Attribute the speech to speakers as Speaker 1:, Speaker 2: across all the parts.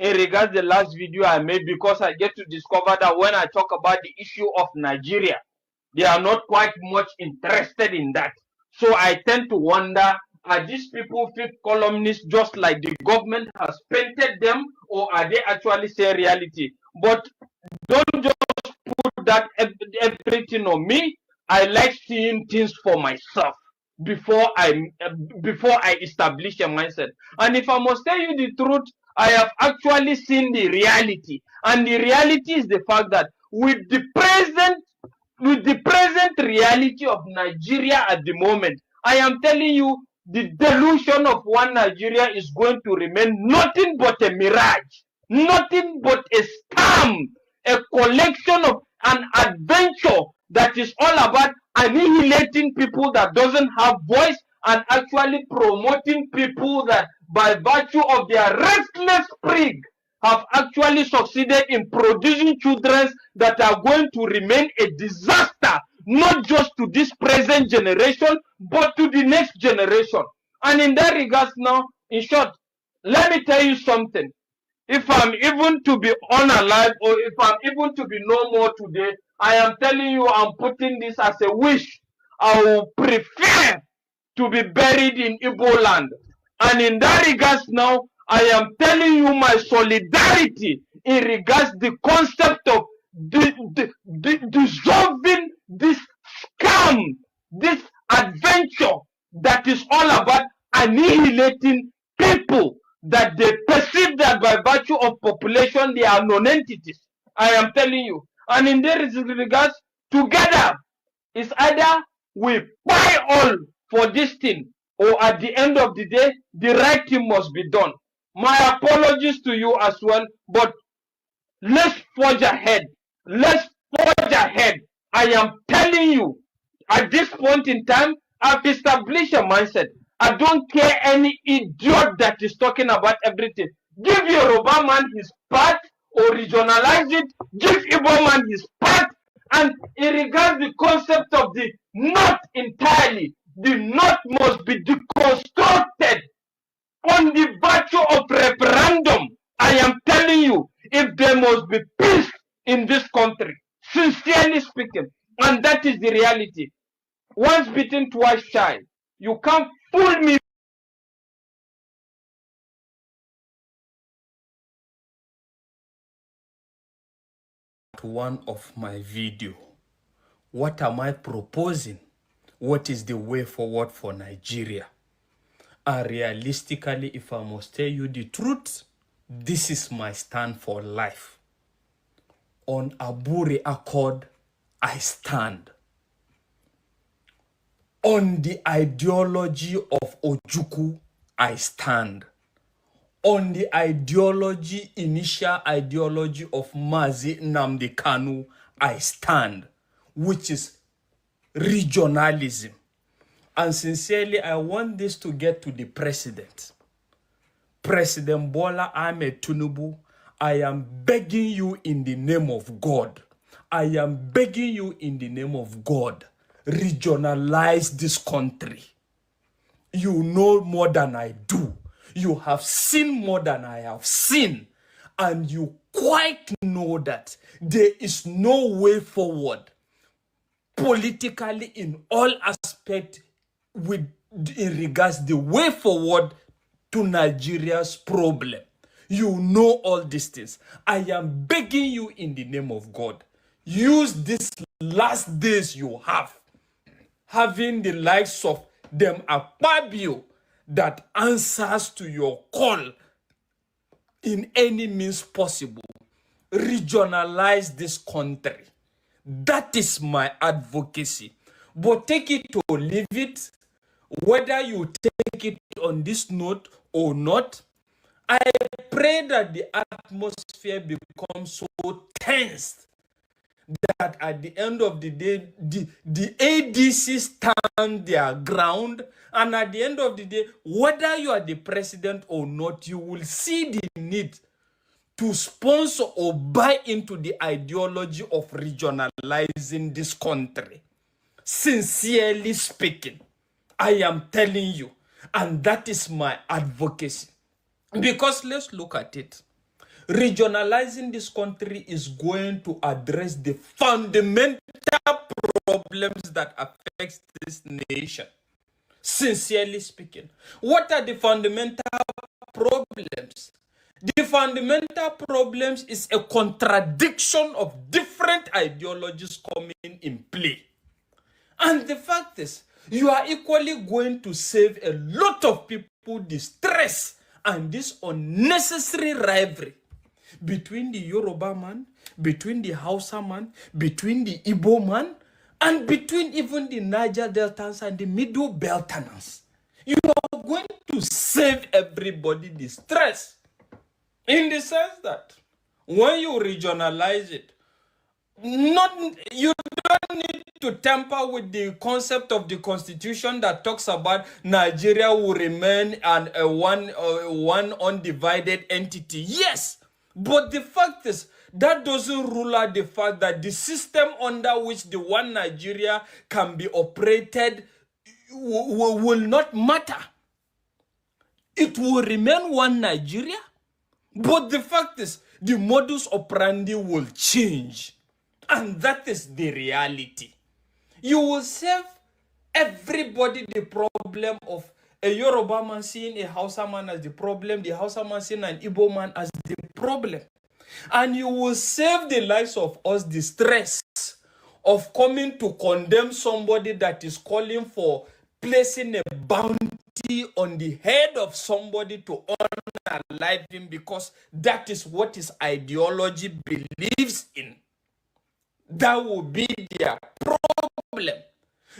Speaker 1: in regards the last video I made, because I get to discover that when I talk about the issue of Nigeria, they are not quite much interested in that. So I tend to wonder, are these people fake columnists just like the government has painted them, or are they actually saying reality? But don't just put that everything on me. I like seeing things for myself before I establish a mindset. And if I must tell you the truth, I have actually seen the reality, and the reality is the fact that with the present reality of Nigeria at the moment, I am telling you, the delusion of one Nigeria is going to remain nothing but a mirage, nothing but a scam, a collection of an adventure that is all about annihilating people that doesn't have voice, and actually promoting people that by virtue of their restless prig have actually succeeded in producing children that are going to remain a disaster, not just to this present generation, but to the next generation. And in that regards now, in short, let me tell you something. If I'm even to be unalive, or if I'm even to be no more today, I am telling you, I'm putting this as a wish. I will prefer to be buried in Igbo land. And in that regards now, I am telling you my solidarity in regards the concept of dissolving this scam, this adventure that is all about annihilating people that they perceive that by virtue of population they are non-entities. I am telling you. And in this regards, together is either we buy all for this thing, or at the end of the day, the right thing must be done. My apologies to you as well, but let's forge ahead. Let's forge ahead. I am telling you, at this point in time, I've established a mindset. I don't care any idiot that is talking about everything. Give Yoruba man his part, or regionalize it. Give Igbo man his part. And in regards the concept of the not entirely, the not must be deconstructed on the virtue of referendum. I am telling you, if there must be peace in this country, sincerely speaking, and that is the reality. Once bitten, twice shy. You can't fool me.
Speaker 2: One of my video. What am I proposing? What is the way forward for Nigeria? And realistically, if I must tell you the truth, this is my stand for life. On Abure Accord, I stand. On the ideology of Ojukwu, I stand. On the initial ideology of Mazi Nnamdi Kanu, I stand, which is regionalism. And sincerely, I want this to get to the president. President Bola Ahmed Tinubu, I am begging you in the name of God. I am begging you in the name of God. Regionalize this country. You know more than I do. You have seen more than I have seen. And you quite know that there is no way forward politically in all aspects in regards the way forward to Nigeria's problem. You know all these things. I am begging you in the name of God. Use these last days you have, having the likes of them Akpabio that answers to your call in any means possible. Regionalize this country. That is my advocacy. But take it or leave it, whether you take it on this note or not. I pray that the atmosphere becomes so tense that at the end of the day, the ADC stand their ground, and at the end of the day, whether you are the president or not, you will see the need to sponsor or buy into the ideology of regionalizing this country. Sincerely speaking, I am telling you, and that is my advocacy. Because let's look at it. regionalizing this country is going to address the fundamental problems that affect this nation. Sincerely speaking, what are the fundamental problems? The fundamental problems is a contradiction of different ideologies coming in play. And the fact is, you are equally going to save a lot of people the stress and this unnecessary rivalry between the Yoruba man, between the Hausa man, between the Igbo man, and between even the Niger Deltans and the Middle Beltans. You are going to save everybody the stress. In the sense that when you regionalize it, you don't need to tamper with the concept of the constitution that talks about Nigeria will remain one undivided entity. Yes, but the fact is that doesn't rule out the fact that the system under which the one Nigeria can be operated will not matter. It will remain one Nigeria, but the fact is the modus operandi will change. And that is the reality. You will save everybody the problem of a Yoruba man seeing a Hausa man as the problem, the Hausa man seeing an Igbo man as the problem. And you will save the lives of us the stress of coming to condemn somebody that is calling for placing a bounty on the head of somebody to honor alive him because that is what his ideology believes in. That will be their problem.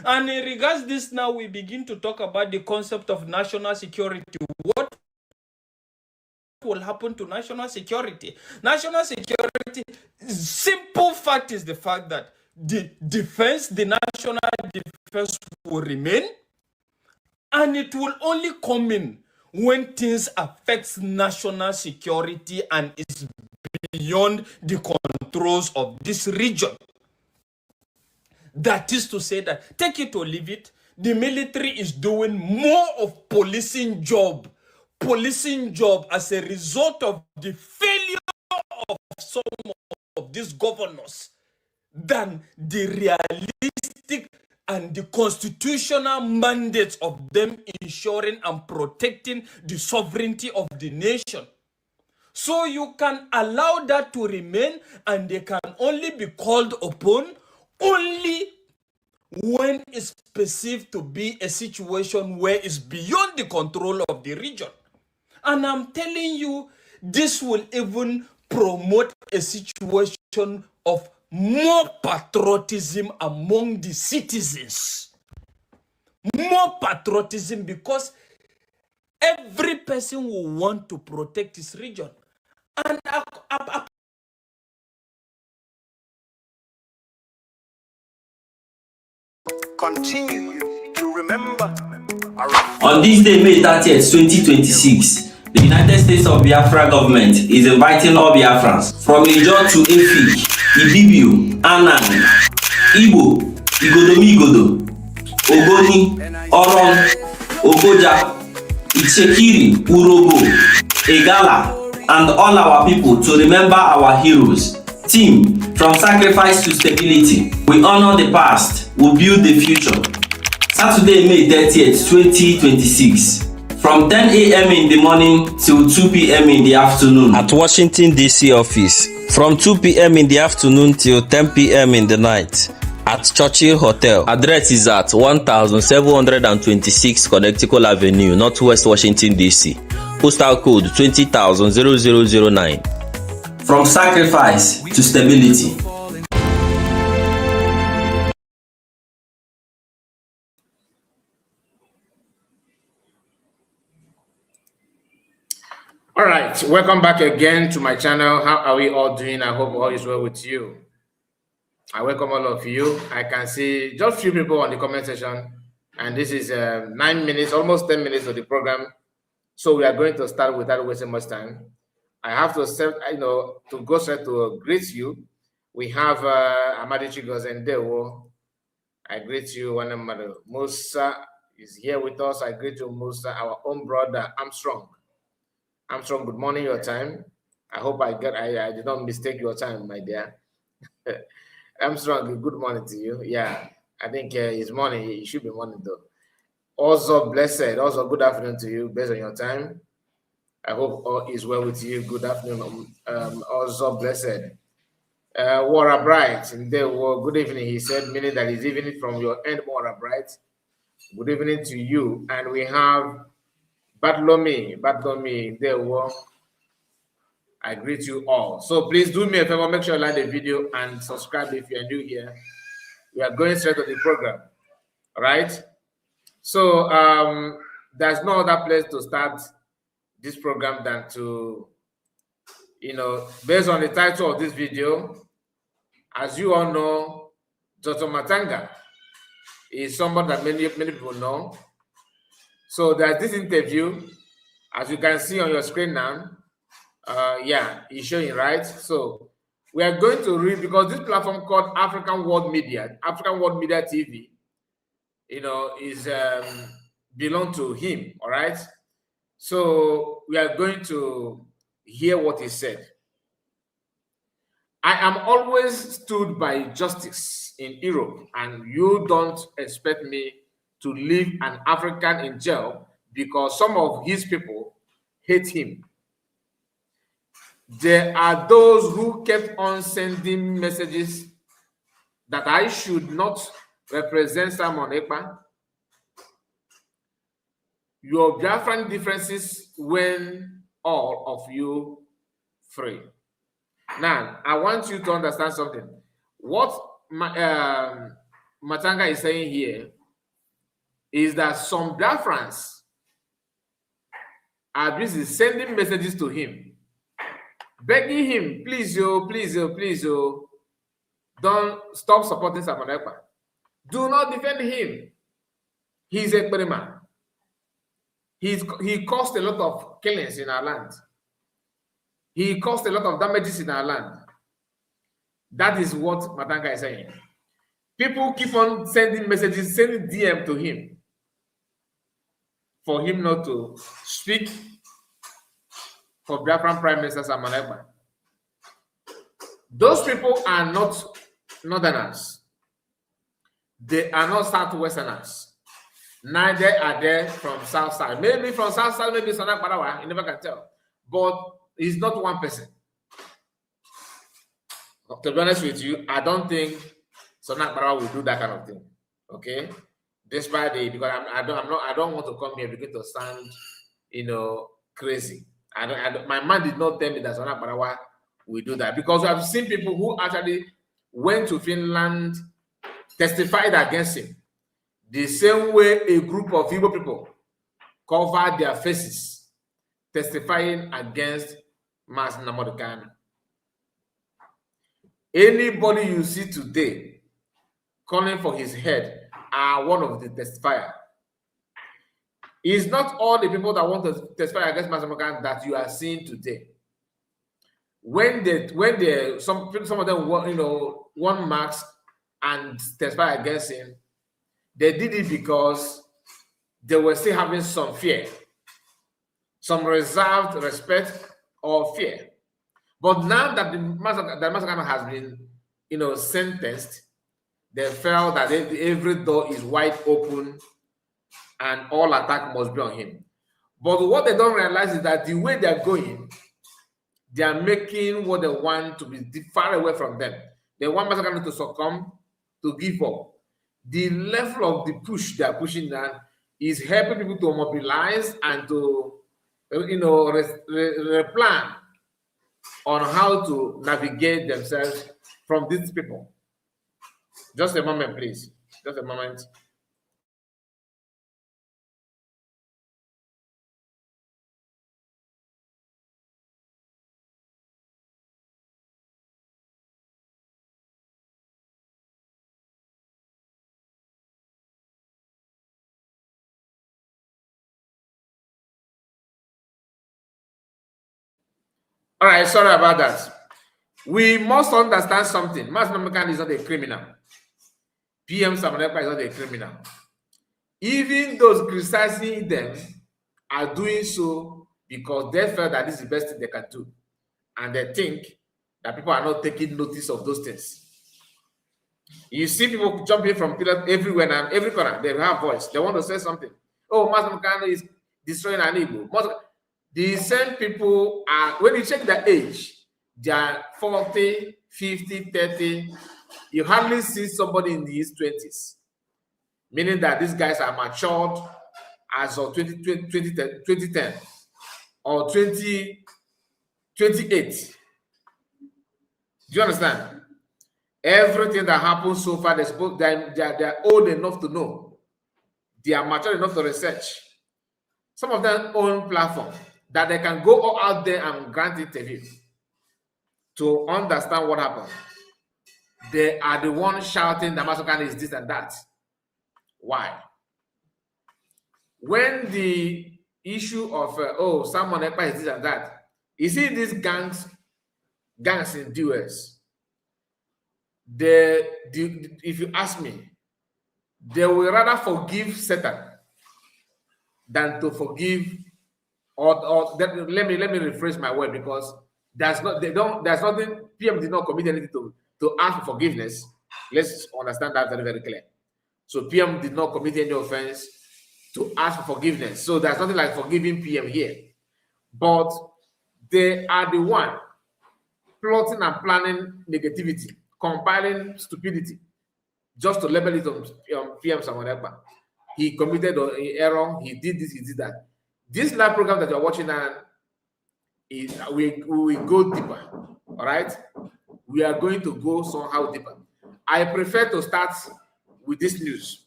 Speaker 2: And in regards this now, we begin to talk about the concept of national security. What will happen to national security? National security, simple fact is the fact that the national defense will remain, and it will only come in when things affect national security and is beyond the controls of this region. That is to say that, take it or leave it, the military is doing more of policing job as a result of the failure of some of these governors than the realistic and the constitutional mandates of them ensuring and protecting the sovereignty of the nation. So you can allow that to remain, and they can only be called upon only when it's perceived to be a situation where it's beyond the control of the region. And I'm telling you, this will even promote a situation of more patriotism among the citizens. More patriotism, because every person will want to protect his region. And
Speaker 3: continue to remember.
Speaker 4: On this day, May 30th, 2026, the United States of Biafra government is inviting all Biafrans from Ijo to Efik, Ibibio, Anang, Igbo, Igodomigodo, Ogoni, Oron, Ogoja, Ichekiri, Urobo, Egala, and all our people to remember our heroes. Team, from sacrifice to stability, we honor the past, we build the future. Saturday, May 30th, 2026, from 10 a.m. in the morning till 2 p.m. in the afternoon at Washington, D.C. office. From 2 p.m. in the afternoon till 10 p.m. in the night at Churchill Hotel. Address is at 1726 Connecticut Avenue, Northwest Washington, D.C. Postal code 20,009. From sacrifice to stability.
Speaker 5: All right, welcome back again to my channel. How are we all doing? I hope all is well with you. I welcome all of you. I can see just a few people on the comment section, and this is 9 minutes, almost 10 minutes of the program. So we are going to start without wasting much time. I have to set, to go straight to greet you. We have Amadi Chigozendewo. I greet you, one mother. Musa is here with us. I greet you, Musa, our own brother, Armstrong. Armstrong, good morning, your time. I hope I did not mistake your time, my dear. I'm strong. Good morning to you. Yeah, I think it's morning. It should be morning though. Also blessed. Also good afternoon to you based on your time. I hope all is well with you. Good afternoon. Also blessed. Wara Bright. Good evening. He said, meaning that it's evening from your end, Wara Bright. Good evening to you. And we have Bartholomew. There were. I greet you all. So please do me a favor, make sure you like the video and subscribe if you're new here. We are going straight to the program. All right. So there's no other place to start this program than to, based on the title of this video, as you all know, Dr. Matsanga is someone that many people know. So there's this interview, as you can see on your screen now. Yeah, he's showing, right? So we are going to read, because this platform called African World Media TV, is belong to him. All right. So we are going to hear what he said. I am always stood by justice in Europe, and you don't expect me to leave an African in jail because some of his people hate him. There are those who kept on sending messages that I should not represent Simon Ekpa. Your Biafran differences when all of you free. Now, I want you to understand something. What Matsanga is saying here is that some Biafrans are busy sending messages to him, begging him, please, don't stop supporting Simon Ekpa. Do not defend him. He's a criminal. He caused a lot of killings in our land. He caused a lot of damages in our land. That is what Matsanga is saying. People keep on sending messages, sending DM to him for him not to speak for Biafran Prime Minister Simon Ekpa. Those people are not Northerners. They are not Southwesterners. Neither are they from South Side. Maybe from South Side, maybe Sana Parawa, you never can tell. But it's not one person. To be honest with you, I don't think Sana Parawa will do that kind of thing. Okay? Despite the, because I don't want to come here because to sound, crazy. My mind did not tell me that Sana Parawa will do that, because I've seen people who actually went to Finland, testified against him. The same way a group of Igbo people covered their faces, testifying against Mas Nnamdi Kanu. Anybody you see today calling for his head are one of the testifiers. It's not all the people that want to testify against Mas Nnamdi Kanu that you are seeing today. When some of them won marks and testify against him, they did it because they were still having some fear, some reserved respect or fear. But now that the Matsanga has been, sentenced, they felt that every door is wide open and all attack must be on him. But what they don't realize is that the way they're going, they are making what they want to be far away from them. They want Matsanga to succumb, to give up. The level of the push they are pushing down is helping people to mobilize and to, replan on how to navigate themselves from these people. Just a moment, please. Just a moment. All right, sorry about that. We must understand something. Mas Nnamdi Kanu is not a criminal. PM Simon Ekpa is not a criminal. Even those criticizing them are doing so because they felt that this is the best thing they can do. and they think that people are not taking notice of those things. You see people jumping from pillars everywhere now, every corner. They have voice. They want to say something. Oh, Matsanga is destroying an Igbo. The same people are, when you check their age, they are 40, 50, 30. You hardly see somebody in his 20s. Meaning that these guys are matured as of 2010 or 2028. Do you understand? Everything that happens so far, they're old enough to know. They are mature enough to research. Some of them own platform that they can go out there and grant interviews to understand what happened. They are the ones shouting that Matsanga is this and that. Why? When the issue of someone Ekpa is this and that, you see these gangs in the US, if you ask me, they will rather forgive Satan than to forgive let me rephrase my word, because there's nothing. PM did not commit anything to ask for forgiveness. Let's understand that very, very clear. So PM did not commit any offense to ask for forgiveness. So there's nothing like forgiving PM here. But they are the one plotting and planning negativity, compiling stupidity, just to label it on PM Ekpa. He committed an error, he did this, he did that. This live program that you're watching now, we will go deeper, all right? We are going to go somehow deeper. I prefer to start with this news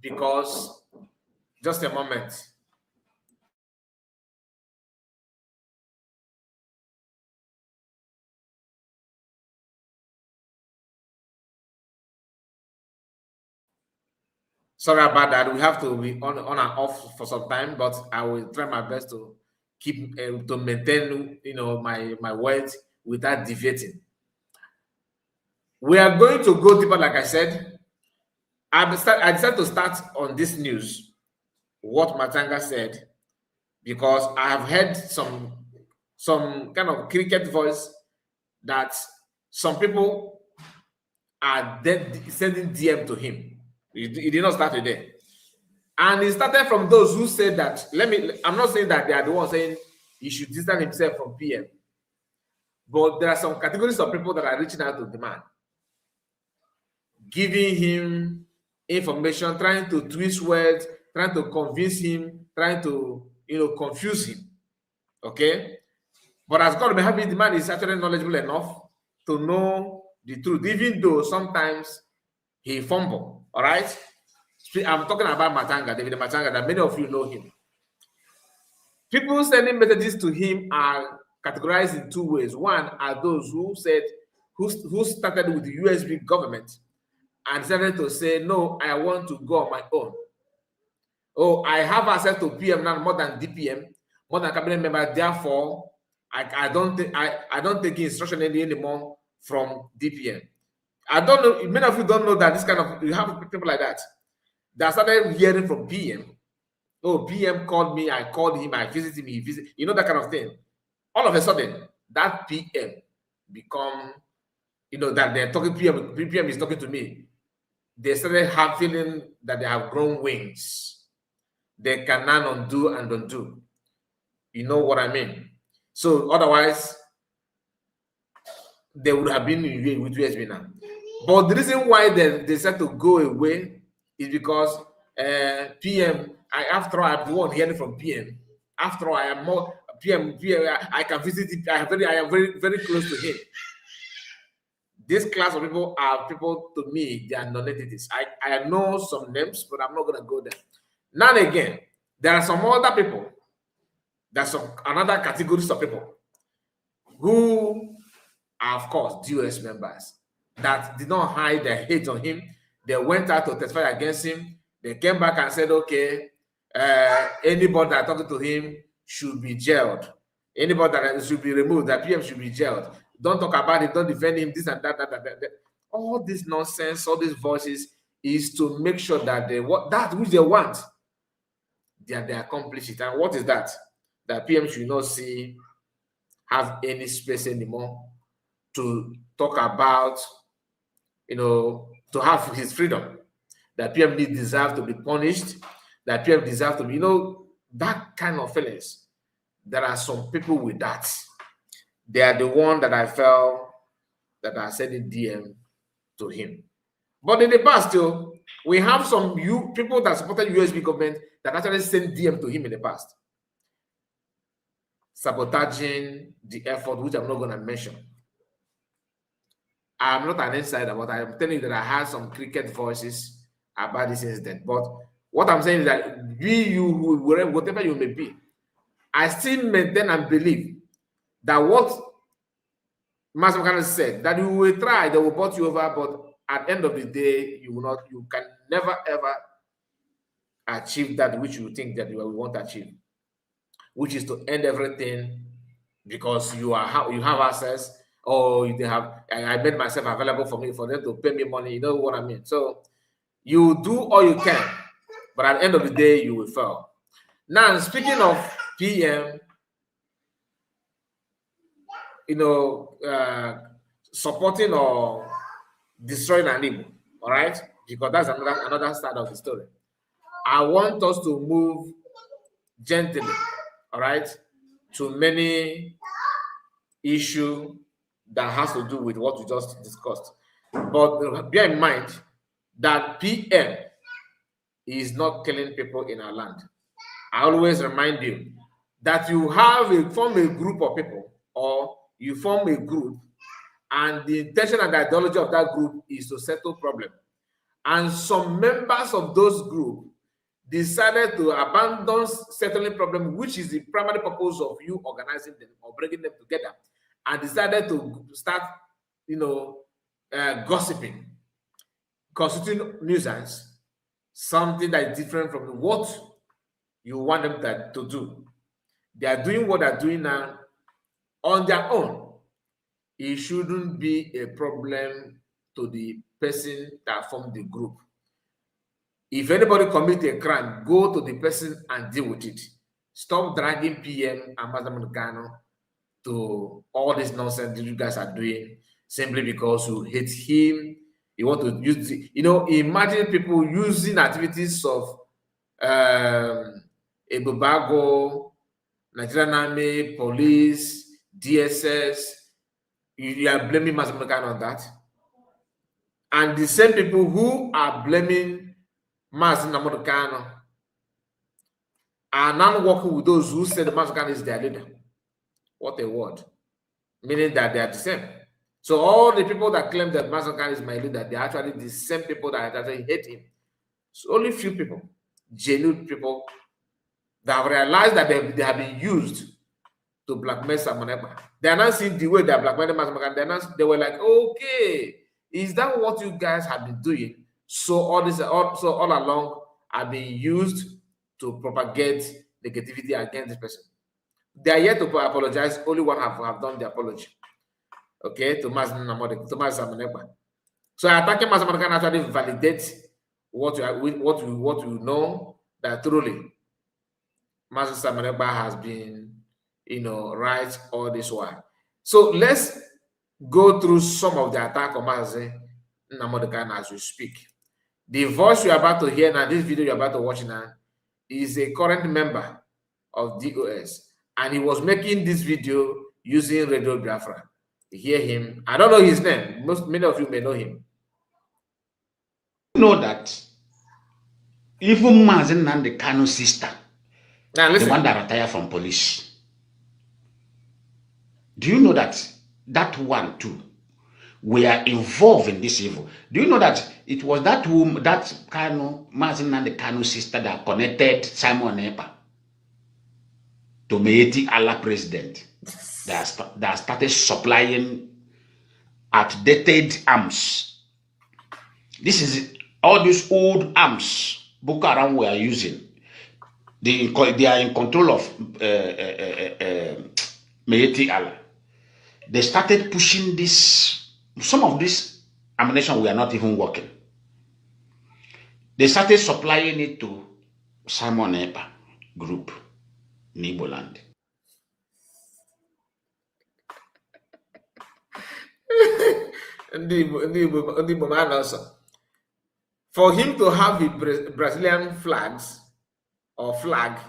Speaker 5: because, just a moment. Sorry about that. We have to be on and off for some time, but I will try my best to keep to maintain, my words without deviating. We are going to go deeper, like I said. I decided to start on this news, what Matsanga said, because I have heard some kind of cricket voice that some people are sending DM to him. He did not start today. And it started from those who said that, I'm not saying that they are the ones saying he should distance himself from PM. But there are some categories of people that are reaching out to the man, giving him information, trying to twist words, trying to convince him, trying to, confuse him. Okay? But as God may have it, the man is actually knowledgeable enough to know the truth, even though sometimes he fumble. All right? I'm talking about Matsanga, David Matsanga, that many of you know him. People sending messages to him are categorized in two ways. One are those who started with the USB government and started to say, no, I want to go on my own. Oh, I have access to PM now more than DPM, more than cabinet member. Therefore, I don't take instruction anymore from DPM. I don't know. Many of you don't know that you have people like that. That started hearing from PM. Oh, PM called me. I called him. I visited him. He visited. That kind of thing. All of a sudden, that PM become, that they're talking. PM is talking to me. They started feeling that they have grown wings. They can now undo and undo. You know what I mean? So otherwise, they would have been with USB now. But the reason why they decided to go away is because PM, after all, I'm the one hearing from PM. After all, I am more PM, I can visit it. I am very, very close to him. This class of people are people, to me, they are non-entities. I know some names, but I'm not going to go there. Now and again, there are some other people, there's another categories of people who are, of course, DOS members that did not hide their hate on him. They went out to testify against him. They came back and said, okay, anybody that talking to him should be jailed. Anybody that should be removed, that PM should be jailed. Don't talk about it, don't defend him, this and that. All this nonsense, all these voices is to make sure that that which they want, they accomplish it. And what is that? That PM should not see have any space anymore to talk about, to have his freedom. That PMD deserve to be punished, that PMD deserve to be, that kind of feelings. There are some people with that. They are the one that I felt that I sent a DM to him. But in the past, too, we have some people that supported USB government that actually sent DM to him in the past, sabotaging the effort, which I'm not going to mention. I'm not an insider, but I'm telling you that I had some cricket voices about this incident. But what I'm saying is that whatever you may be, I still maintain and believe that what Matsanga said, that you will try, they will put you over, but at the end of the day, you can never ever achieve that which you think that you want to achieve, which is to end everything because you have access, or they have. I made myself available for them to pay me money. You know what I mean? So you do all you can, but at the end of the day, you will fail. Now, speaking of PM, supporting or destroying an Igbo, all right? Because that's another side of the story. I want us to move gently, all right, to many issue that has to do with what we just discussed. But bear in mind that PM is not killing people in our land. I always remind you that you form a group of people, or you form a group, and the intention and the ideology of that group is to settle problems. And some members of those groups decided to abandon settling problem, which is the primary purpose of you organizing them or bringing them together, and decided to start, gossiping, constituting nuisance, something that is different from what you want them to do. They are doing what they're doing now on their own. It shouldn't be a problem to the person that formed the group. If anybody commits a crime, go to the person and deal with it. Stop dragging PM and Matsanga to all this nonsense that you guys are doing simply because you hate him. You want to use it. Imagine people using activities of Ebubago, Nigerian Army, police, DSS. You are blaming Matsanga on that. And the same people who are blaming Matsanga are now working with those who said Matsanga is their leader. What a word. Meaning that they are the same. So all the people that claim that Matsanga is my leader, they are actually the same people that actually hate him. So only few people, genuine people, that have realized that they have been used to blackmail Ekpa. They are not seeing the way they are blackmailing Matsanga. They were like, okay, is that what you guys have been doing? So all along have been used to propagate negativity against this person. They are yet to apologize. Only one have done the apology. Okay, to Ekpa. So attacking Matsanga actually validates what you know, that truly Ekpa has been, right all this while. So let's go through some of the attack on Matsanga as we speak. The voice you're about to hear now, this video you're about to watch now, is a current member of DOS, and he was making this video using Radio Biafra. You hear him. I don't know his name. Many of you may know him.
Speaker 6: You know that even Matsanga Kanu's sister,
Speaker 5: now listen,
Speaker 6: the one that retired from police, do you know that one too were involved in this evil? Do you know that it was that woman, that Matsanga Kanu's sister, that connected Simon Ekpa to Maiti Allah president, that started supplying outdated arms? This is all these old arms Boko Haram were using. They are in control of Maiti Allah. They started pushing this. Some of this ammunition were not even working. They started supplying it to Simon Ekpa group in Igbo land.
Speaker 5: man also. For him to have the Brazilian flags or flag,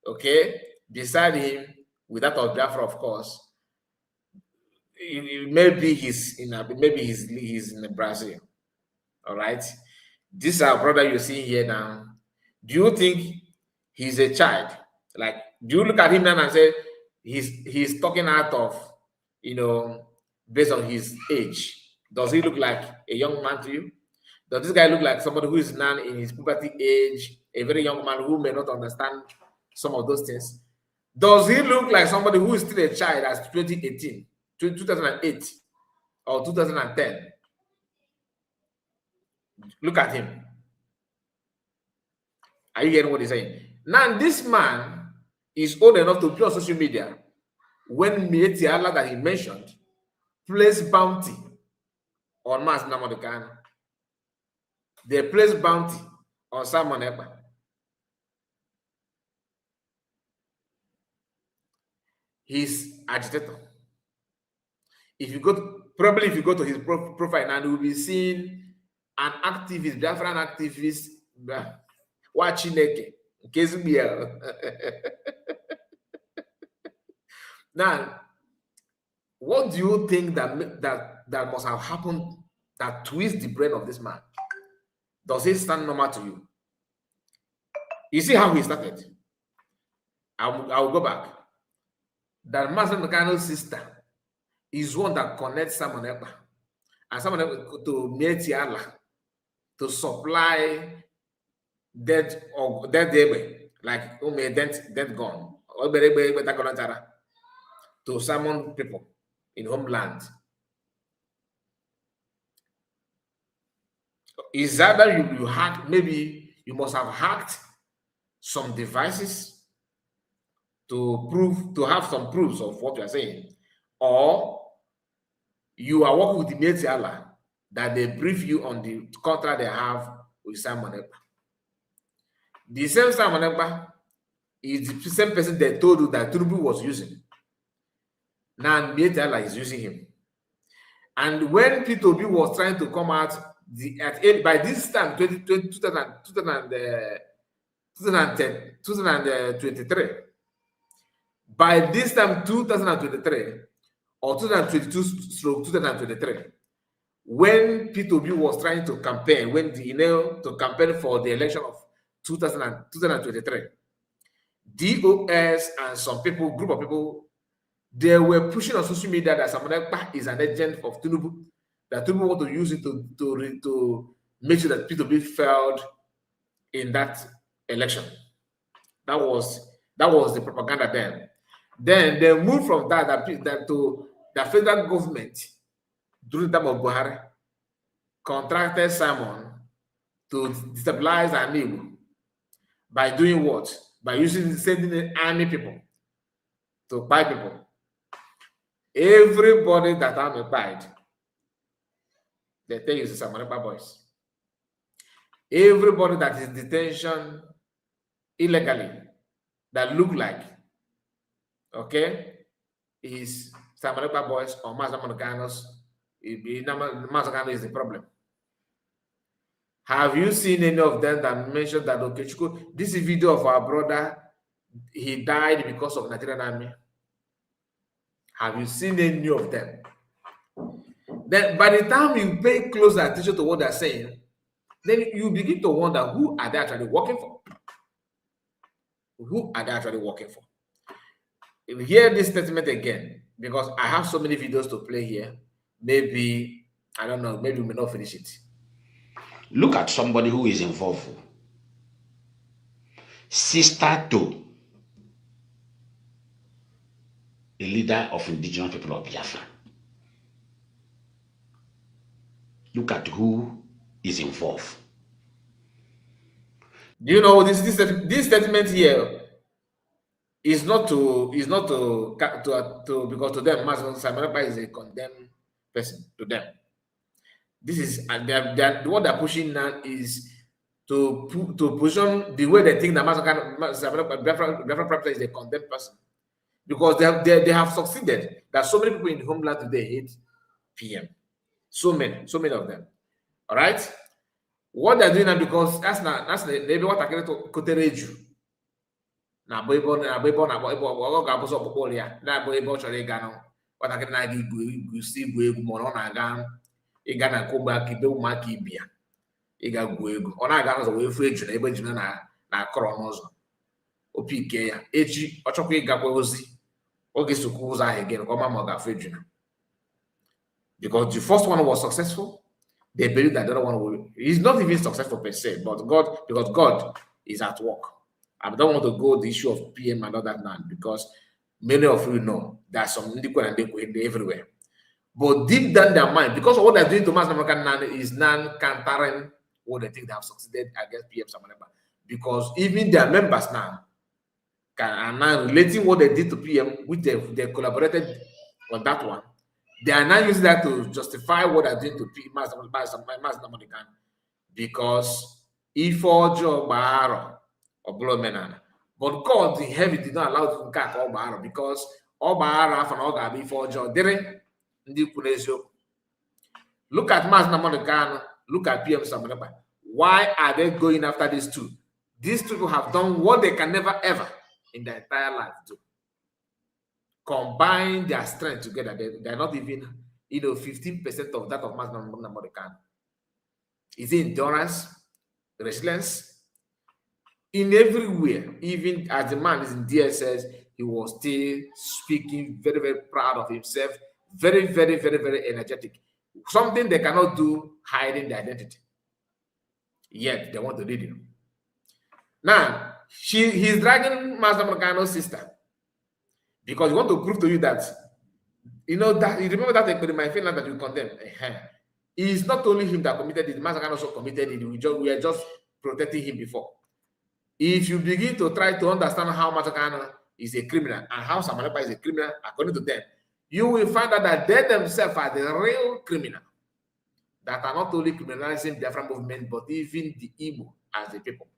Speaker 5: okay, beside him, with that of Biafra, of course, maybe he's in Brazil. All right. This our brother you're seeing here now. Do you think he's a child? Like, do you look at him now and say he's talking out of, based on his age? Does he look like a young man to you? Does this guy look like somebody who is now in his puberty age, a very young man who may not understand some of those things? Does he look like somebody who is still a child as 2018, 2008, or 2010? Look at him. Are you getting what he's saying? Now, this man is old enough to be on social media when Mieti Allah that he mentioned placed bounty on Mas Namodekan. They placed bounty on Simon Ekpa. He's agitator. If you go to his profile now, you will be seeing an activist, Biafran activist, watching it. Now, what do you think that must have happened that twists the brain of this man? Does he stand normal to you? You see how he started? I will go back. That Master Mekano's sister is one that connects Simon Ekpa and Simon Ekpa to Mieti Allah to supply dead like dead gone to summon people in homeland. Is that you hacked? Maybe you must have hacked some devices to have some proofs of what you are saying, or you are working with the Mieti Allah that they brief you on the contract they have with Simon Ekpa. The same Simon Ekpa is the same person they told you that Turubu was using. Now Mieti Allah is using him. And when P2B was trying to come out, by this time, 2023, by this time, 2023, or 2022/2023, when P2B was trying to campaign, to campaign for the election of 2023, DOS and some group of people, they were pushing on social media that Simon Ekpa is an agent of Tinubu, that Tinubu want to use it to make sure that P2B failed in that election. That was the propaganda then. Then they moved from that to the federal government during the time of Buhari contracted Simon to destabilize Anibu by doing what? By sending in army people to buy people. Everybody that army buyed, they tell you it's Simon Ekpa boys. Everybody that is detention illegally, that look like, okay, is Simon Ekpa boys or Matsanga. Matsanga is the problem. Have you seen any of them that mentioned that, okay, this is a video of our brother, he died because of Nigerian army? Have you seen any of them? Then by the time you pay close attention to what they're saying, then you begin to wonder, who are they actually working for? Who are they actually working for? Hear this statement again, because I have so many videos to play here. Maybe, I don't know, maybe we may not finish it.
Speaker 6: Look at somebody who is involved. Sister to a leader of indigenous people of Biafra. Look at who is involved.
Speaker 5: Do you know this statement here is not to because to them Simon Ekpa is a condemned person to them. This is what they're pushing now is to position the way they think that Biafra is a condemned person, because they have succeeded. That so many people in the homeland today hate PM. So many of them. All right. What they're doing now, because that's maybe what I can to na boybo na ọ ga-abụsọ ọkpụkpọ ya na-abụ ebe ọ chọrọ ịga nọ nwatakịrị na-aga igusi igwu egwu ma ọ na-aga ịga na nke ụmụaka ibe ụmụaka ibi ya ịga gwuo egwu ọ na-aga n'ụzọ wee fụ ejuna ebe ejuna na-akọrọ n'ụzọ opi ike ya echi ọ chọkwa ịgakwa ozi ọ ga-esokwa ụzọ ahụ gị ka ọma ma ọ ga-afụ ejuna because the first one was successful. They believe that the other one will is not even successful per se, but because God is at work. I don't want to go the issue of PM and all that now because many of you know there's some everywhere. But deep down their mind, because of what they're doing to Mass American now is non-countering what they think they have succeeded against PM Samaneba. Because even their members now are now relating what they did to PM, which they collaborated on that one. They are now using that to justify what they're doing to PM Mass American. Because if all job or blow menana. But God in heaven did not allow to cut all bar because all bar and all that before John didn't. Look at Mass Namonicano, look at PM Samanaba. Why are they going after these two? These people have done what they can never ever in their entire life do. Combine their strength together. They're not even 15% of that of Mass Namonicano. Is it endurance, resilience? In everywhere, even as the man is in DSS, he was still speaking very, very proud of himself, very, very, very, very energetic. Something they cannot do, hiding the identity. Yet they want to lead him. Now, he's dragging Master Morgano's sister because he want to prove to you that, that you remember that experiment in Finland that you condemn. It's not only him that committed it, Master also committed it. We are just protecting him before. If you begin to try to understand how Matsanga is a criminal and how Samanapa is a criminal, according to them, you will find out that they themselves are the real criminal that are not only criminalizing the Biafran movement, but even the Igbo as a people.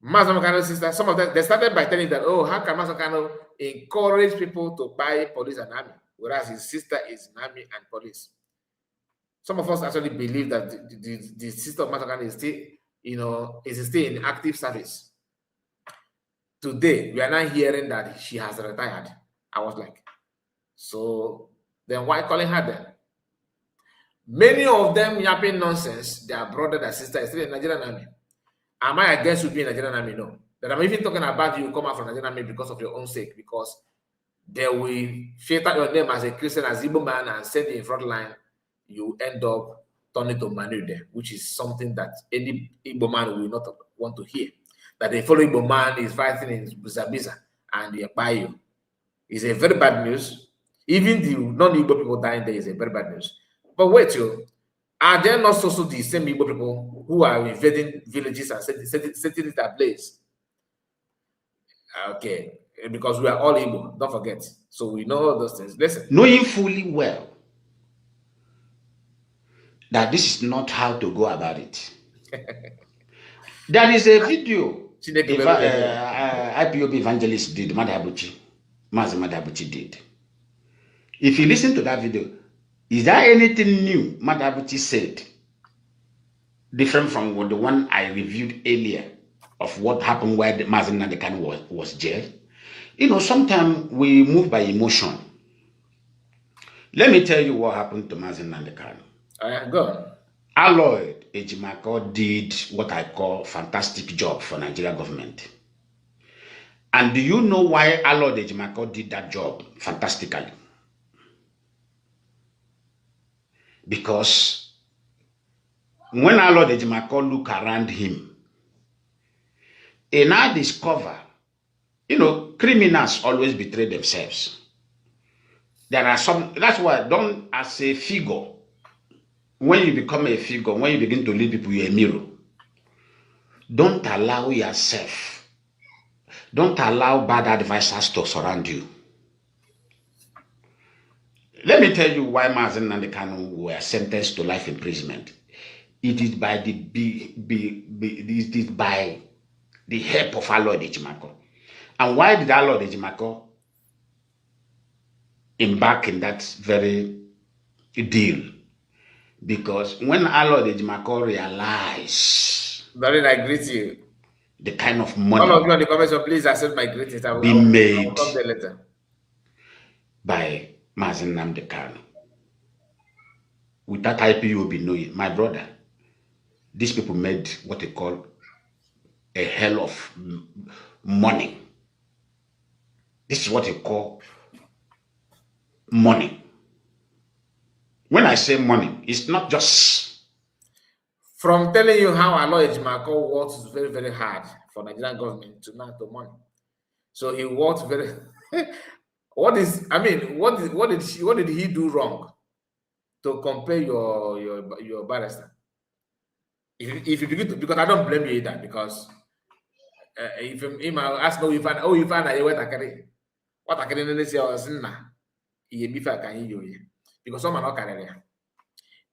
Speaker 5: Matsanga sister, some of them, they started by telling that, oh, how can Matsanga encourage people to buy police and army, whereas his sister is army and police. Some of us actually believe that the sister of Matsanga is still, is still in active service. Today, we are now hearing that she has retired. I was like, so then why calling her then? Many of them yapping nonsense. Their brother, their sister is still in Nigerian army. Am I against you being Nigerian army? No. That I'm even talking about you come out from Nigerian army because of your own sake, because they will filter your name as a Christian, as Igbo man, and send you in front line. You end up turning to Manu there, which is something that any Igbo man will not want to hear. That the following Igbo man is fighting in Biza and the Ekpa is a very bad news. Even the non-Igbo people dying there is a very bad news. But wait, are there not also the same Igbo people who are invading villages and setting it ablaze? Okay, because we are all Igbo, don't forget. So we know all those things. Listen.
Speaker 6: Knowing fully well that this is not how to go about it. There is a video IPOB evangelist did, Mazi Madabuchi did. If you listen to that video, is there anything new Madabuchi said different from the one I reviewed earlier of what happened where the Mazi Nandekano was jailed? Sometimes we move by emotion. Let me tell you what happened to Mazi Nandekano.
Speaker 5: Go on.
Speaker 6: Aloyd Ejimako did what I call fantastic job for Nigeria government. And do you know why Aloyd Ejimako did that job fantastically? Because when Aloyd Ejimako look around him, he now discover, criminals always betray themselves. There are some, that's why don't as a figure, when you become a figure, when you begin to lead people, you're a mirror. Don't allow yourself, don't allow bad advisors to surround you. Let me tell you why Mazi Nandekano were sentenced to life imprisonment. It is by the help of Aloyd Ejimako. And why did Aloyd Ejimako embark in that very deal. Because when Alod Ejimako realized
Speaker 5: Darling, I greet you.
Speaker 6: the kind of
Speaker 5: All
Speaker 6: money
Speaker 5: of you on the comment section, please accept my greetings. I will come there later.
Speaker 6: by Mazi Nnamdi Kanu, without IPOB knowing, my brother, these people made what they call a hell of money. This is what they call money. When I say money, it's not just
Speaker 5: from telling you how Aloy Ejimako works very, very hard for Nigerian government to now to money. So he worked very. What did he do wrong to compare your barrister? If you begin to, because I don't blame you either, because if him ask no, if I what I can say was because some are not carrying.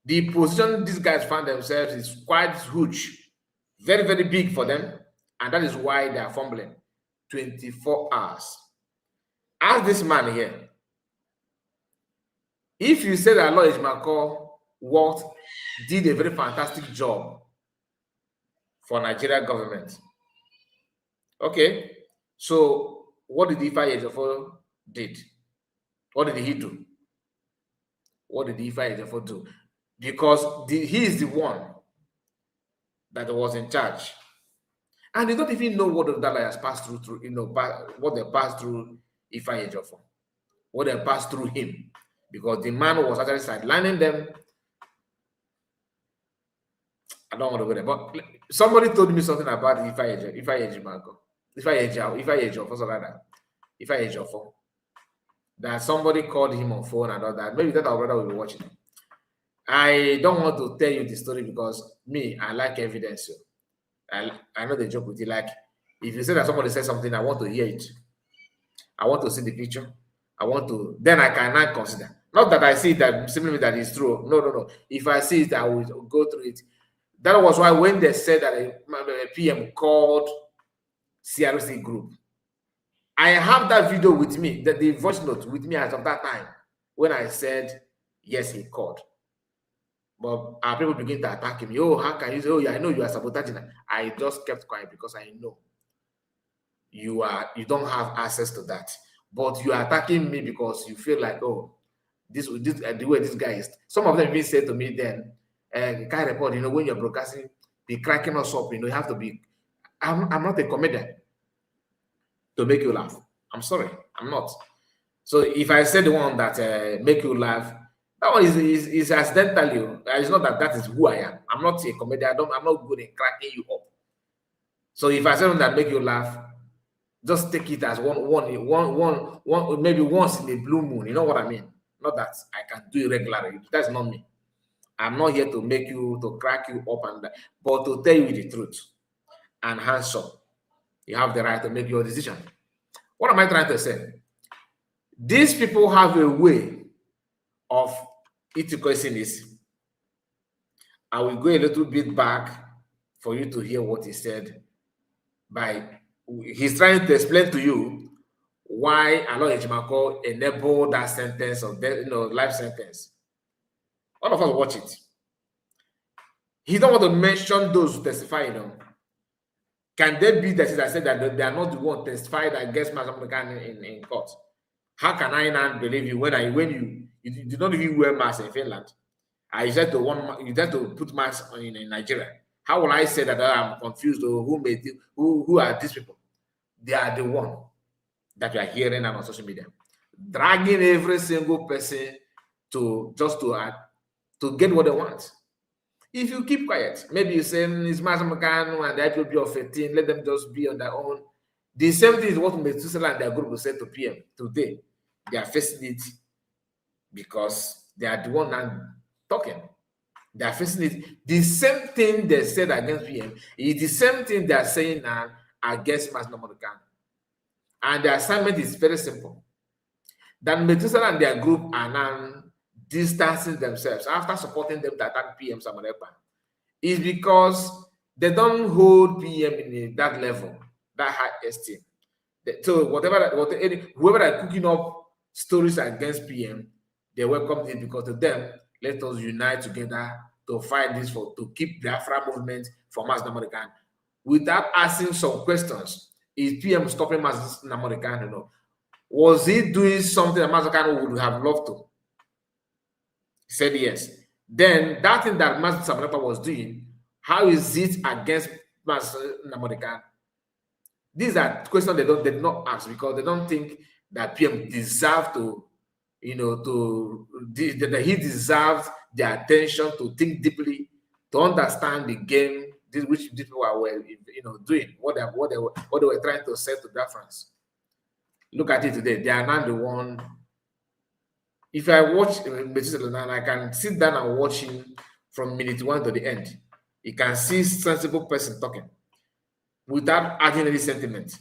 Speaker 5: The position these guys find themselves is quite huge, very, very big for them, and that is why they are fumbling 24 hours. Ask this man here. If you say that Aloy Ejimako did a very fantastic job for Nigeria government, okay, so what did Ifa Ejiofor did? What did he do? What did Ifa Ejiofor do? Because he is the one that was in charge, and they don't even know what the dollar has passed through, what they passed through Ifa Ejiofor, what they passed through him, because the man was actually sidelining them. I don't want to go there, but somebody told me something about Ifa Ejiofor, that somebody called him on phone and all that. Maybe that our brother will be watching. I don't want to tell you the story because me, I like evidence. I know the joke with you. Like, if you say that somebody said something, I want to hear it. I want to see the picture. Then I cannot consider. Not that I see that simply that it's true. No. If I see it, I will go through it. That was why when they said that a PM called CRC group, I have that video with me, the voice note with me as of that time when I said, yes, he called. But our people begin to attack him. Oh, how can you say, oh, yeah, I know you are sabotaging. I just kept quiet because I know you don't have access to that. But you are attacking me because you feel like, oh, this the way this guy is. Some of them even said to me then, can't report, when you're broadcasting, be cracking us up, you have to be. I'm not a comedian to make you laugh. I'm sorry, I'm not. So if I say the one that make you laugh, that one is accidentally. It's not that is who I am. I'm not a comedian. I'm not good in cracking you up. So if I say one that make you laugh, just take it as one, maybe once in a blue moon. You know what I mean? Not that I can do it regularly. That's not me. I'm not here to make you, to crack you up, but to tell you the truth. And hands up, you have the right to make your decision. What am I trying to say? These people have a way of eating this. I will go a little bit back for you to hear what he said. He's trying to explain to you why Aloy Ejimako enabled that sentence of death, life sentence. All of us watch it. He don't want to mention those who testify, Can there be that I said that they are not the one testified against Matsanga in court? How can I not believe you when you did not even wear mask in Finland? You said to put masks in Nigeria. How will I say that I'm confused or who are these people? They are the one that you are hearing on social media, dragging every single person to get what they want. If you keep quiet, maybe you say it's Matsanga and the IPOB of 15, let them just be on their own. The same thing is what Methuselah and their group will say to PM today. They are facing it because they are the one now talking. They are facing it. The same thing they said against PM is the same thing they are saying now against Matsanga. And the assignment is very simple. That Methuselah and their group are now distancing themselves after supporting them to attack PM Samuel Ekpa is because they don't hold PM in that level, that high esteem. So whoever are cooking up stories against PM, they welcomed it because to them, let us unite together to fight this to keep Biafra movement for Mass Namorican. Without asking some questions, is PM stopping Mass Namorican? You know, was he doing something that Mass Namorican would have loved to? He said yes. Then that thing that Mass Namorican was doing, how is it against Mass Namorican? These are questions they did not ask because they don't think that PM deserves to, you know, that he deserves their attention to think deeply, to understand the game, which people were, you know, doing, what they were trying to say to difference. Look at it today. They are not the one. If I watch and I can sit down and watch him from minute 1 to the end, you can see sensible person talking without adding any sentiment,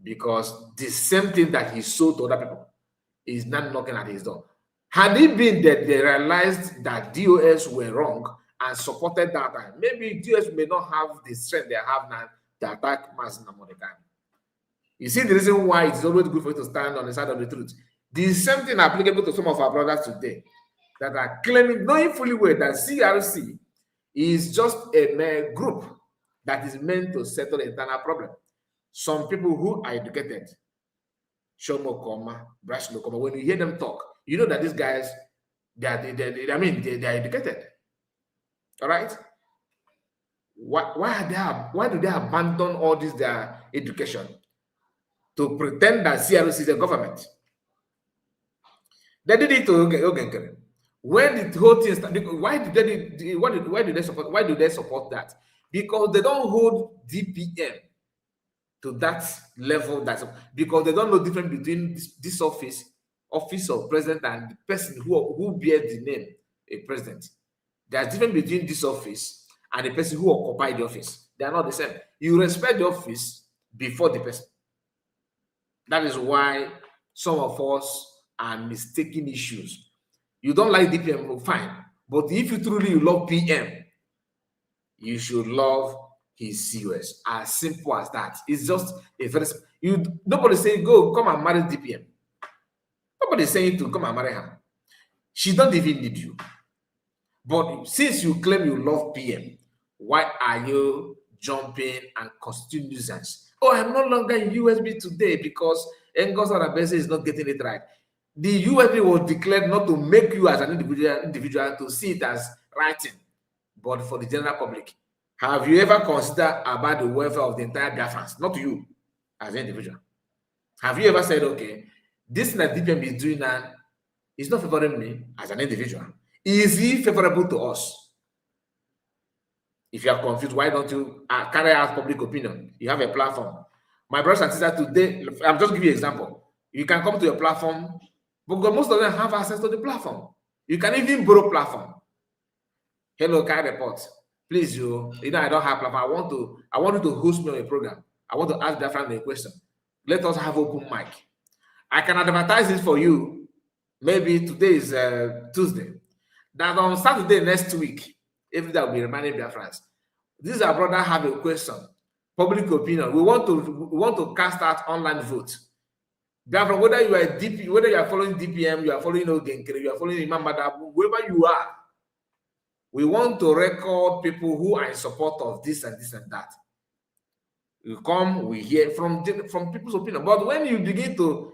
Speaker 5: because the same thing that he sold to other people is not knocking at his door. Had it been that they realized that DOS were wrong and supported that time, maybe DOS may not have the strength they have now to attack Mass Namorican. You see the reason why it's always good for you to stand on the side of the truth. The same thing applicable to some of our brothers today that are claiming, knowing fully well that CRC is just a mere group that is meant to settle the internal problem. Some people who are educated, Shomo Koma, Brashlo Koma, when you hear them talk, you know that these guys, they are educated. All right? Why do they abandon all this their education to pretend that CRC is a government? They did it to Ogenkere. When the whole thing started, why do they support that? Because they don't hold DPM to that level. That's because they don't know the difference between this office of president, and the person who bears the name a president. There's difference between this office and the person who occupied the office. They are not the same. You respect the office before the person. That is why some of us are mistaking issues. You don't like DPM, fine. But if you truly love PM, you should love his COS. As simple as that. It's just a very nobody saying go come and marry DPM. Nobody saying to come and marry her. She don't even need you. But since you claim you love PM, why are you jumping and constituting nuisance? Oh, I'm no longer in USB today because Engels Arabese is not getting it right. The USB was declared not to make you as an individual to see it as writing, but for the general public. Have you ever considered about the welfare of the entire Biafrans? Not you as an individual. Have you ever said, okay, this that DPM is doing now is not favoring me as an individual. Is he favorable to us? If you are confused, why don't you carry out public opinion? You have a platform. My brothers and sisters, today, I'm just giving you an example. You can come to your platform, because most of them have access to the platform. You can even borrow platform. Hello, Kai Report. Please, you know, I don't have platform. I want you to host me on a program. I want to ask that family a question. Let us have open mic. I can advertise it for you. Maybe today is Tuesday. That on Saturday next week, every day will be reminding Biafrans. This is our brother have a question. Public opinion. We want to cast out online vote. Therefore, whether you are DP, whether you are following DPM, you are following Ogenkere, you are following Imam Madabu, whoever you are, we want to record people who are in support of this and this and that. You come, we hear from people's opinion. But when you begin to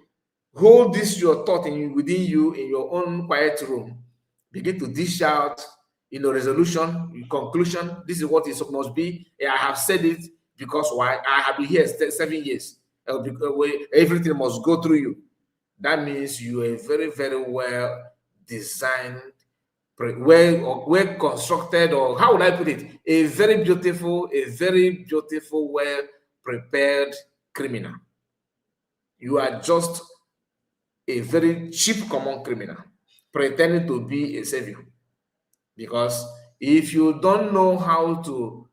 Speaker 5: hold this your thought within you in your own quiet room, begin to dish out, resolution, conclusion. This is what it must be. I have said it because why? I have been here 7 years. Everything must go through you. That means you are very, very well designed, well constructed, or how would I put it? A very beautiful, well prepared criminal. You are just a very cheap common criminal pretending to be a savior. Because if you don't know how to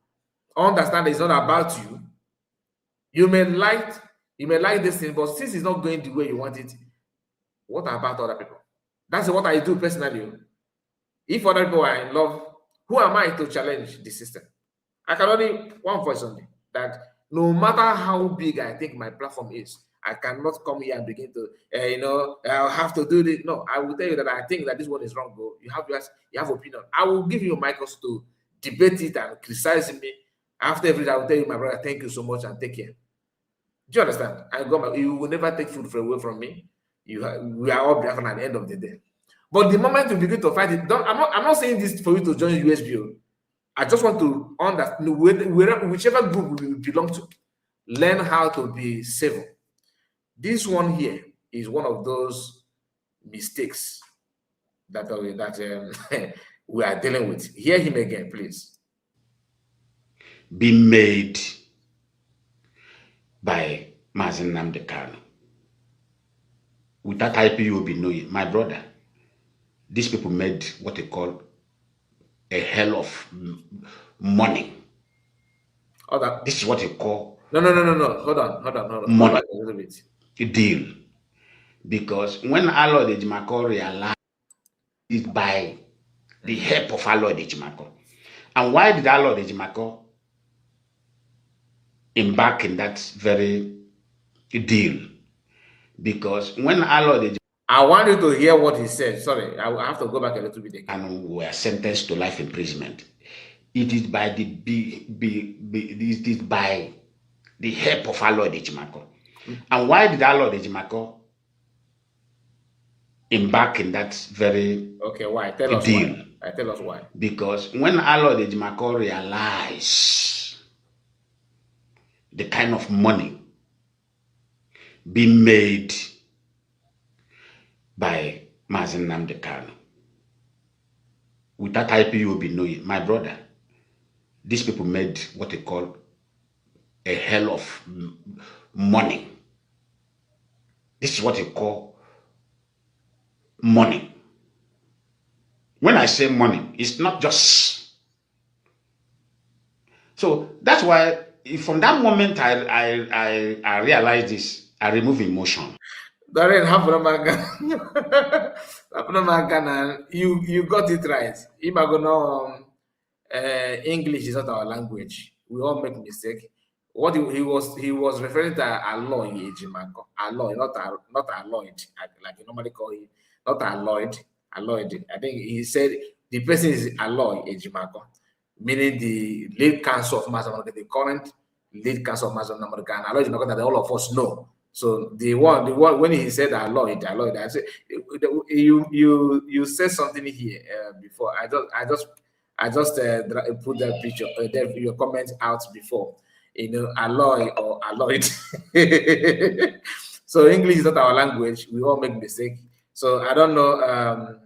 Speaker 5: understand it's not about you, you may like this thing, but since it's not going the way you want it, what about other people? That's what I do personally. If other people are in love, who am I to challenge the system? I can only one voice only, that No matter how big I think my platform is, I cannot come here and begin to, I'll have to do this. No, I will tell you that I think that this one is wrong, bro. You have opinion. I will give you Michaels to debate it and criticize me. After everything, I will tell you, my brother, thank you so much and take care. Do you understand? You will never take food away from me. We are all Biafran at the end of the day. But the moment you begin to fight it, I'm not saying this for you to join USB. I just want to understand whichever group we belong to, learn how to be civil. This one here is one of those mistakes that we are dealing with. Hear him again, please.
Speaker 6: Be made by Mazi Nnamdi Kanu. With that IP, you will be knowing, my brother, these people made what they call a hell of money. This is what you call
Speaker 5: no. Hold on.
Speaker 6: Money.
Speaker 5: A little bit.
Speaker 6: Deal. Because when Aloy Ejimakor realized it by the help of Aloy Ejimakor. And why did Aloy Ejimakor embark in that very deal? Because when Aloy Ejimakor,
Speaker 5: I want you to hear what he said. Sorry, I have to go back a little bit again.
Speaker 6: And were sentenced to life imprisonment. It is by by the help of Aloy Ejimakor. And why did Aloy Ejimakor embark in that very
Speaker 5: why? Tell us
Speaker 6: deal?
Speaker 5: Why. Tell us why.
Speaker 6: Because when Aloy Ejimakor realized the kind of money being made by Mazi Nnamdi Kanu, with that IP you will be knowing, my brother, these people made what they call a hell of money. This is what they call money. When I say money, it's not just. So that's why from that moment I realized this, I remove emotion.
Speaker 5: Darren, you got it right. English is not our language. We all make mistake. What he was referring to Aloy Ejimakor. Aloy, not Aloyd, like you normally call him. Not Aloyd. I think he said the person is Aloy Ejimakor, meaning the lead counsel of Matsanga, the current lead counsel of Matsanga, and Aloy Ejimakor that all of us know. So the one when he said Aloyd, I said you said something here before. I just put that picture, your comment out before. Aloy or Aloyd. So English is not our language. We all make mistakes. So I don't know.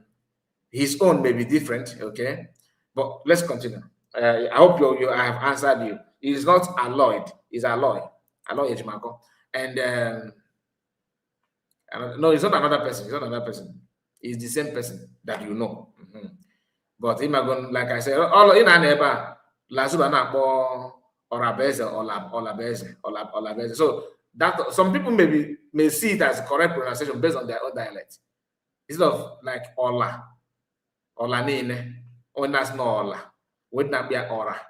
Speaker 5: His own may be different, okay? But let's continue. I hope I have answered you. It's not Aloyd. It's Aloy Ejimakor. And no, it's not another person. It's not another person. It's the same person that you know. But like I said, all in an eba, Olabeze. So that some people may see it as correct pronunciation based on their own dialect. Instead of like Ola Nine, or that's not Ola. Would not be Ora.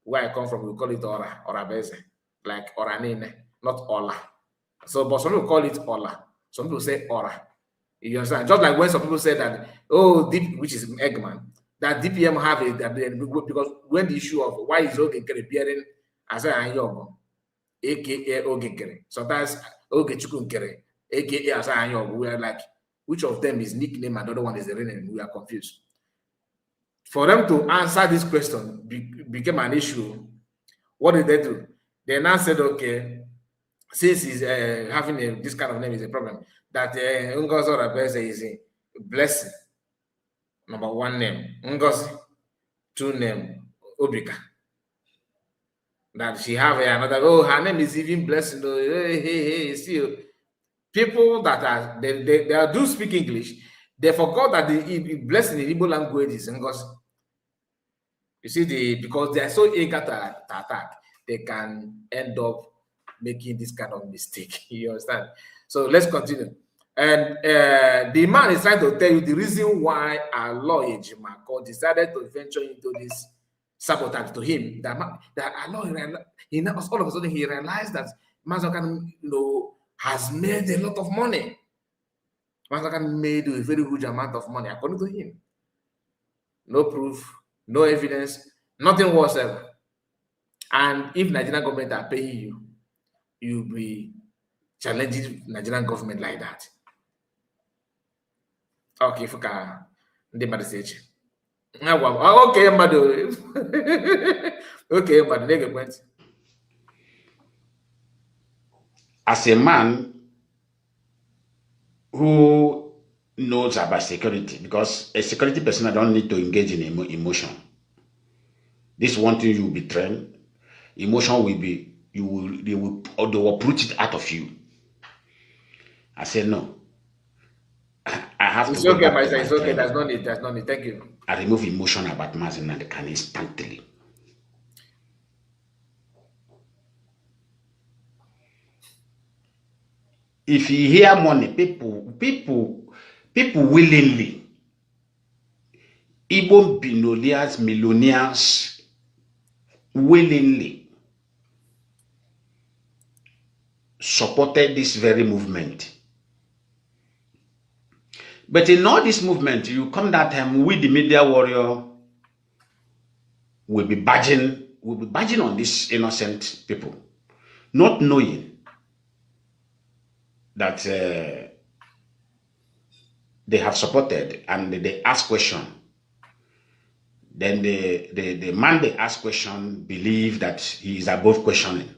Speaker 5: Where I come from, we call it Orabeze, like Oranine, not Ola. So, but some people call it Ola. Some people say Ora. You understand? Just like when some people say that, which is Eggman, that DPM have it, because when the issue of why is Ogekere appearing as a Anyogo, aka Ogekere, sometimes Ogechukunkere, aka as a Anyogo, we are like, which of them is nickname and the other one is the real name? We are confused. For them to answer this question became an issue. What did they do? They now said, okay, since he's having this kind of name is a problem, that Ngozi Orabeze is a blessing. Number one name, Ngozi. Two name, Obika. That she have another, her name is even blessing. Hey, see, people that are, they do speak English, they forgot that the blessing in Igbo language is Ngozi. You see, because they are so eager to attack, they can end up making this kind of mistake. You understand? So let's continue. And the man is trying to tell you the reason why Aloy Ejimakor decided to venture into this sabotage to him. That he now all of a sudden he realized that Matsanga, has made a lot of money. Matsanga made a very huge amount of money, according to him. No proof, no evidence, nothing whatsoever. And if Nigerian government are paying you, you'll be challenging Nigerian government like that. Okay, for the message. Okay, Madu. Okay, Madu, make a point.
Speaker 6: As a man who knows about security, because a security person, I don't need to engage in emotion. This one thing you will be trained. Emotion will be, they will uproot it out of you. I said no. I have
Speaker 5: it's
Speaker 6: to.
Speaker 5: Okay, my son. It's okay. That's not it. That's not it. Thank you.
Speaker 6: I remove emotion about Matsanga and the can instantly. If you hear money, people willingly, even millionaires willingly supported this very movement. But in all this movement, you come that time, we the media warrior will be badging on these innocent people, not knowing that they have supported, and they ask question. Then the man they ask question believe that he is above questioning.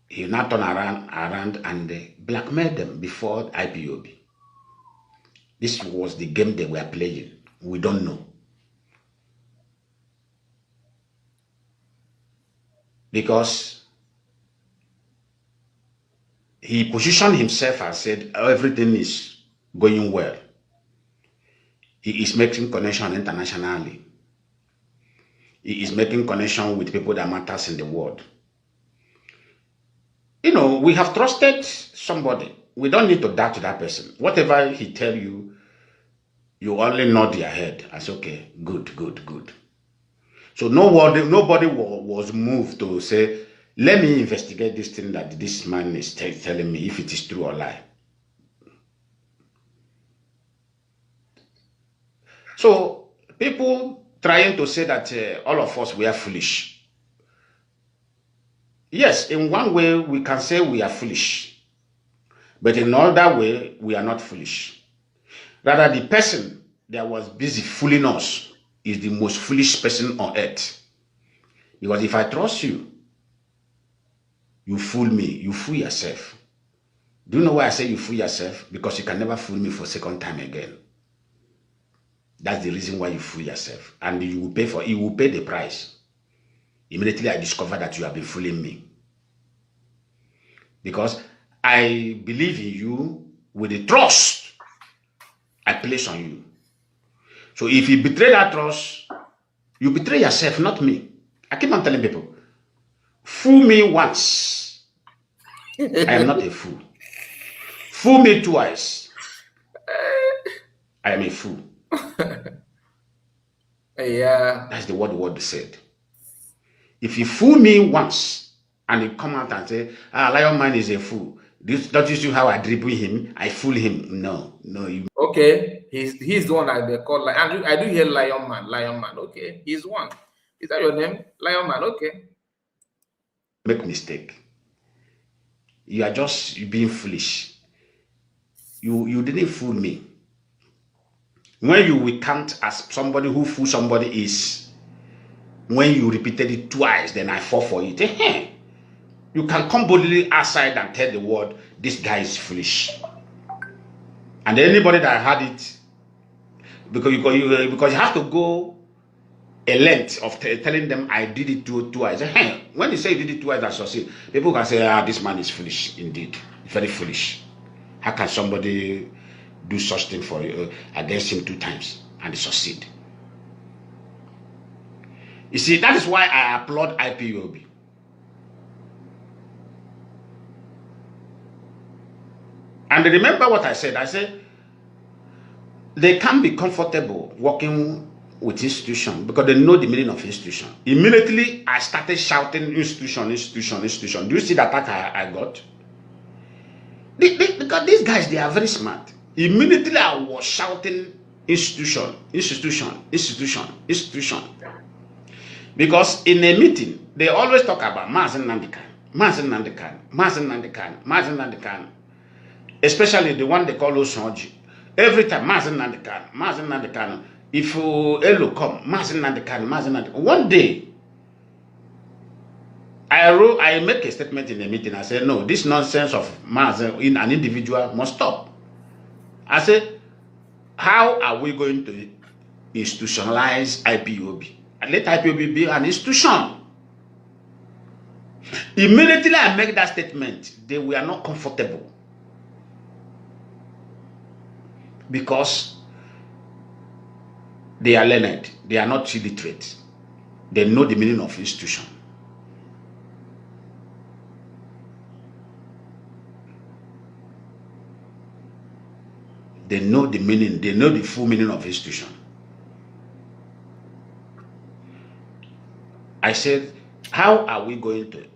Speaker 6: He now turn around and they blackmailed them before IPOB. This was the game they were playing. We don't know. Because he positioned himself and said everything is going well. He is making connection internationally. He is making connection with people that matters in the world. We have trusted somebody. We don't need to doubt that person. Whatever he tell you, you only nod your head. I say, okay, good. So nobody was moved to say, let me investigate this thing that this man is telling me, if it is true or lie. So people trying to say that all of us, we are foolish. Yes, in one way, we can say we are foolish. But in another way, we are not foolish. Rather, the person that was busy fooling us is the most foolish person on earth. Because if I trust you, you fool me, you fool yourself. Do you know why I say you fool yourself? Because you can never fool me for a second time again. That's the reason why you fool yourself. And you will pay the price. Immediately I discover that you have been fooling me. Because I believe in you with the trust I place on you. So if you betray that trust, you betray yourself, not me. I keep on telling people, fool me once, I am not a fool. Fool me twice, I am a fool.
Speaker 5: Yeah.
Speaker 6: That's the word said. If you fool me once and you come out and say, Lion Man is a fool, don't you see how I dribble him? I fool him. No.
Speaker 5: Okay, he's the one that they call Lion. I do hear Lion Man. Okay, he's one. Is that your name? Lion Man. Okay.
Speaker 6: Make mistake. You are just being foolish. You didn't fool me. When you will count as somebody who fool somebody is when you repeated it twice, then I fall for it. You can come boldly outside and tell the world, this guy is foolish. And anybody that had it, because you have to go a length of telling them I did it twice. When you say you did it twice, that's succeed. People can say, this man is foolish indeed, very foolish. How can somebody do such thing for against him 2 times and succeed? You see, that is why I applaud IPOB. And remember what I said. I said they can't be comfortable working with institution because they know the meaning of institution. Immediately, I started shouting institution, institution, institution. Do you see the attack I got? Because these guys, they are very smart. Immediately, I was shouting institution, institution, institution, institution. Because in a meeting, they always talk about Mazen Nandikan, Mazen Nandikan, Mazen Nandikan, Mazen Nandikan, especially the one they call Osonji. Every time, Mazen Nandikan, Mazen Nandikan. If Elo come, Mazen Nandikan, Mazen Nandikan. One day, I make a statement in a meeting. I said, no, this nonsense of Mazen in an individual must stop. I said, how are we going to institutionalize IPOB? And let IPOB be an institution. Immediately I make that statement, they were not comfortable. Because they are learned, they are not illiterate. They know the meaning of institution. They know the meaning, they know the full meaning of institution. I said, how are we going to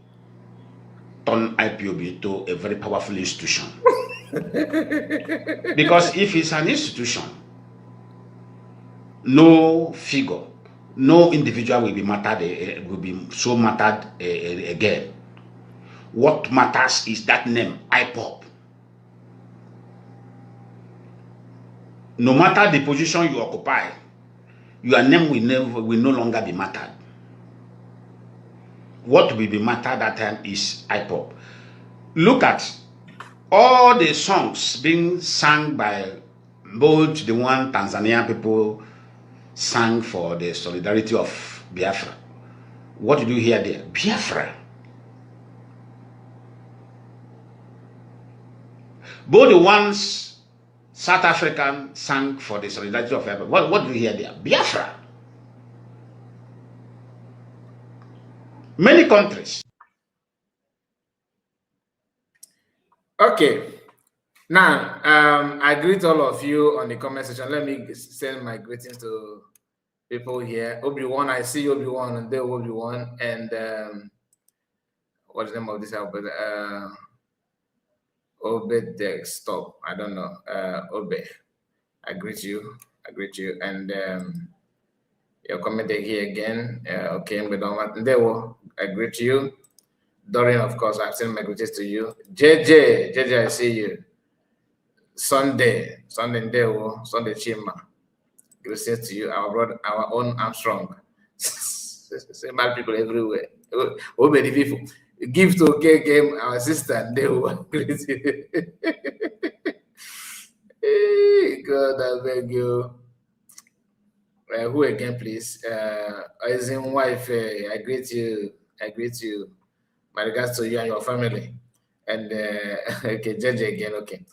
Speaker 6: turn IPOB into a very powerful institution? Because if it's an institution, no figure, no individual will be mattered, will be so mattered again. What matters is that name, IPOB. No matter the position you occupy, your name will no longer be mattered. What will be mattered that time is IPOB. Look at all the songs being sung by both the one Tanzanian people sang for the solidarity of Biafra. What did you hear there? Biafra. Both the ones South African sang for the solidarity of Biafra. What did you hear there? Biafra. Many countries.
Speaker 5: Okay. Now, I greet all of you on the comment section. Let me send my greetings to people here. Obi-Wan, I see Obi-Wan, and there Obi-Wan, and what's the name of this album? Obed stop. I don't know. Obe. I greet you. And you're commenting here again. Okay, but I greet you. Dorian, of course, I've sent my greetings to you. JJ, I see you. Sunday Chima. Greetings to you, our brother, our own Armstrong. Mad people everywhere. Oh, many people. Give to OK Game, our sister, they will greet you. Hey, God, I beg you. Who again, please? As in wife, I greet you. My regards to you and your family. And okay, JJ again, okay.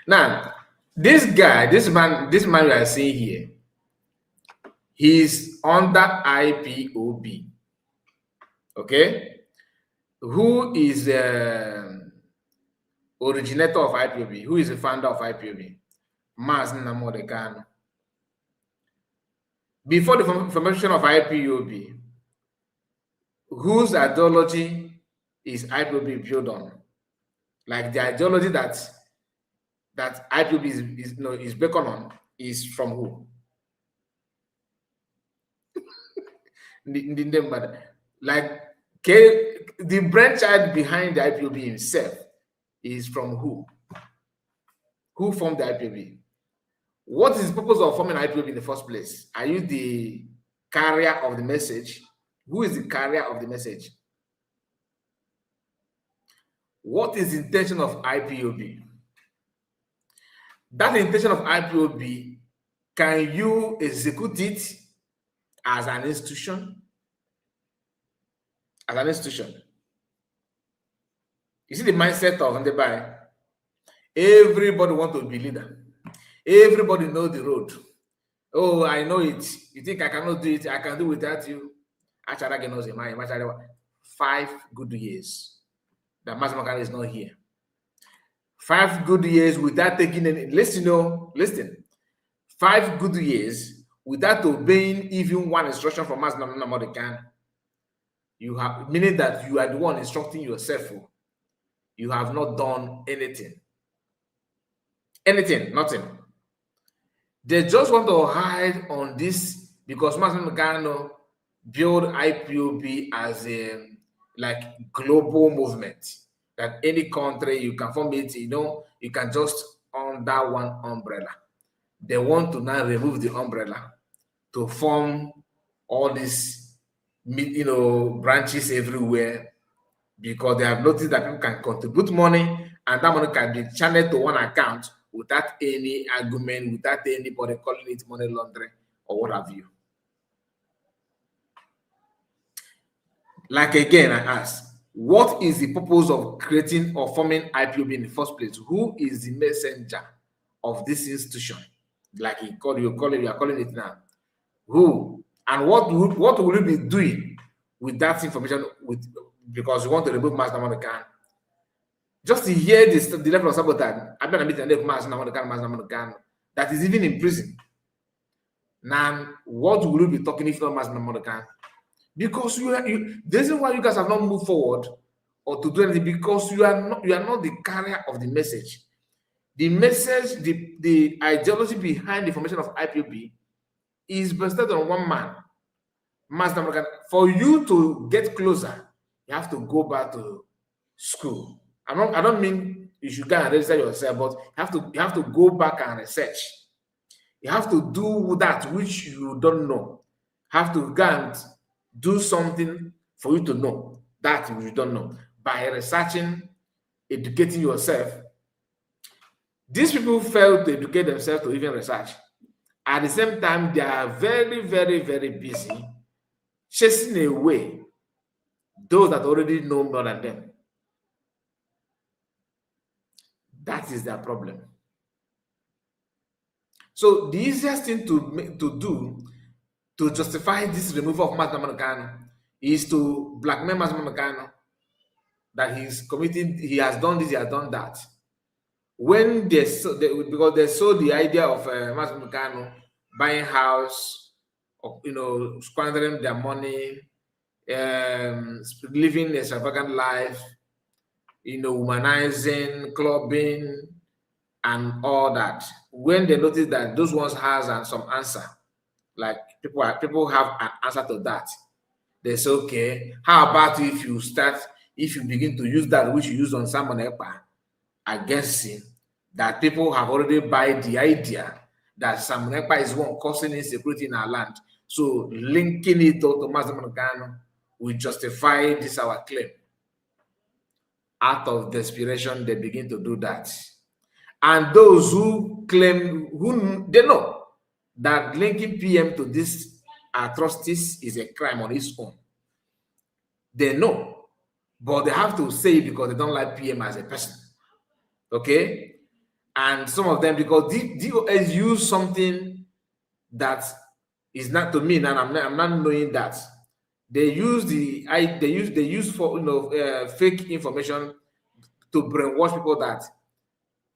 Speaker 5: Now, this man we are seeing here, he's under IPOB. Okay? Who is the originator of IPOB? Who is the founder of IPOB? Matsanga Kanu. Before the formation of IPOB, whose ideology is IPOB built on? Like the ideology that IPOB is based on is from who? Like the brainchild behind the IPOB himself is from who? Who formed the IPOB? What is the purpose of forming IPOB in the first place? Are you the carrier of the message? Who is the carrier of the message? What is the intention of IPOB? That intention of IPOB, can you execute it as an institution? As an institution. You see the mindset of Ndebai. Everybody wants to be leader. Everybody knows the road. Oh, I know it. You think I cannot do it? I can do without you. Actually, knows in my 5 good years that Matsanga is not here. 5 good years without taking any. Listen. 5 good years without obeying even one instruction from Master Nnamdi, you have, meaning that you are the one instructing yourself. You have not done anything. Anything, nothing. They just want to hide on this because Master Nnamdi built IPOB as a like global movement, that any country you can form it, you can just under one umbrella. They want to now remove the umbrella to form all these branches everywhere, because they have noticed that people can contribute money and that money can be channeled to one account without any argument, without anybody calling it money laundering or what have you. Like again, I ask, what is the purpose of creating or forming IPOB in the first place? Who is the messenger of this institution? Like you are calling it now. Who and what will you be doing with that information? Because you want to remove Master Nnamdi Kanu? Just to hear the level of sabotage, I've been admitting that Master Nnamdi Kanu that is even in prison. Now, what will you be talking if not Master Nnamdi Kanu? Because the reason why you guys have not moved forward or to do anything, because you are not the carrier of the message. The message, the ideology behind the formation of IPOB is based on one man, Master Nnamdi Kanu. For you to get closer, you have to go back to school. I don't mean you should go and register yourself, but you have to go back and research. You have to do that which you don't know. You have to go and do something for you to know that which you don't know by researching, educating yourself. These people fail to educate themselves to even research. At the same time, they are very, very, very busy chasing away those that already know more than them. That is their problem. So the easiest thing to do to justify this removal of Master Nnamdi Kanu is to blackmail Master Nnamdi Kanu that he has done this, he has done that. When because they saw the idea of Master Nnamdi Kanu buying house, squandering their money, living a extravagant life, womanizing, clubbing, and all that. When they notice that those ones has some answer, like people have an answer to that, they say, okay, how about if you begin to use that which you use on Simon Ekpa against him, that people have already buy the idea that Simon Ekpa is one causing insecurity in our land. So linking it to Master Nnamdi Kanu will justify this our claim. Out of desperation, they begin to do that. And those who claim, they know that linking PM to these atrocities is a crime on its own. They know, but they have to say it because they don't like PM as a person. Okay? And some of them, because DOS use something that is not to me, and I'm not knowing that. They use fake information to brainwash people that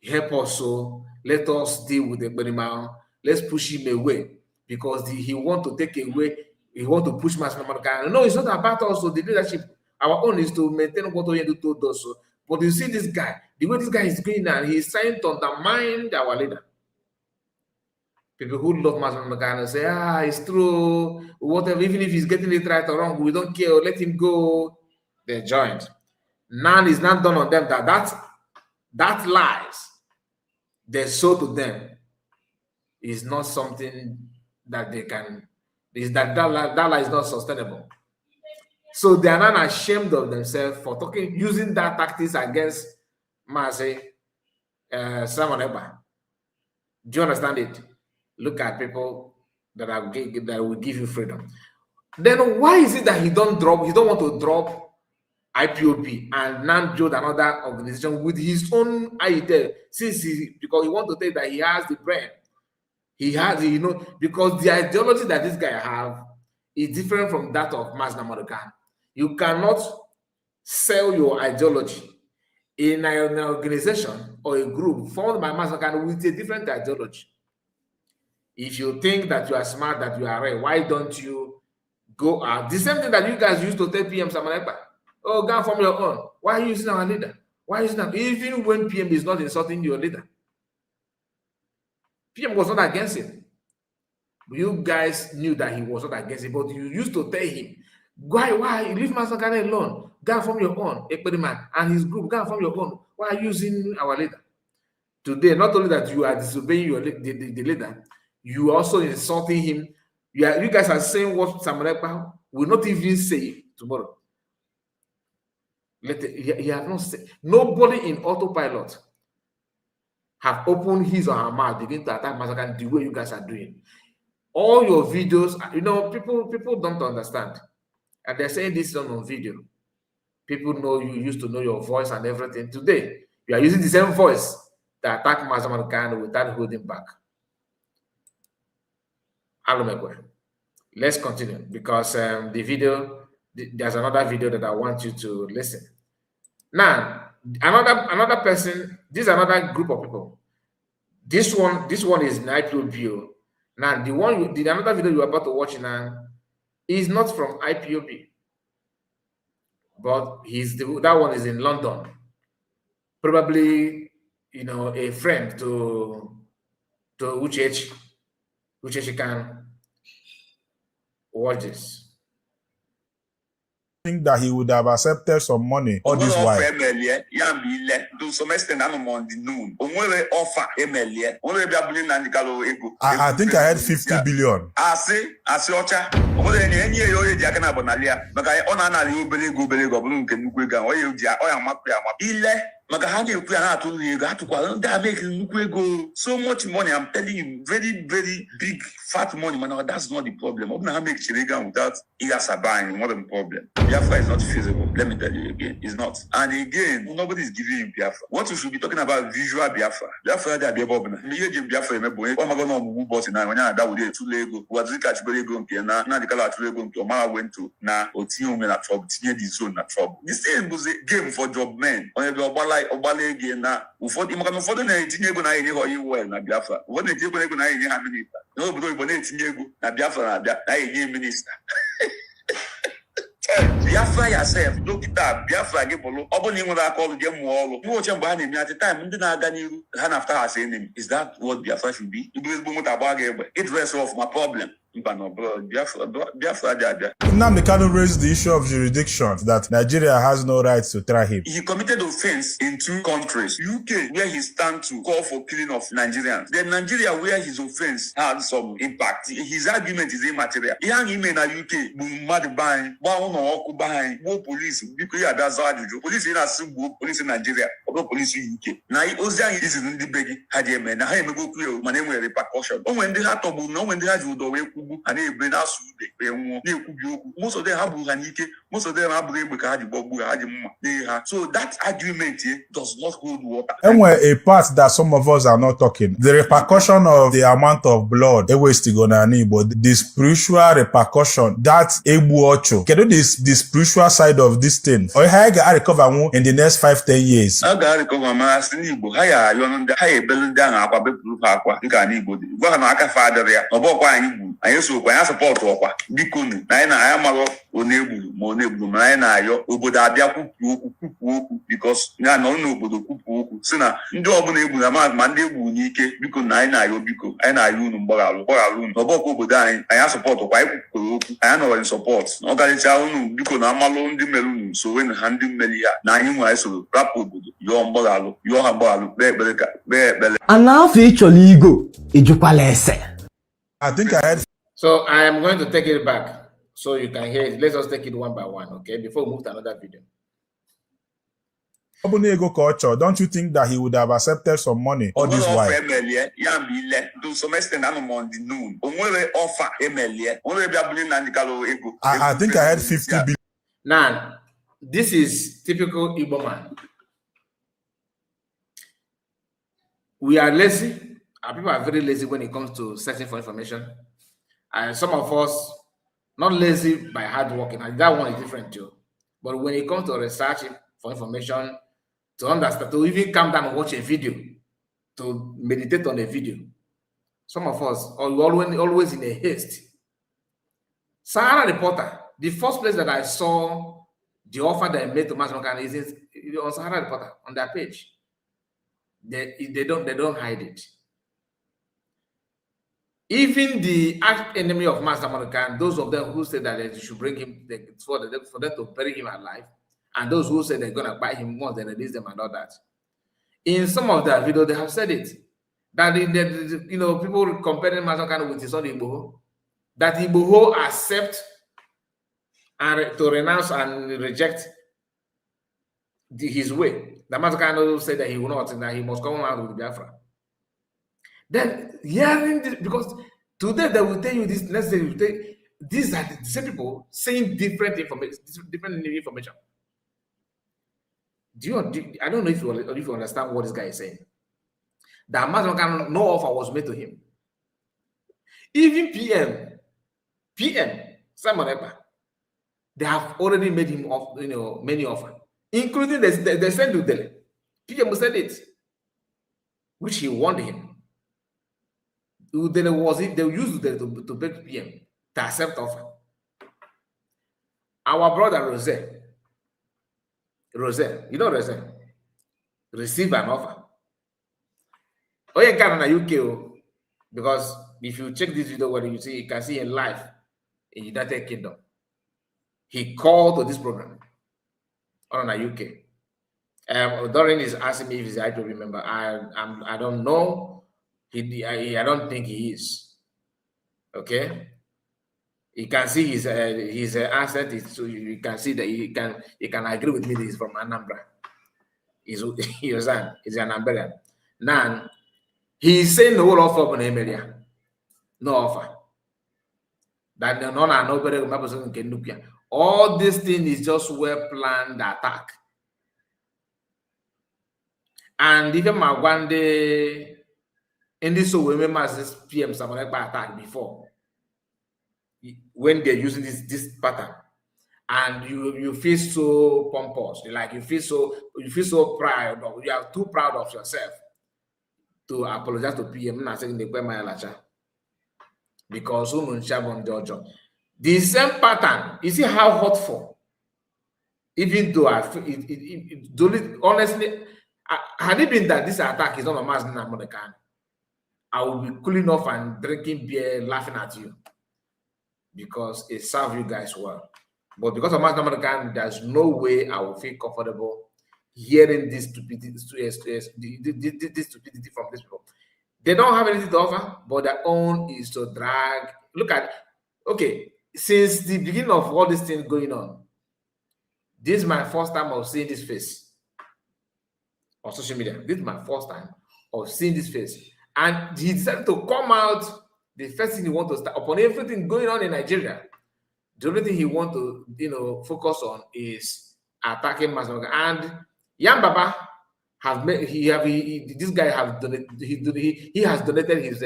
Speaker 5: help us, so let us deal with the animal. Let's push him away because he want to take away. He want to push Master Nnamdi Kanu. No, it's not about also the leadership. Our own is to maintain what we do told us. But you see this guy, the way this guy is going now, he's trying to undermine our leader. People who love Master Nnamdi Kanu say, it's true, whatever, even if he's getting it right or wrong, we don't care, let him go. They joined. None is not done on them that lies they sow to them is not something that they can, that lie is not sustainable. So they are not ashamed of themselves for using that tactics against Simon Ekpa. Do you understand it? Look at people that will give you freedom. Then why is it that he don't want to drop IPOB and now build another organization with his own idea? Because he want to take that he has the brain. He has, because the ideology that this guy have is different from that of Master Nnamdi Kanu. You cannot sell your ideology in an organization or a group formed by Master Kanu with a different ideology. If you think that you are smart, that you are right, why don't you go out? The same thing that you guys used to tell PM Samuel Ekpa. Oh, go from your own. Why are you using our leader? Why is that? Even when PM is not insulting your leader, PM was not against him. You guys knew that he was not against it, but you used to tell him, why you leave Matsanga alone? Go from your own, Ekpa and his group, go from your own. Why are you using our leader? Today, not only that you are disobeying your the leader, you are also insulting him. You guys are saying what Samuel Ekpa will not even say tomorrow. He has not said. Nobody in autopilot have opened his or her mouth, begin to attack Matsanga the way you guys are doing. All your videos, you know, people don't understand, and they're saying this on video. People know you used to know your voice and everything. Today, you are using the same voice to attack Matsanga without holding back. Let's continue, because the video, there's another video that I want you to listen. Now, another person, this is another group of people. This one is an IPOB. Now, another video you're about to watch now is not from IPOB, but that one is in London. Probably, you know, a friend to Uchechi. Uchechi can watch this.
Speaker 7: Think that he would have accepted some money all this while.
Speaker 8: To some extent, I'm on the noon. Offer
Speaker 7: I think I had 50 billion.
Speaker 8: I say, Ocha. So much money, I'm telling you, very, very big, fat money, man. That's not the problem. Without Sabine, not the problem. Biafra is not feasible. Let me tell you again, it's not. And again, nobody is giving you Biafra. What we should be talking about, visual Biafra. Biafra, they are Biafra. Biafra, that would be too lego. What the catch go now the color to lego to Mara went to now or team men at trouble, the zone at trouble. The same was a game for job men. On your Obale again now. For the Makamofodan, Tinego, I know you well, Biafra. What did you go to Hamilton? No, but Tinego, Biafra, I minister. Biafra yourself, look at that. Biafra get below. Opening what I call them wall. You watch them behind him at the time. Hand after her saying him. Is that what Biafra should be? It rests off my problem.
Speaker 7: Nnamdi Kanu raised the issue of jurisdiction that Nigeria has no right to try him.
Speaker 8: He committed offense in 2 countries. UK, where he stand to call for killing of Nigerians. Then Nigeria, where his offense had some impact. His argument is immaterial. Young in UK, mad buying, police, police in police in Nigeria, police in UK. Now, Ozan is in the begging, had a man, I go clear, my name will repercussion. When they had to know when they had to do and most of them have most of them have so that argument does not hold water.
Speaker 7: And when a part that some of us are not talking, the repercussion of the amount of blood, but the spiritual repercussion, that can do the spiritual side of this thing. Or how I recover in the next 5-10 years.
Speaker 8: I got recover my I support Bikuni. I am because no Sina I support I know in support. So when handing Melia, I so
Speaker 9: and now feature ego
Speaker 7: I think I had.
Speaker 5: So I am going to take it back so you can hear it. Let's just take it one by one, okay? Before we move to another video.
Speaker 7: Don't you think that he would have accepted some money all this while?
Speaker 8: To some extent, I'm on the noon.
Speaker 7: I think I had 50 billion.
Speaker 5: Now, this is typical Igbo man. We are lazy. Our people are very lazy when it comes to searching for information. And some of us, not lazy by hard working, and that one is different too. But when it comes to researching for information, to understand, to even come down and watch a video, to meditate on a video, some of us are always in a haste. Sahara Reporter, the first place that I saw the offer that I made to Matsanga is on Sahara Reporter on their page. They don't hide it. Even the arch enemy of Matsanga, those of them who said that they should bring him for them to bury him alive, and those who said they're gonna buy him once they release them and all that. In some of their videos, they have said it that people comparing Matsanga with his son Igboho, that Igboho accept and to renounce and reject his way. The Matsanga said that he will not, and that he must come out with Biafra. Then hearing this, because today they will tell you this, let's say these are the same people saying different information. I don't know if you understand what this guy is saying. That Matsanga, no offer was made to him. Even PM, Simon Ekpa, they have already made him many offers, including the send Udele. PM said it, which he warned him. Udele was it, they used Udele to beg PM to accept offer. Our brother Rose, you know Rose, received an offer. Oh, yeah, Ghana, UK, because if you check this video, what you see, you can see in live in United Kingdom. He called to this program on the UK. Doreen is asking me if he's right to remember. I don't know. I don't think he is. Okay. You can see his accent. So you can see that he can agree with me that he's from Anambra. He's an Anambra. Now he's saying the whole offer on Emilia. No offer. That no. All this thing is just well-planned attack. And even Magwande in this women as PM Samonekpa attack before, when they're using this pattern, and you feel so pompous, like you feel so proud, or you are too proud of yourself to apologize to PM, not saying the because the same pattern, you see how hurtful. Even though honestly, had it been that this attack is not a mass Namonekan, I will be cooling off and drinking beer, laughing at you, because it serves you guys well. But because of mass Namonekan, there's no way I will feel comfortable hearing this stupidity from these people. They don't have anything to offer, but their own is to drag. Look at, okay, since the beginning of all these things going on, this is my first time of seeing this face on social media. This is my first time of seeing this face. And he decided to come out. The first thing he wants to start upon everything going on in Nigeria. The only thing he wants to, focus on is attacking Matsanga. And Yambaba this guy has donated. He has donated his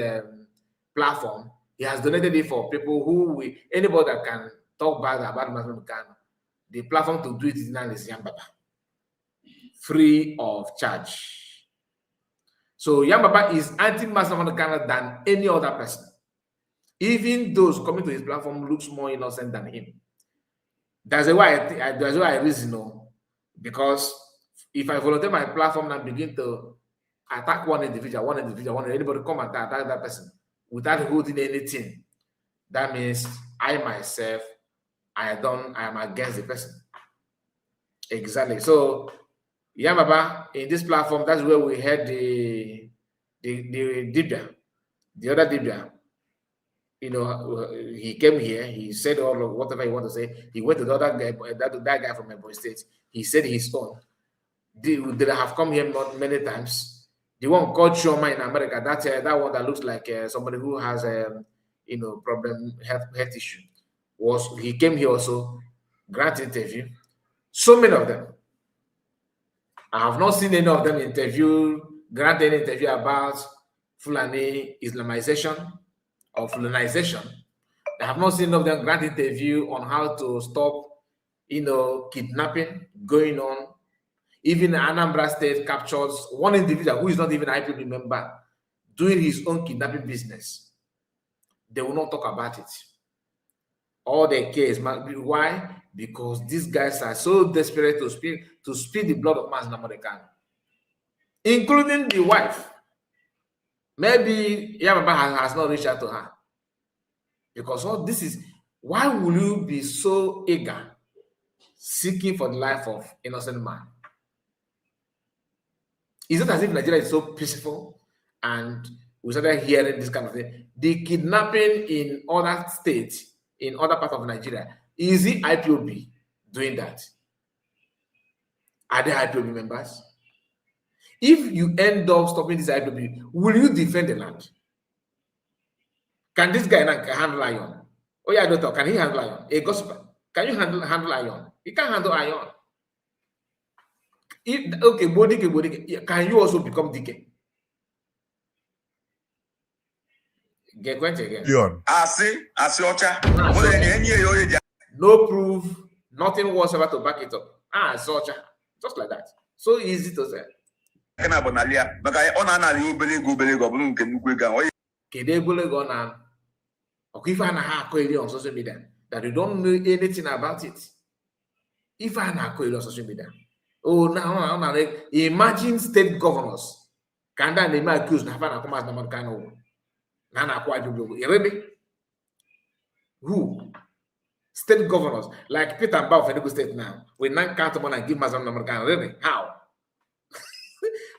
Speaker 5: platform. He has donated it for people anybody that can talk bad about Matsanga. The platform to do it now is Yambaba, free of charge. So Yambaba is anti-Matsanga than any other person. Even those coming to his platform looks more innocent than him. That's why I reason, because if I volunteer my platform and begin to attack one individual, anybody come and attack that person without holding anything, that means I myself, I am against the person. Exactly. So Yambaba in this platform, that's where we had the Dibia, the other Dibia. He came here, he said all of whatever he wanted to say. He went to the other guy, that guy from Ebonyi State. He said his own. They have come here many times. The one called Shoma in America, that one that looks like somebody who has problem, health issue. He came here also, grant interview. So many of them. I have not seen any of them grant any interview about Fulani Islamization or Fulanization. I have not seen any of them grant interview on how to stop, kidnapping going on. Even Anambra State captures one individual who is not even an IPOB member doing his own kidnapping business. They will not talk about it. All they care is why? Because these guys are so desperate to spill the blood of Matsanga Kanu, including the wife. Maybe Yababa has not reached out to her. Because all this is, why will you be so eager seeking for the life of innocent man? Is it as if Nigeria is so peaceful and we started hearing this kind of thing? The kidnapping in other states, in other parts of Nigeria, is the IPOB doing that? Are they IPOB members? If you end up stopping this IPOB, will you defend the land? Can this guy handle iron? Oh yeah, doctor, can he handle iron? A gospel, can you handle iron? He can't handle iron. Okay, body, can you also become DK? Get went again.
Speaker 8: I see, Ocha.
Speaker 5: No proof, nothing whatsoever to back it up. Ocha, just like that. So easy to say. If I on social media that you don't know anything about it, if I on social media, oh now imagine state governors can that name accuse Nafana Kumas Namakano Nana Kwaju who state governors like Peter Mbao of Enugu State now will not count on and give Matsanga Namakano. Really? How?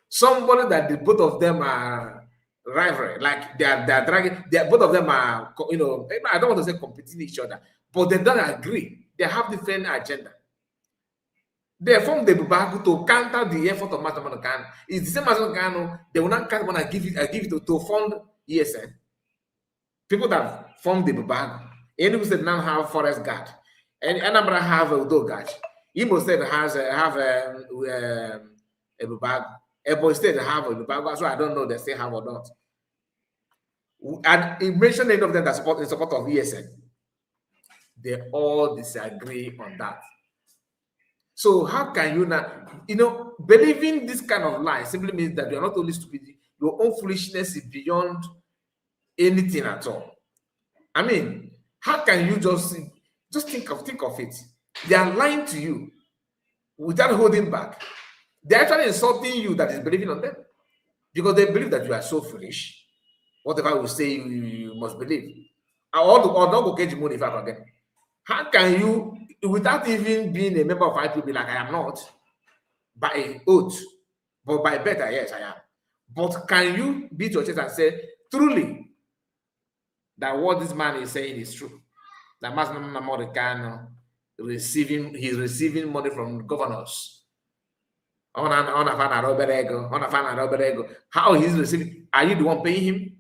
Speaker 5: Somebody that the both of them are rivalry, like they are dragging, both of them are, I don't want to say competing each other, but they don't agree. They have different agenda. They form the Bubagu to counter the effort of Matsanga Kanu. It's the same as Kanu, they will not count and give it to fund ESN. People that form the Bubagu. Enugu State now have forest guard, and Anambra have a Udo guard. Imo State have a Bubagu. Ekpa State have a Bubagu, so I don't know they still have or not. And he mentioned any of them that support in support of ESN. They all disagree on that. So how can you not, believing this kind of lie simply means that you are not only stupid, your own foolishness is beyond anything at all. I mean, how can you just think of it? They are lying to you without holding back. They're actually insulting you that is believing on them because they believe that you are so foolish. Whatever we say, you must believe. Or don't go get money if I forget. How can you, without even being a member of IPB like I am not, by oath, but by better, yes, I am. But can you beat your chest and say, truly, that what this man is saying is true? That Matsanga Kanu he's receiving money from governors. How he's receiving? Are you the one paying him?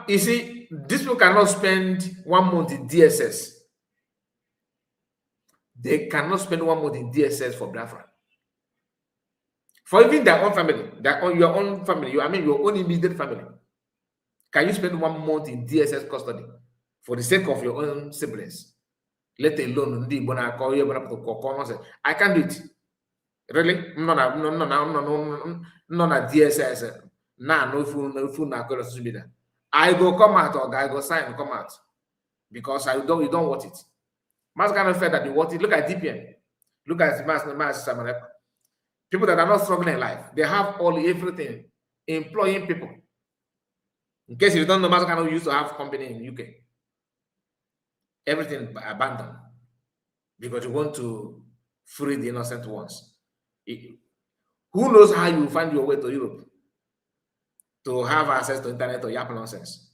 Speaker 5: You see, these people cannot spend 1 month in DSS. They cannot spend 1 month in DSS for Biafra. For even their own family, your own family, your own immediate family. Can you spend 1 month in DSS custody for the sake of your own siblings? Let alone I can't do it. Really? No, DSS. No food. I go come out or I go sign and come out because you don't want it. Matsanga felt that you want it. Look at DPM. Look at Matsanga. People that are not struggling in life, they have everything, employing people. In case you don't know, Matsanga used to have company in UK. Everything abandoned because you want to free the innocent ones. Who knows how you find your way to Europe to have access to internet or yap nonsense?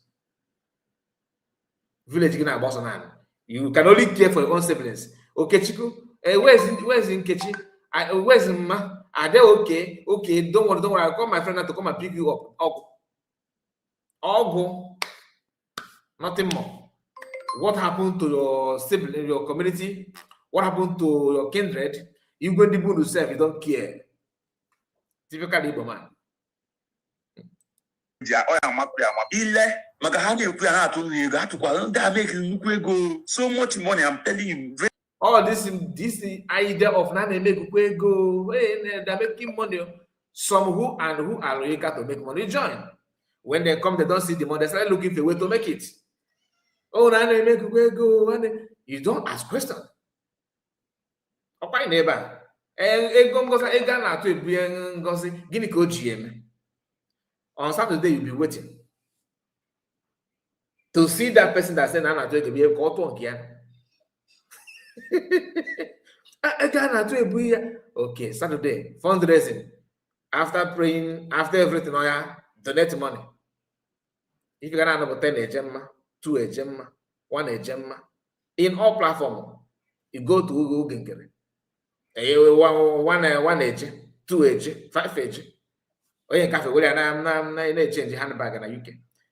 Speaker 5: Village in Boston, you can only care for your own siblings. Okay, Chiku, where's Nkechi? Where's Ma? Are they okay? Okay, don't worry. I'll call my friend to come and pick you up. I'll go. Nothing more. What happened to your sibling, your community? What happened to your kindred? You go to yourself, you don't care. Typical Igbo man.
Speaker 8: So much money, I'm telling you.
Speaker 5: All this idea of now they make go, they're making money. Some who are eager to make money join. When they come, they don't see the money. They start looking for a way to make it. Oh, now they make go. You don't ask questions. Okay, neighbor. On Saturday, you'll be waiting to see that person that said, "I'm to be able to okay, Saturday, fundraising. After praying, after everything, donate money. If you can have 10 ejemma, 2 ejemma, 1 ejemma, in all platforms, you go to Google Ginkere. 1 eje, 2 eje, 5 eje. Oye cafe where na change handbag na UK,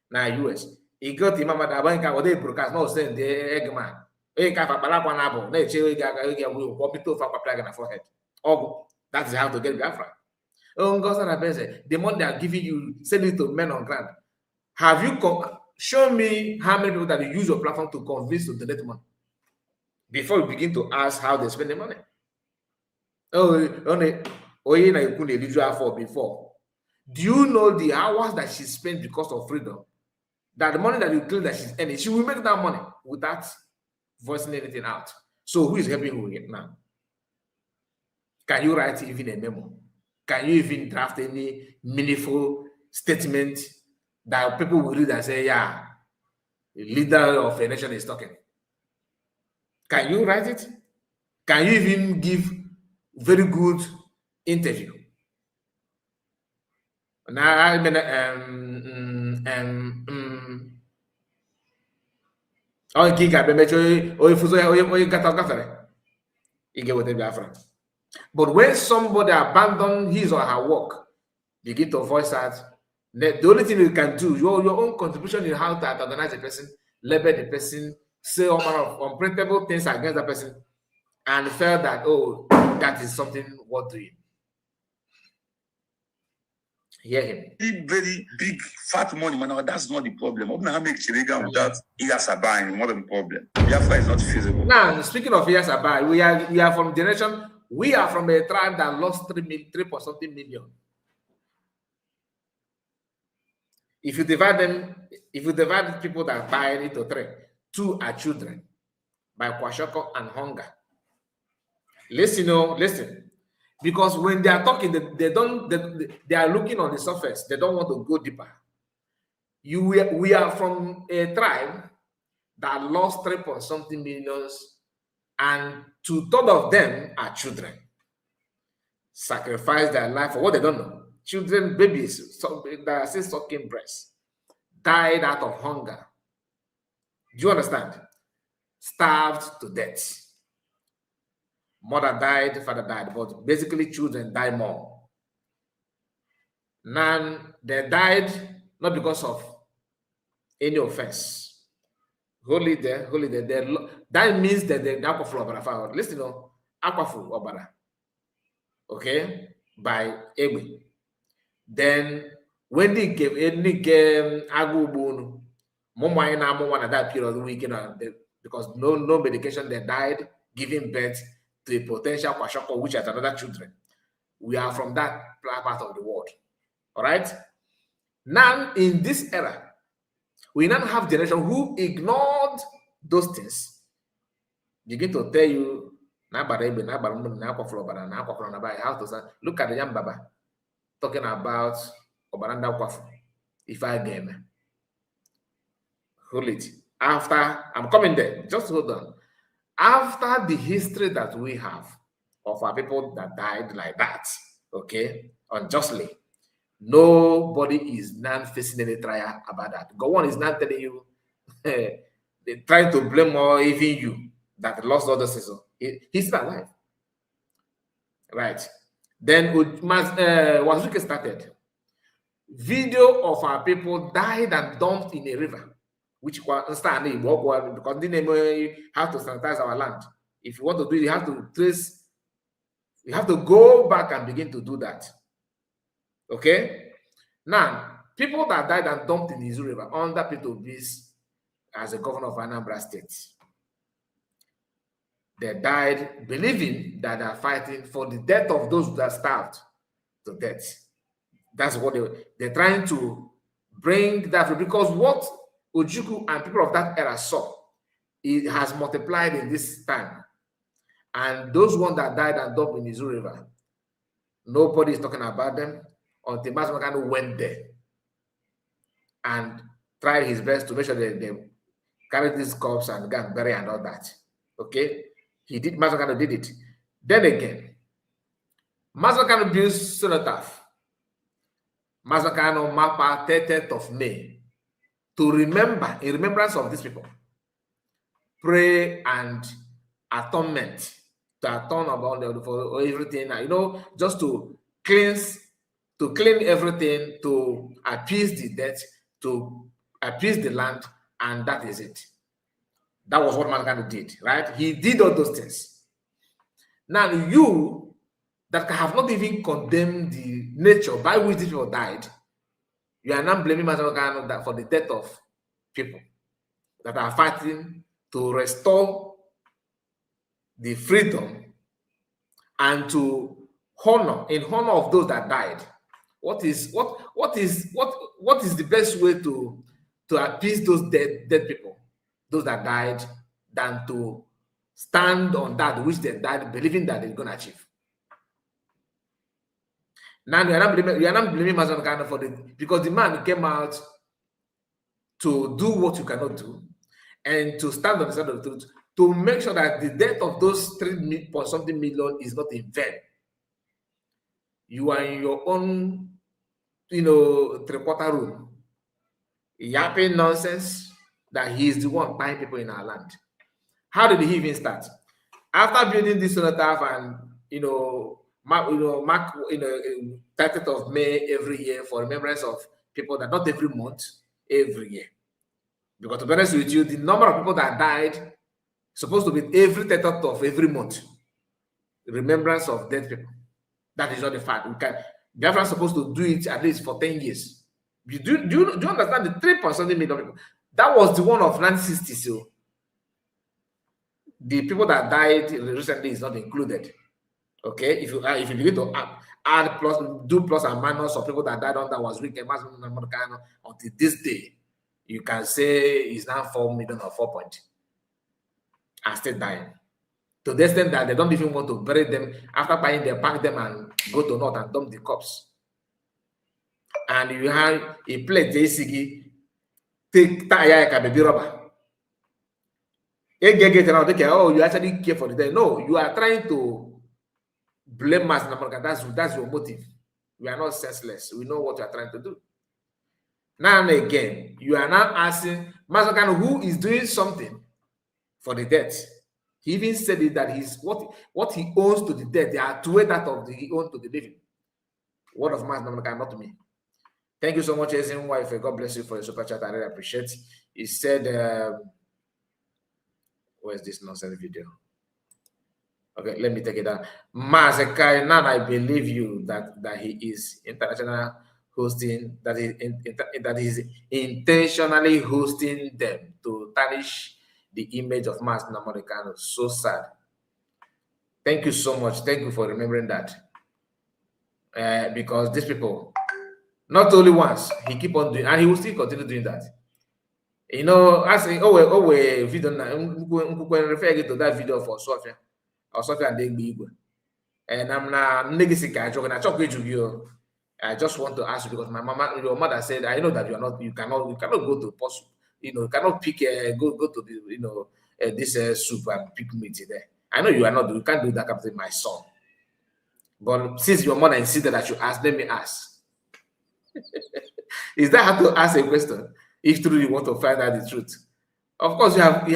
Speaker 5: na US. You go to Mama da bank what they broadcast no send the Eggman. Oye cafe balakwa na abo na eche ga will copy to for plug na forehead. Oh, that is how to get Biafra. Oh, the money they are giving you, send it to men on ground. Have you show me how many people that you use your platform to convince to donate money before you begin to ask how they spend the money? Before. Do you know the hours that she spent because of freedom? That the money that you claim that she's earning, she will make that money without voicing anything out. So who is helping her now? Can you write even a memo? Can you even draft any meaningful statement that people will read and say, yeah, the leader of a nation is talking? Can you write it? Can you even give very good interview? Now, I mean, but when somebody abandons his or her work, begin to voice out, the only thing you can do, your own contribution in how to organize a person, label the person, say all manner of unprintable things against the person, and felt that, oh, that is something worth doing. Hear him.
Speaker 8: Very big fat money, man. That's not the problem. Open how make Chiriga without Iyasabai, not the problem. Biafra is not feasible.
Speaker 5: Now, speaking of Iyasabai, we are from generation. We are from a tribe that lost 3 point something million. If you divide people that died into 3, 2 are children by kwashoko and hunger. Listen. Because when they are talking, they are looking on the surface. They don't want to go deeper. We are from a tribe that lost 3 point something millions, and 2/3 of them are children. Sacrifice their life for what they don't know. Children, babies, that are still sucking breasts, died out of hunger. Do you understand? Starved to death. Mother died, father died, but basically children die more. Now, they died not because of any offense. Holy there. That means that the aquafu obara. Listen, aquafu obara. Okay, by Ekpa. Then when they gave agubunu, mumwa na mumwa na that period of the weekend, because no medication, they died giving birth to a potential kwashoko, which are another children. We are from that part of the world. All right. Now, in this era, we now have generation who ignored those things. Begin to tell you, how to look at the young baba talking about Obaranda Kwafu. If I game, hold it. After I'm coming there, just hold on. After the history that we have of our people that died like that, okay, unjustly, nobody is now facing any trial about that. Go on is not telling you, they're trying to blame or even you that lost all the season. He's still alive. Right. Then Wazuke started. Video of our people died and dumped in a river, which because they have to sanitize our land. If you want to do it, you have to trace, you have to go back and begin to do that. Okay? Now, people that died and dumped in the river under Peter Obi's as a governor of Anambra State. They died believing that they are fighting for the death of those that starved to death. That's what they're trying to bring that, because what Ojukwu and people of that era saw, it has multiplied in this time. And those ones that died and died in the Missouri River, nobody is talking about them until Matsanga went there and tried his best to make sure that they carried these corpses and got buried and all that. Okay? He did, Matsanga did it. Then again, Matsanga built cenotaph. Matsanga Mapa 30th of May to remember, in remembrance of these people, pray and atonement, to atone about for everything, you know, just to cleanse, to clean everything, to appease the death, to appease the land, and that is it. That was what Matsanga did, right? He did all those things. Now, you that have not even condemned the nature by which these people died, you are now blaming Matsanga for the death of people that are fighting to restore the freedom and to honor, in honor of those that died. What is the best way to appease those dead people, those that died, than to stand on that which they died, believing that they're going to achieve? Now you are not blaming Matsanga for it, because the man came out to do what you cannot do and to stand on the side of the truth, to make sure that the death of those 3.something million is not in vain. You are in your own, you know, three-quarter room, yapping nonsense that he is the one buying people in our land. How did he even start? After building this cenotaph and, you know, mark 30th of May every year for remembrance of people that, not every month, every year. Because to be honest with you, the number of people that died supposed to be every 30th of every month. Remembrance of dead people. That is not the fact. Biafra is supposed to do it at least for 10 years. Do you understand the 3.something million people? That was the one of 1960. So the people that died recently is not included. Okay, if you begin to add plus, do plus and minus of people that died on that was wicked until this day, you can say it's now 4 million or 4 point, and still dying. To the extent that they don't even want to bury them. After buying, they pack them and go to north and dump the corpse. And you have a plate, JCG, take a baby rubber. Oh, you actually care for the dead. No, you are trying to blame Matsanga. That's your motive. We are not senseless. We know what you are trying to do. Now and again, you are now asking Matsanga, who is doing something for the dead. He even said it that he's what he owns to the dead, they are two that of the he owns to the living. Word of Matsanga, not to me. Thank you so much, Ezin wife. God bless you for your super chat. I really appreciate it. He said, where's this nonsense video? Okay, let me take it down. Matsanga, now I believe you that he is international hosting, that is intentionally hosting them to tarnish the image of Matsanga. So sad. Thank you so much. Thank you for remembering that. Because these people, not only once, he keep on doing, and he will still continue doing that. You know, I say, video, refer to that video for Sophia, or Sophia and Degbe. And I'm not I just want to ask you, because my mama, your mother said, I know that you cannot go to post, you cannot pick go to the this soup and pick meat there. I know you can't do that with my son. But since your mother insisted that you ask, let me ask. Is that how to ask a question? If truly you want to find out the truth. Of course, you have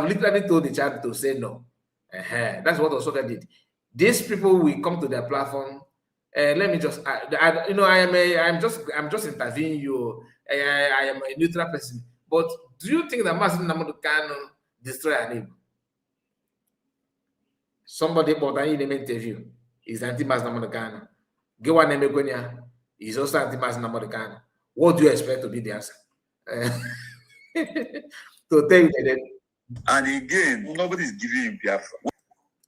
Speaker 5: literally told the child to say no. That's what Osoka did. These people will come to their platform. Let me just, I'm just interviewing you. I am a neutral person. But do you think that Matsanga can destroy a name? Somebody bought an interview is anti-Matsanga. Get one name is also anti-Matsanga. What do you expect to be the answer? To tell you that.
Speaker 8: And again, nobody is giving him Biafra.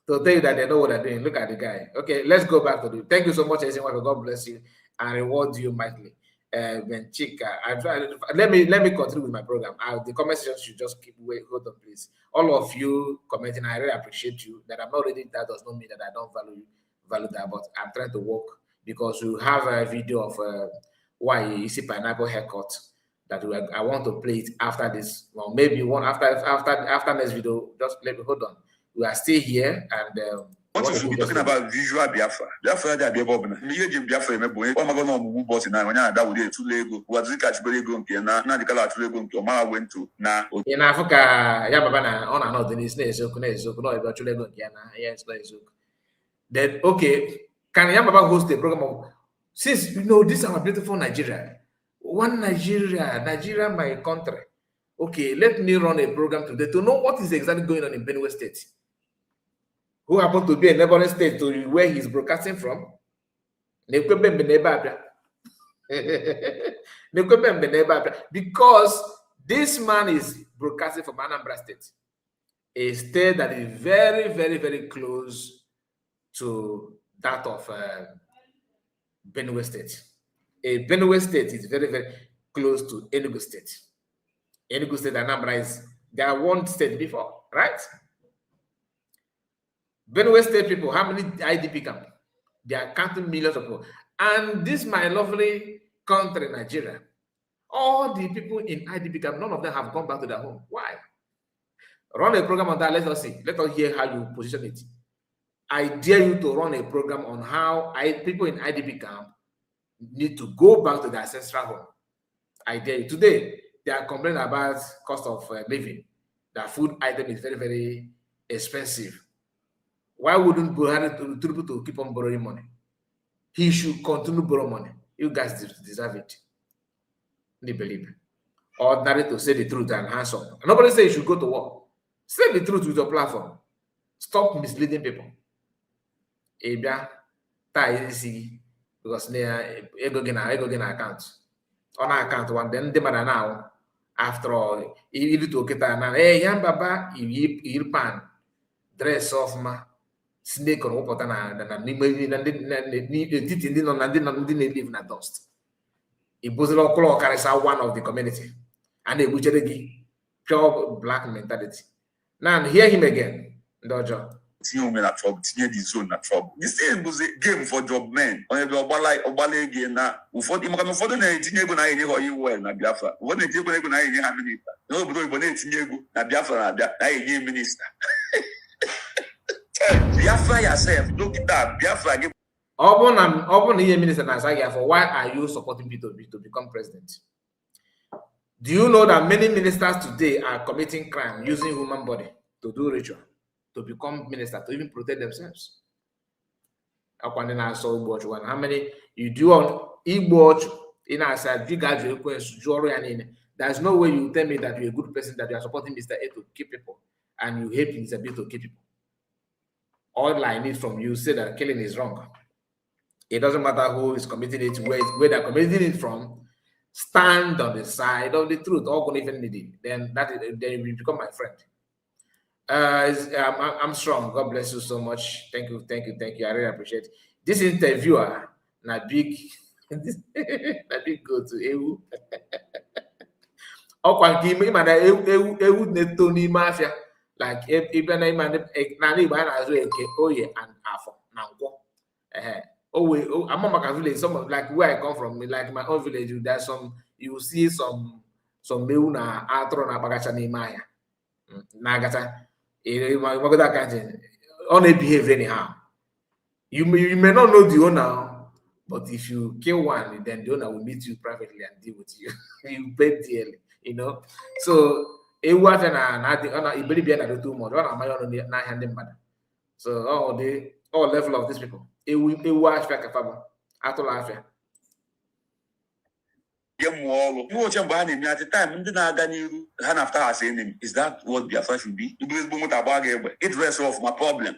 Speaker 5: to tell you that they know what they're doing. Look at the guy. Okay, let's go back to the. Thank you so much, Ezinwa. God bless you and reward you mightily. Benchika, let me continue with my program. The comment section should just keep hold on, please. All of you commenting, I really appreciate you. That I'm not reading that does not mean that I don't value that, but I'm trying to work because we have a video of why you see pineapple haircut that I want to play it after this. Well, maybe one after next video. Just let me hold on. We are still here and.
Speaker 8: What you should be talking about visual Biafra. Biafra they are Biafra. Me Biafra me boy. Oh my God, no move boss na. When that would too lego. Was it catch very go nke na the color too lego nke Omara went to na.
Speaker 5: In Africa, ya baba na on and on. This is no about too lego nke na. Yes, no is then okay. Can ya baba host a program of since you know this is our beautiful Nigeria. One Nigeria, my country. Okay, let me run a program today to know what is exactly going on in Benue State. Who happened to be a neighboring state to where he's broadcasting from? Because this man is broadcasting from Anambra State, a state that is very, very, very close to that of Benue State. A Benue State is very, very close to Enugu State. Enugu State and Anambra is, they are one state before, right? Benue State people, how many IDP camp? They are counting millions of people. And this my lovely country, Nigeria, all the people in IDP camp, none of them have gone back to their home. Why? Run a program on that. Let us see. Let us hear how you position it. I dare you to run a program on how people in IDP camp need to go back to their ancestral home. I dare you. Today, they are complaining about cost of living. Their food item is very, very expensive. Why wouldn't Buhari to keep on borrowing money? He should continue to borrow money. You guys deserve it. They believe. Ordinary to say the truth and hands up. Nobody says you should go to war. Say the truth with your platform. Stop misleading people. Ebia, because ego gena account. On account one then the man now. After all, you need to get now. Hey, young baba, you pan dress off ma. Snake on what na etiti ndị nọ na ndị na-live na dust. Ibuzilo ọkụlọ karịsa one of the community and egbuchere gị pure black mentality. Now hear him again. Ndị ọjọọ.
Speaker 8: Tinye onwe na trouble, tinye the zone na trouble. This thing was a game for job men. Onye bụ ọgbala ego na ụfọdụ maka na ụfọdụ na-etinye ego na enye ha iwu na Biafra. Ụfọdụ na-etinye ego na enye ha minista. N'obodo Igbo na-etinye ego na Biafra na-abịa na enye minista. Biafra yourself, look at that. Biafra.
Speaker 5: Why are you supporting P2B to become president? Do you know that many ministers today are committing crime using human body to do ritual, to become minister, to even protect themselves? How many you do on Igbo in our side? There's no way you tell me that you're a good person, that you are supporting Mr. A to keep people, and you hate Mr. B to keep people. All I need from you say that killing is wrong. It doesn't matter who is committing it, where they're committing it from. Stand on the side of the truth. All going even need it. Then you will become my friend. I'm strong. God bless you so much. Thank you. I really appreciate it. This interviewer, na big go to Ewu. Like even and Afo Nanko. I'm a village, some like where I come from, like my own village, there's some you see some meuna atrona bagachani maya. Nagata only behave anyhow. You may not know the owner, but if you kill one, then the owner will meet you privately and deal with you. You pay dearly, you know. So so all level of these people.
Speaker 8: Is that what Biafra should be? It rest off my problem.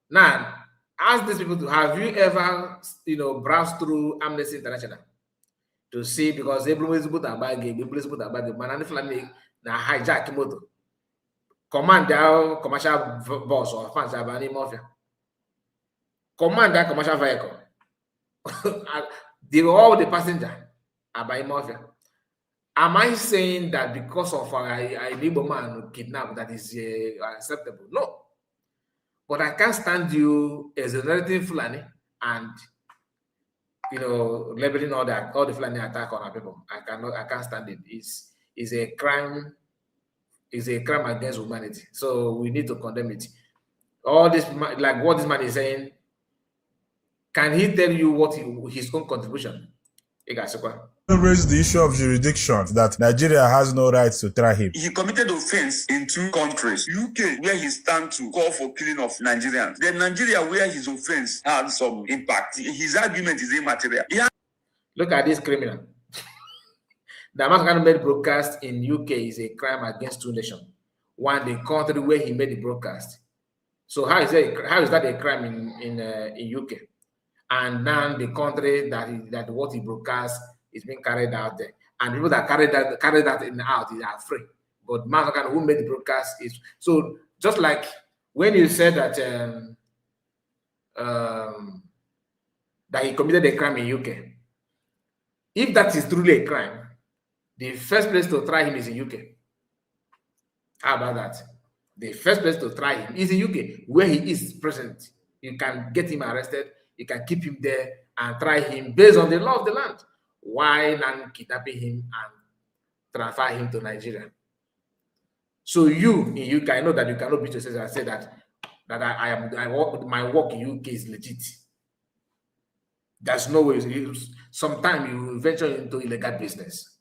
Speaker 5: Now, ask these people to have you ever, browsed through Amnesty International to see, because everyone is put a bag, man, and if na hijack motor. command our commercial boss or fans have any mafia. Command that commercial vehicle. All the passenger are by mafia. Am I saying that because of a Igbo man kidnapped that is acceptable? No. But I can't stand you as a relative Fulani and labeling all the Fulani attack on our people. I can't stand it. It's a crime. It's a crime against humanity. So we need to condemn it. All this, like what this man is saying, can he tell you what his own contribution?
Speaker 7: Raise the issue of jurisdiction that Nigeria has no right to try him.
Speaker 8: He committed offense in 2 countries. UK, where he stands to call for killing of Nigerians. Then Nigeria, where his offense had some impact. His argument is immaterial.
Speaker 5: Look at this criminal. The Matsanga made broadcast in UK is a crime against 2 nations. One, the country where he made the broadcast. So how is that a crime in UK? And now the country that what he broadcast is being carried out there, and people that carry that out are free. But Matsanga, who made the broadcast, is so just like when you said that that he committed a crime in UK. If that is truly a crime, the first place to try him is in UK. How about that? The first place to try him is in UK, where he is present. You can get him arrested. You can keep him there and try him based on the law of the land. Why not kidnapping him and transfer him to Nigeria? So you in UK, I know that you cannot beat yourself and say that my work in UK is legit. There's no way. Sometimes you venture into illegal business.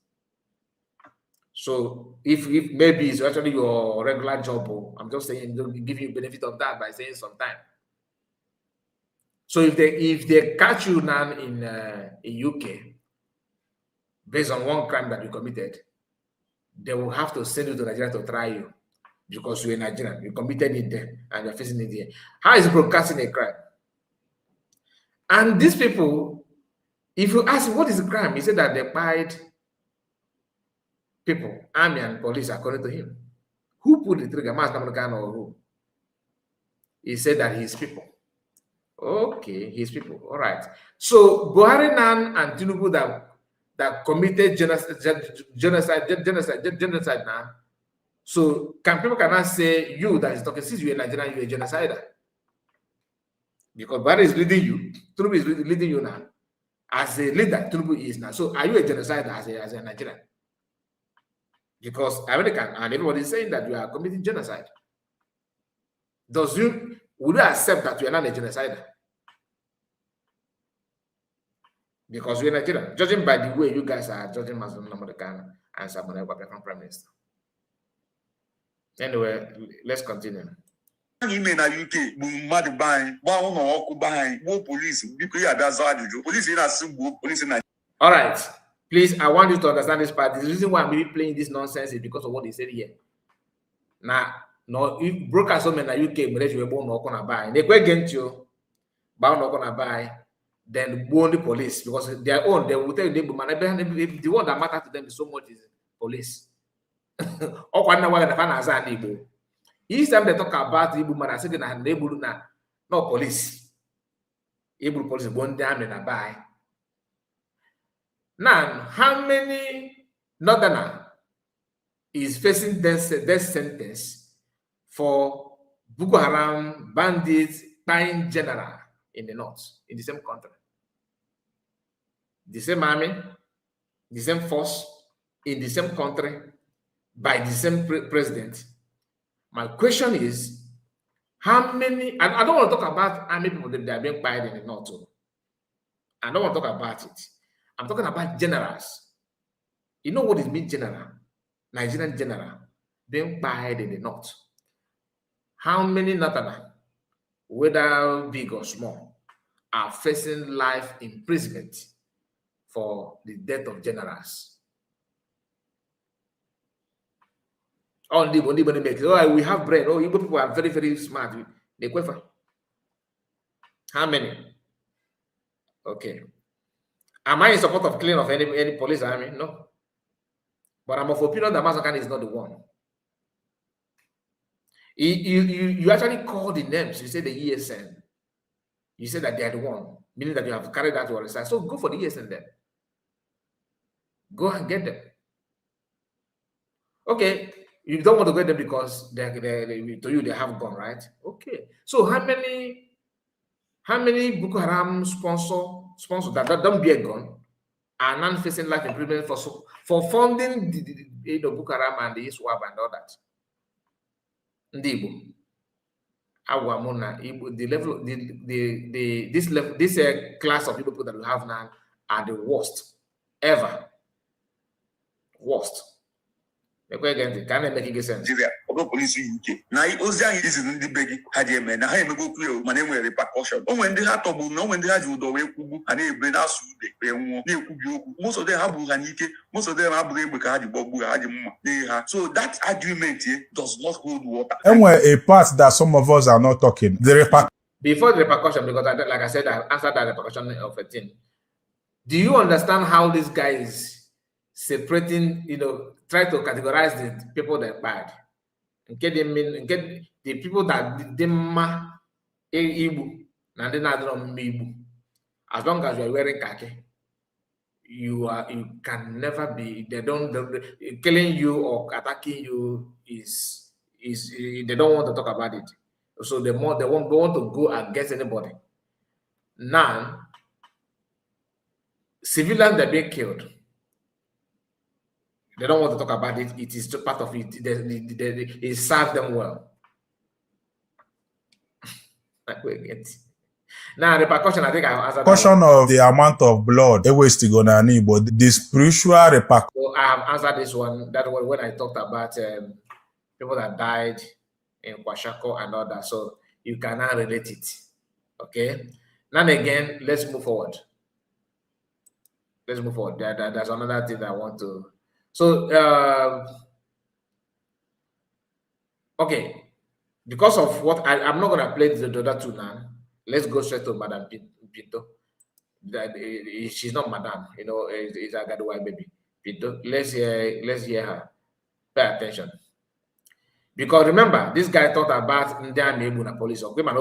Speaker 5: So if maybe it's actually your regular job, I'm just saying, give you benefit of that by saying sometime. So if they catch you now in UK based on one crime that you committed, they will have to send you to Nigeria to try you because you're a Nigerian. You committed it there and you're facing it here. How is broadcasting a crime? And these people, if you ask what is the crime, he said that they fired people, army and police, according to him. Who pulled the trigger? Matsanga or who? He said that his people. Okay, his people. All right. So Buhari and Tinubu that committed genocide now. So people cannot say you that is talking, since you're a Nigerian, you're a genocider. Because Buhari is leading you, Tinubu is leading you now. As a leader, Tinubu is now. So are you a genocider as a Nigerian? Because American and everybody is saying that you are committing genocide. Would you accept that you are not a genocider? Because you're Nigerian. Judging by the way you guys are judging Matsanga and Samuel Ekpa, Prime Minister. Anyway, let's continue. All right. Please, I want you to understand this part. The reason why I'm really playing this nonsense is because of what they said here. Now, no, if brokers so many UK, you were not gonna buy. They go against you, but not gonna buy. Then go on the police because their own. They will tell you the one that matters to them is so much is police. Each time they talk about Igbo man, I say na no police. Igbo police won't damn and buy. Now, how many northerner is facing death sentence for Boko Haram bandits buying general in the north, in the same country? The same army, the same force, in the same country, by the same president. My question is, how many, and I don't want to talk about how many people that are being fired in the north. I don't want to talk about it. I'm talking about generals. You know what it means, general? Nigerian general being fired in the north. How many northerners, whether big or small, are facing life imprisonment for the death of generals? Only make it. Oh, we have brain. Oh, Igbo people are very, very smart. They qualify. How many? Okay. Am I in support of killing of any police army? No. But I'm of opinion that Matsanga is not the one. You actually call the names. You say the ESN. You say that they are the one, meaning that you have carried out your research. So go for the ESN then. Go and get them. Okay, you don't want to get them because to you they have gone, right? Okay. So how many Boko Haram sponsors that don't be a gun are non-facing life imprisonment for funding the Boko Haram and the ISWAP and all that? Ndibo. The level, this class of people that we have now are the worst ever. Worst. Can I make it sense?
Speaker 8: Police UK. Now, Ozian is in the beggy, had you men, I am a good clue, my name will repercussion. Oh, when they had to know when they had you do away, and they bring us, most of them have Buhanike, most of them have Buhadi. So that argument here does not hold water.
Speaker 7: And where a part that some of us are not talking,
Speaker 5: before the repercussion, because like I said, I answered that repercussion of a thing. Do you understand how this guy is separating, try to categorize the people that bad? Get the people that they ma Igbo and then Igbo. As long as you are wearing khaki, you can never be. They don't killing you or attacking you is they don't want to talk about it. So they won't to go against anybody. Now, civilians that being killed. They don't want to talk about it. It is part of it. It serves them well. Now, repercussion, I think I answered.
Speaker 7: Repercussion of the amount of blood, but the spiritual repercussion.
Speaker 5: So I have answered this one. That was when I talked about people that died in Kwashako and all that. So you cannot relate it. Okay. Now again, let's move forward. Let's move forward. There's another thing that I want to. So, okay, because of what I'm not going to play the other two now. Let's go straight to Madam Pinto. She's not Madam, it's a Gadwai baby. Pinto, let's hear her. Pay attention. Because remember, this guy thought about Indian Nebuna police. Okay, man,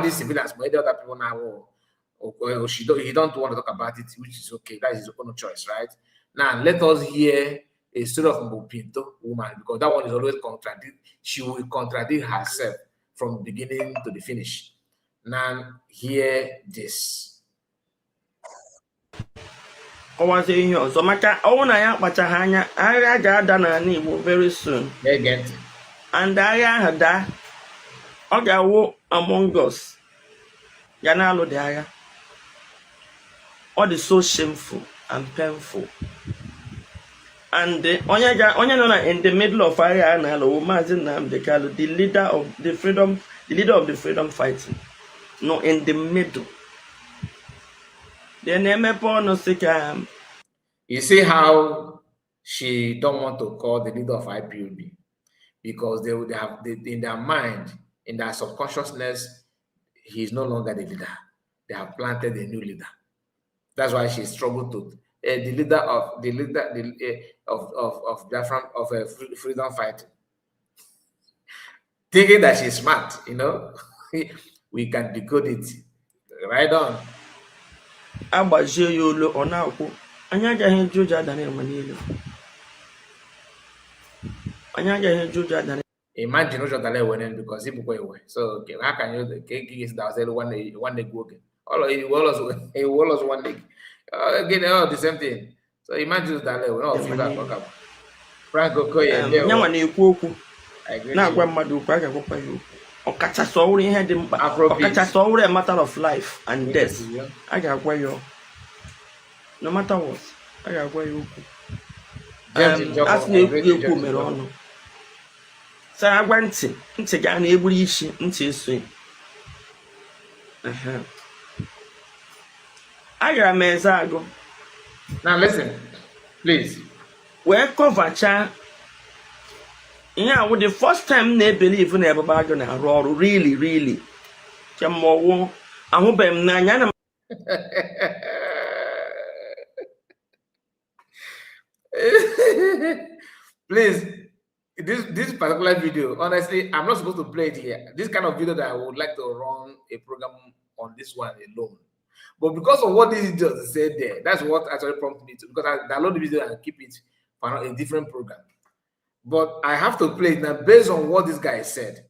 Speaker 5: these civilians, but other people now. He don't want to talk about it, which is okay. That is his own choice, right? Now, let us hear a story of Mbupinto woman, because that one is always contradict. She will contradict herself from beginning to the finish. Now, hear this.
Speaker 10: Very soon.
Speaker 5: Again.
Speaker 10: And I had that. Okay, walk among us. Yanalo Daya. All is so shameful and painful. And in the middle of fire, the leader of the freedom fighting. No, in the middle.
Speaker 5: You see how she don't want to call the leader of IPOB because they have in their mind, in their subconsciousness, he's no longer the leader. They have planted a new leader. That's why she struggled to the leader of freedom fighting, thinking that she's smart. We can decode it. Right on. Imagine what you're winning because he book away. So okay, how can you get that one day go again? All was one day. Again, the same thing. So imagine that level. No, feedback. Franco Koye.
Speaker 10: A matter of life and death. I got where you. No matter what, I got where you. Ask me Sarah went to get an able issue into swing. I got a mezago.
Speaker 5: Now listen, please.
Speaker 10: Where cover cha? Yeah, with the first time they believe in everybody gonna roll really. Kamo, I hope I'm not.
Speaker 5: Please. this particular video, honestly, I'm not supposed to play it here. This kind of video that I would like to run a program on this one alone. But because of what this video said there, that's what actually prompted me to, because I download the video and keep it for a different program. But I have to play it now based on what this guy said.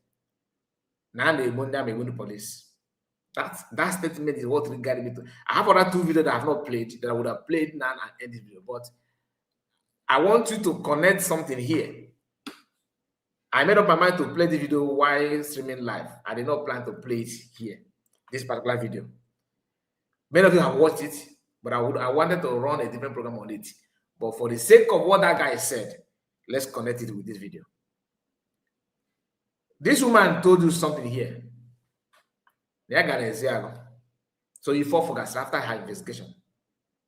Speaker 5: Now they won't the police. That statement is what regarded me to. I have other 2 videos that I have not played that I would have played now and end the video. But I want you to connect something here. I made up my mind to play the video while streaming live. I did not plan to play it here, this particular video. Many of you have watched it, but I wanted to run a different program on it. But for the sake of what that guy said, let's connect it with this video. This woman told you something here. So you fall for that after her investigation,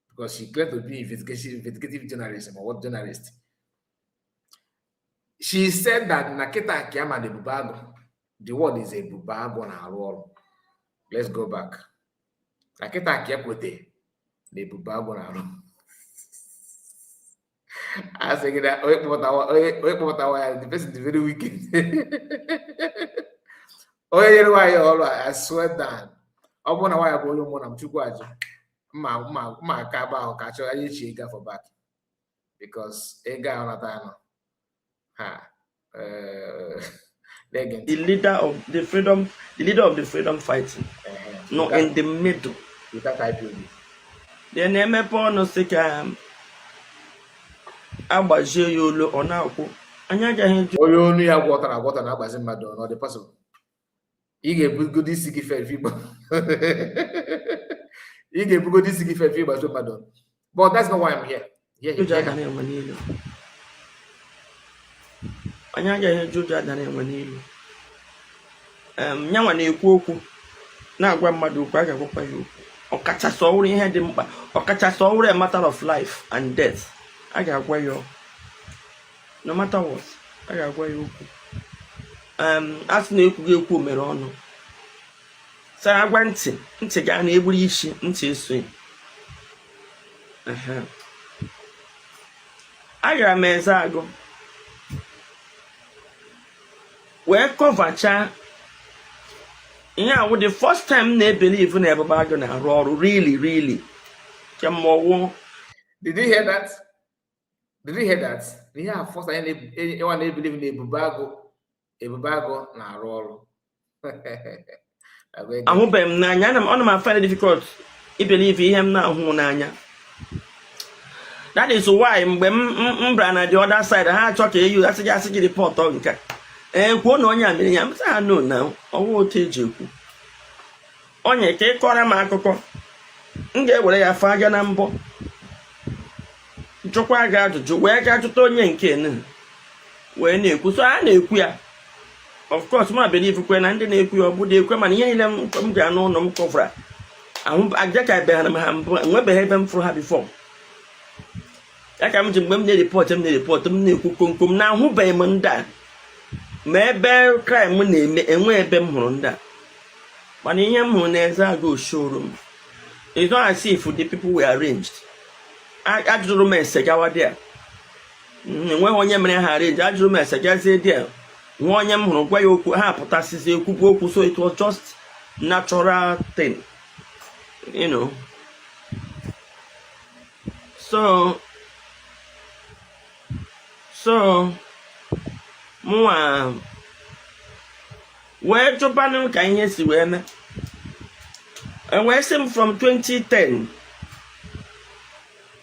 Speaker 5: because she claimed to be investigative journalism or what journalist. She said that Naketa Kiama de Bubago, the word is a Bubago na role. Let's go back. Naketa Kiapote, the Bubago na role. I was thinking that the person is very wicked. Oh, you know why? I swear down. I want to why I go on. I'm too quiet. My kaba catch I need for back because a guy on a time.
Speaker 10: The leader of the freedom fighting. No, in the middle.
Speaker 5: You can't type it.
Speaker 10: The name upon no sick Abaje Yolo or now.
Speaker 5: Oh, you only have water now, but not the person. You get good this sicky fair fever. You get good this sicky fair fever, but that's not why I'm here.
Speaker 10: Anya Juja than Manilu. Nyawa na-ekwu okwu na-agwa mmadụ okwu aga agwakwa ya okwu. Ọkachasị ọhụrụ ihe dị mkpa, ọkachasị ọhụrụ a matter of life and death. A ga-agwa ya no matter what, a ga-agwa ya okwu. Asị na-ekwughị ekwu mere ọnụ. Sara agwa ntị ga na-egburu isi, ntị eso. Agara m eze agụ. Wee covercha yeah, with the first time they believe in everybody gonna roll really.
Speaker 5: Did you hear that? Yeah, first time anyone they believe in a bubago na roll.
Speaker 10: I hope I'm on my find it difficult. I believe him now nanya. That is why when Brana the other side I talk to you, that's just the report on kwuo na onye amịrị ya msa no na ọwụ otu eji ekwu onye ka ịkọrọ m akụkọ m ga-ewere ya fa aga na mbọ jụkwa ga ajụjụ wee ga jụta onye nke nne wee na-ekwu so a na-ekwu ya of course ma believe kwe na ndị na-ekwu ya ọbụdị ekwe mana ihe niile m ga n'ụlọ m kọfra ahụ aja ka ebe ha na ha mbụ enwebeghị ebe m fụrụ ha before ya ka m ji mgbe m na-report m na-ekwu komkom na ahụbeghị m ndị a maybe crime na-eme enwe ebe m hụrụ ndị a mana ihe m hụrụ n'eze agụ showroom it's not as if the people were arranged. Ajụrụ m ese gawa there enweghị onye mere ha arrange. Ajụrụ m ese gazie there nwa onye m hụrụ gwa ya okwu ha pụtasịzi ekwukwu okwu so it was just natural thing, you know. So mwa wee jụbanụ ka ihe si wee mee wee sị m from 2010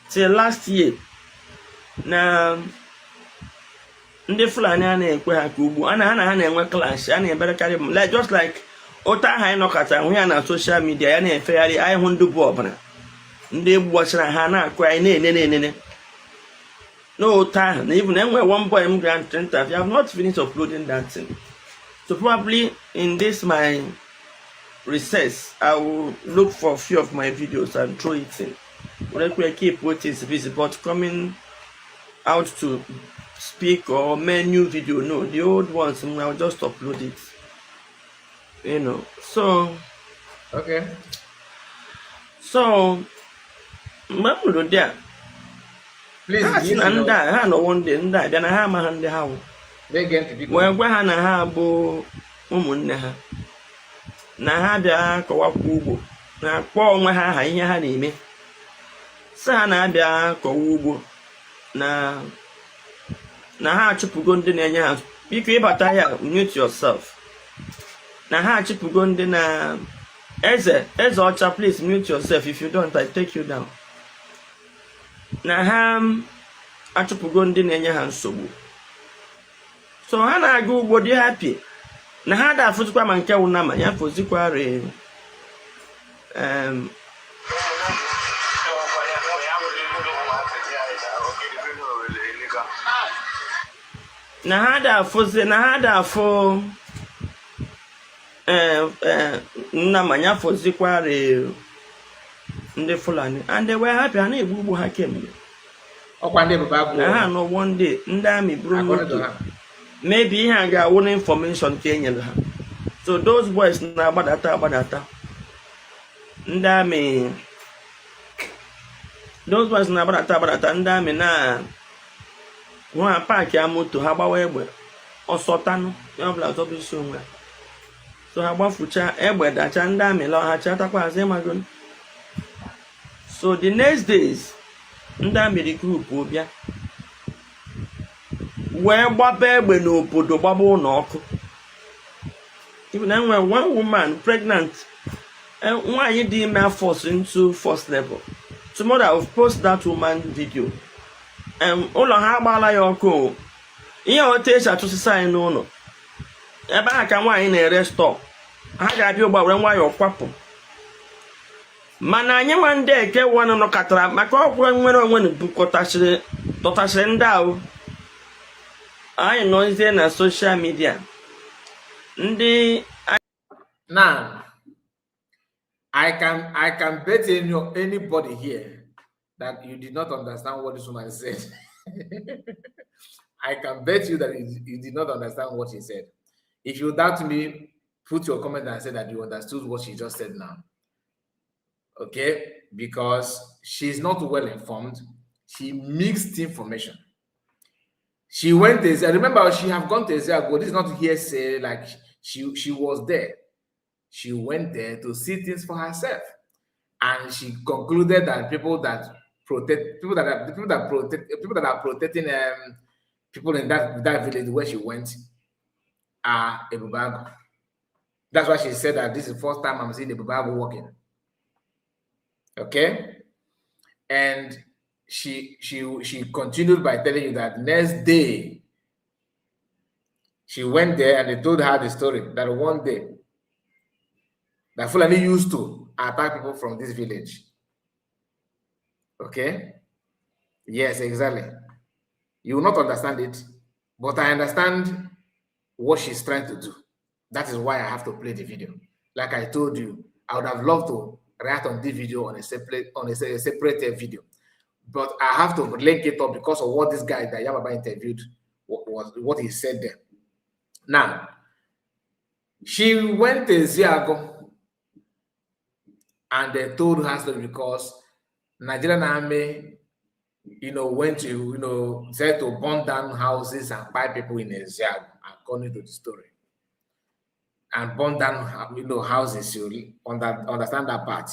Speaker 10: till last year na ndị Fulani a na-ekwe ha ka ugbu ha na-enwe clash a na-eberekarị m just like ụta aha anyị nọkọta hụ ya na social media ya na-efegharị anyị hụ ndị bụ ọbara ndị egbugbachara ha na-akụ anyị na-enene no time. Even when one boy immigrant interview, I have not finished uploading that thing. So probably in this my recess, I will look for a few of my videos and throw it in. But I keep what is visible, but coming out to speak or menu video, no, the old ones I'll just upload it. You know. So
Speaker 5: okay.
Speaker 10: So remember there.
Speaker 5: Please,
Speaker 10: and I no one day and I then I have my hand how wee gwa ha na ha bụ ụmụnne ha na ha bịa kọwakwa ugbo na kpọọ onwe ha aha ihe ha na-eme sị ha na-abịa kọwa ugbo na ha achụpụgo ndị na-enye ha biko ịbata ya mute yourself na ha achụpụgo ndị na eze ọcha please mute yourself if you don't I take you down na ha achụpụgo ndị na-enye ha nsogbu so ha na-aga ugbo dị happy na ha da-afụzikwa ma nke wụ na ma ya fụzikwara na ha da-afụ nna ma ya fụzikwara ndị Fulani and they were happy ha na-egbu ugbo ha kemgbe na ha n'ụgbọ ndị amị buru moto maybe ihe a ga-awụ na information ka enyere ha so those boys na-agbadata ndị amị ndị amị na hụ ha paakị a moto ha gbawa egbe ọsọtanụ ya ọbụla zọbisi onwe so ha gbafucha egbe dacha ndị amị lọghachi atakwa azụ ịmago so the next days ndị amị recruit bịa wee gbaba egbe n'obodo gbaba ụlọ ọkụ even when one woman pregnant nwaanyị dị ime force into first level tomorrow I will post that woman video ụlọ ha agbaala ya ọkụ ihe otu esi atụsịsa anyị n'ụlọ ebe a ka nwaanyị na-ere stọọ ha ga-abịa ụgba were nwayọọ kwapụ mana anyị nwa ndị eke nwanụ nọkọtara maka ọgwụ nwere onwe dọtachiri ndị ahụ anyị nọzie na social media ndị
Speaker 5: now I can bet anybody here that you did not understand what this woman said. I can bet you that you did not understand what she said. If you doubt me, put your comment and say that you understood what she just said now. Okay? Because she's not well informed. She mixed information. She went there. Remember, she have gone to Ezeago. This is not hearsay, like she was there. She went there to see things for herself. And she concluded that people that are protecting people in that village where she went are Ebubago. That's why she said that this is the first time I'm seeing Ebubago walking. Okay? And she continued by telling you that next day she went there and they told her the story that one day that Fulani used to attack people from this village. Okay? Yes, exactly. You will not understand it, but I understand what she's trying to do. That is why I have to play the video. Like I told you, I would have loved to react on this video on a separate video, but I have to link it up because of what this guy that Yamaba interviewed was what he said there. Now, she went to Ziago and they told her story because Nigerian army, went to, said to burn down houses and buy people in Ziago, according to the story. And burn down, houses, you understand that part.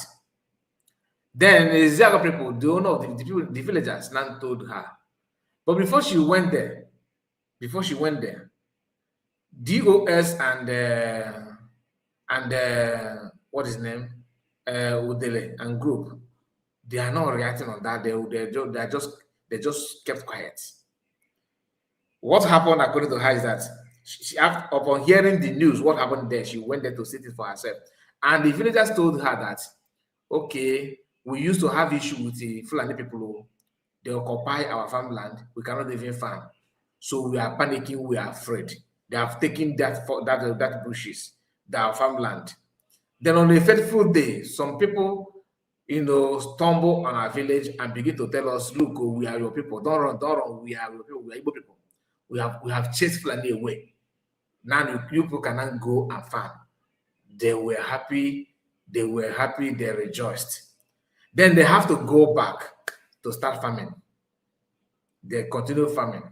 Speaker 5: Then the Ziago people, the owner of the villagers, now told her. But before she went there, DOS and what is his name? Udele and group, they are not reacting on that. They just kept quiet. What happened according to her is that she upon hearing the news, what happened there, she went there to see it for herself. And the villagers told her that, okay, we used to have issue with the Fulani people. They occupy our farmland. We cannot even farm. So we are panicking. We are afraid. They have taken that bushes, that farmland. Then on a fateful day, some people, stumble on our village and begin to tell us, look, we are your people. Don't run. We are your people. We are Igbo people. We have chased Fulani away. Now you people cannot go and farm. They were happy. They rejoiced. Then they have to go back to start farming. They continue farming.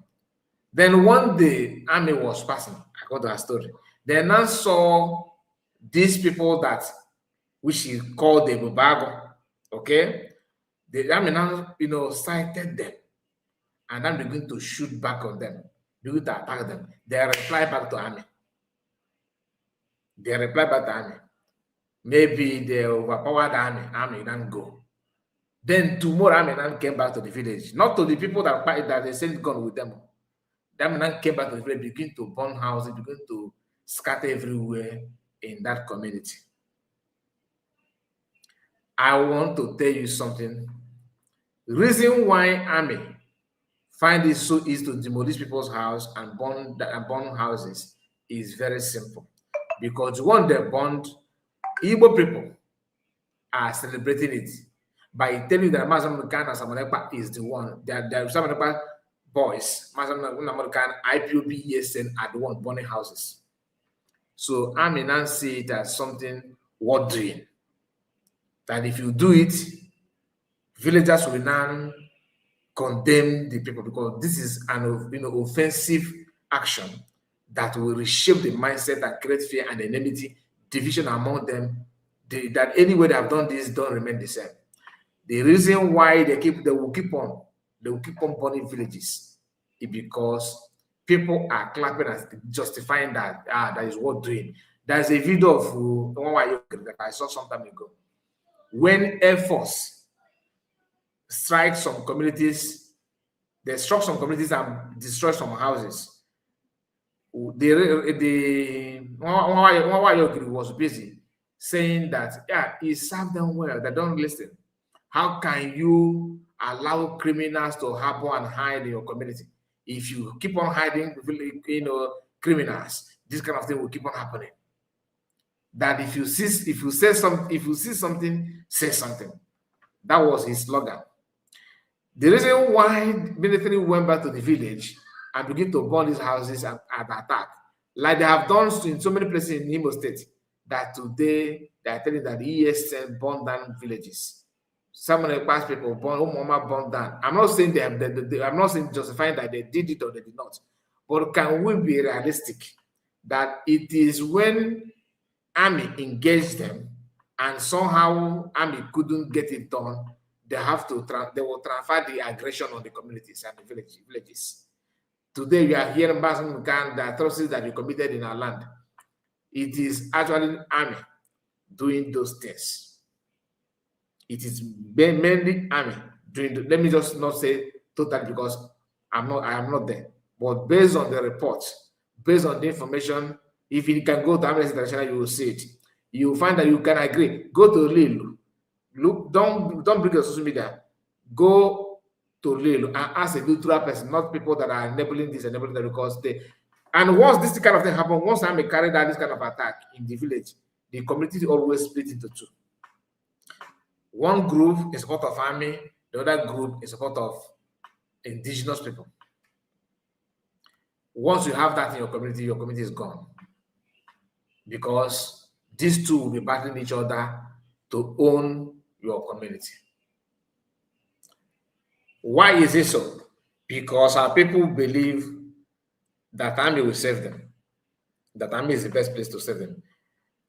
Speaker 5: Then one day, army was passing. I got her story. Then I saw these people that which is called the Bubago. Okay, the army now sighted them, and I'm beginning to shoot back on them, begin to attack them. They reply back to army. They reply back to army. Maybe they overpowered the army. Army didn't go. Then tomorrow, army then came back to the village, not to the people that they sent gun with them. That man came back to the village, begin to burn houses, begin to scatter everywhere in that community. I want to tell you something. The reason why army find it so easy to demolish people's house and burn houses is very simple. Because when they burned, Igbo people are celebrating it by telling you that Matsanga and Ekpa is the one. That some Ekpa boys, Matsanga IPOB, ESN are the one burning houses. So I may not see it as something worth doing. That if you do it, villagers will now condemn the people, because this is an offensive action that will reshape the mindset and create fear and enmity, division among them. That anyway they have done this, don't remain the same. The reason why they will keep on burning villages is because people are clapping and justifying that that is worth doing. There's a video of that I saw some time ago when Air Force strike some communities, they struck some communities and destroyed some houses. The was busy saying that it served them well. They don't listen. How can you allow criminals to happen and hide in your community? If you keep on hiding, criminals, this kind of thing will keep on happening. That if you see something, say something. That was his slogan. The reason why military went back to the village and began to burn these houses and attack, like they have done in so many places in Imo State, that today they are telling that the ESN burned down villages. Some of the past people burned down. I'm not saying I'm not saying justifying that they did it or they did not, but can we be realistic that it is when army engaged them and somehow army couldn't get it done, they will transfer the aggression on the communities and the villages. Today we are hearing about the atrocities that we committed in our land. It is actually army doing those things. It is mainly army doing. Let me just not say totally, because I am not there. But based on the reports, based on the information, if you can go to Amnesty International, you will see it. You will find that you can agree. Go to Lille. Look, don't bring your social media. Go to Lille and ask a neutral person, not people that are enabling this, enabling that, because they. And once this kind of thing happens, once I may carry out this kind of attack in the village, the community always split into two. One group is support of army, the other group is support of indigenous people. Once you have that in your community is gone. Because these two will be battling each other to own your community. Why is it so? Because our people believe that army will save them. That army is the best place to save them.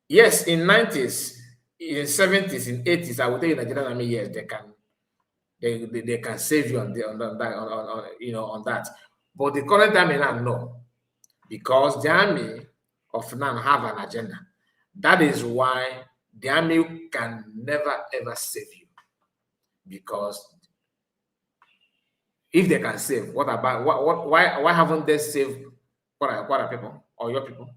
Speaker 5: Yes, in 90s, in 70s, in 80s, I would tell you Nigerian army, yes, they can save you on that. But the current army now, no. Because the army of now have an agenda. That is why the army can never ever save you. Because if they can save, what about why haven't they saved Kwara people or your people,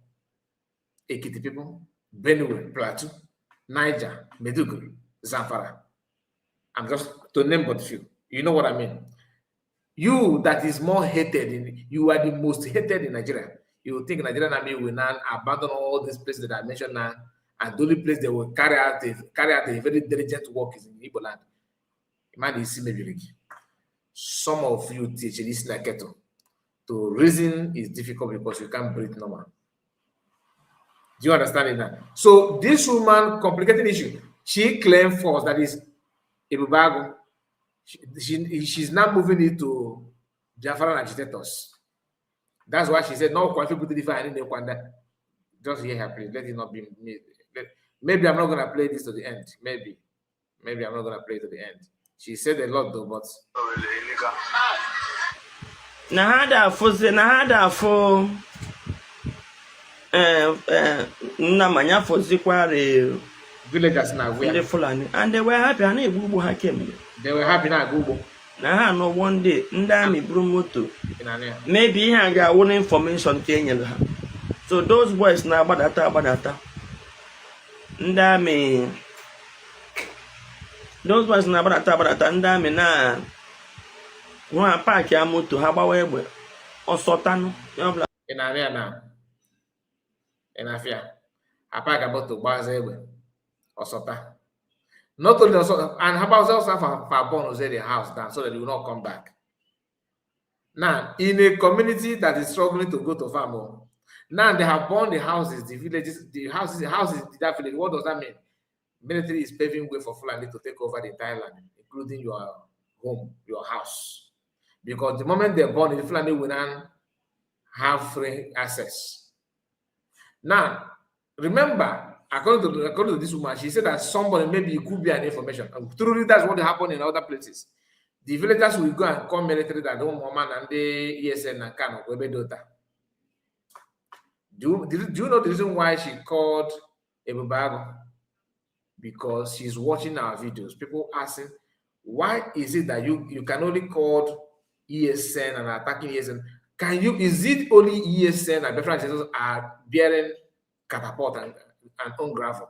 Speaker 5: Ekiti people, Benue, Plateau, Niger, Maiduguri, Zamfara? I'm just to name but few. You know what I mean? You that is more hated you are the most hated in Nigeria. You think Nigerian army will now abandon all these places that I mentioned now, and the only place they will carry out a very diligent work is in Igbo land. Imagine see maybe some of you teach this like keto. To reason is difficult because you can't breathe normal. Do you understand it now? So this woman complicating issue. She claimed force that is Ebubago. She's now moving it to Biafran agitators. That's why she said, no, just hear her, please. Let it not be me. Maybe I'm not going to play this to the end. Maybe I'm not going to play to the end. She said a lot, though, but...
Speaker 10: Nahada for Namanya for Zikware
Speaker 5: villagers now
Speaker 10: the Fulani, and they were happy. And
Speaker 5: they were happy now. Google.
Speaker 10: Now, no one day, Ndami Brumoto. Maybe I got one information. Kenya. So those boys now, badata. Ndami. Those boys now, badata. Ndami na. One park ya moto. How about where? Or Sotano.
Speaker 5: In area now. In Afia. I park about to Bazebe. Or Sota. Not only also, and how about also for bonus the house down so that they will not come back. Now, in a community that is struggling to go to farm, now they have burned the houses, the villages, the houses, that village. What does that mean? Military is paving way for Fulani to take over the entire land, including your home, your house. Because the moment they burn it, Fulani will not have free access. Now, remember, according to this woman, she said that somebody, maybe it could be an information. And truly, that's what happened in other places. The villagers will go and call military that don't woman and the ESN and Kano, Webedota. Do you know the reason why she called Ebubago? Because she's watching our videos. People asking, why is it that you can only call ESN and attacking ESN? Is it only ESN and different are bearing catapult and on gravel?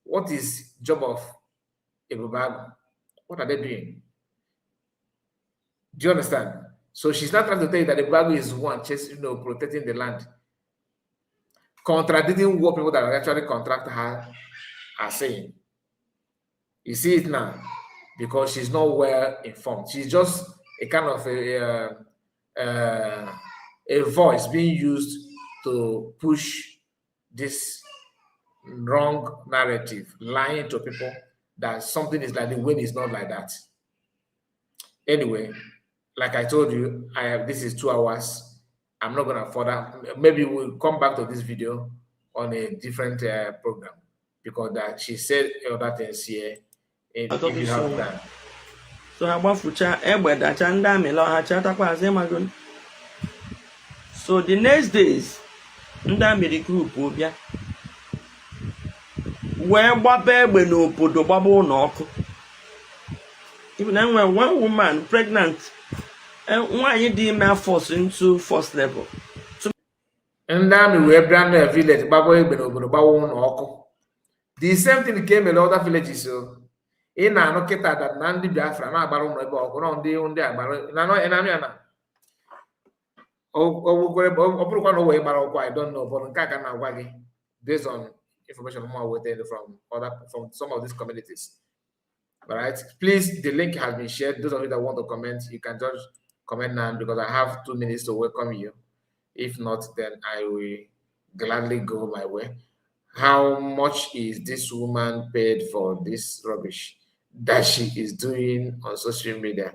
Speaker 5: What is job of Ebubago? What are they doing? Do you understand? So she's not trying to tell you that Ebubago is one protecting the land, contradicting what people that are actually contract her are saying. You see it now because she's not well informed. She's just a kind of a voice being used to push this wrong narrative, lying to people that something is like the wind is not like that. Anyway, like I told you, this is 2 hours. I'm not gonna further. Maybe we'll come back to this video on a different program because that she said other things here. If you have time.
Speaker 10: So about future, so the next days, the group will be where Babe no Podo Babo no. Even when one woman pregnant, and why you did force into first level.
Speaker 5: And then we brand a village, Babo no. The same thing came in other villages. So in a noketa that Nandi Biafra, na baron on the Nano. I don't know, but Kakana Wagi, based on information more within from some of these communities. All right, please, the link has been shared. Those of you that want to comment, you can just comment now because I have 2 minutes to welcome you. If not, then I will gladly go my way. How much is this woman paid for this rubbish that she is doing on social media?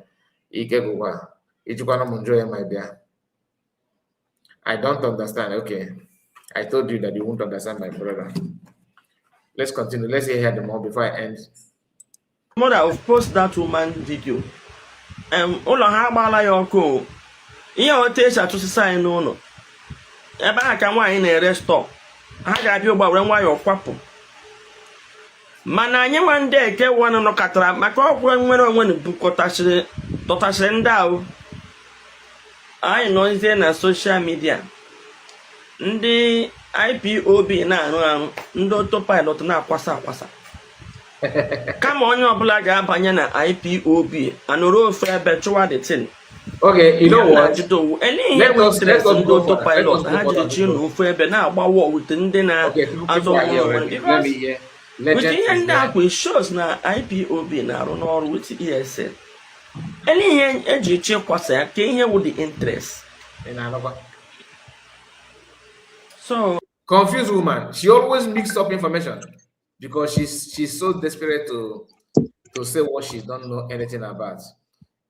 Speaker 5: I don't understand. Okay, I told you that you won't understand, my brother. Let's continue. Let's hear the more before I end.
Speaker 10: Mother of post that woman video. All how about your co? You taste to sign no. Eba can wine in a restaurant. I got you about when your quapo. Mana one day get one no catra. My crop when book Totashendao. I know it's in a social media. The IPOB na ndo autopilot na kwasa. Come on, your black abanyana IPOB and roll fair betua the tin.
Speaker 5: Okay, you know what?
Speaker 10: Any autopilot. I had to know fair now about what within dinner as well. But you end up with shows now IPOB now on all with ESN. Any edgy chip was a came here with the interest. So
Speaker 5: confused woman. She always mixed up information because she's so desperate to say what she don't know anything about.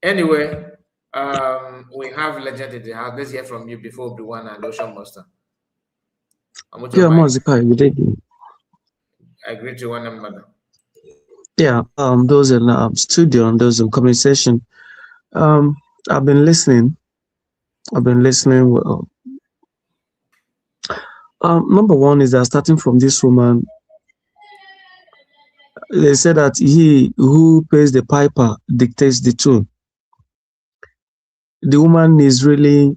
Speaker 5: Anyway, We have legend in the house. Let's hear from you before Obi-Wan and Ocean Monster.
Speaker 11: Yeah, Mazikai, good evening.
Speaker 5: I greet you one another.
Speaker 11: Yeah, those in studio and those in conversation. I've been listening. Well, number one is that starting from this woman, they say that he who pays the piper dictates the tune. The woman is really,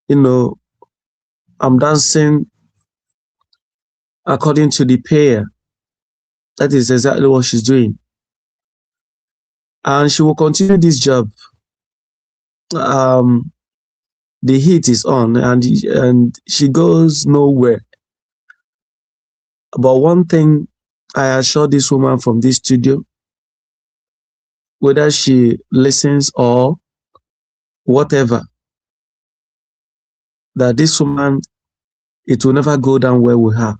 Speaker 11: I'm dancing according to the payer. That is exactly what she's doing. And she will continue this job. The heat is on and she goes nowhere. But one thing I assure this woman from this studio, whether she listens or whatever, that this woman, it will never go down well with her.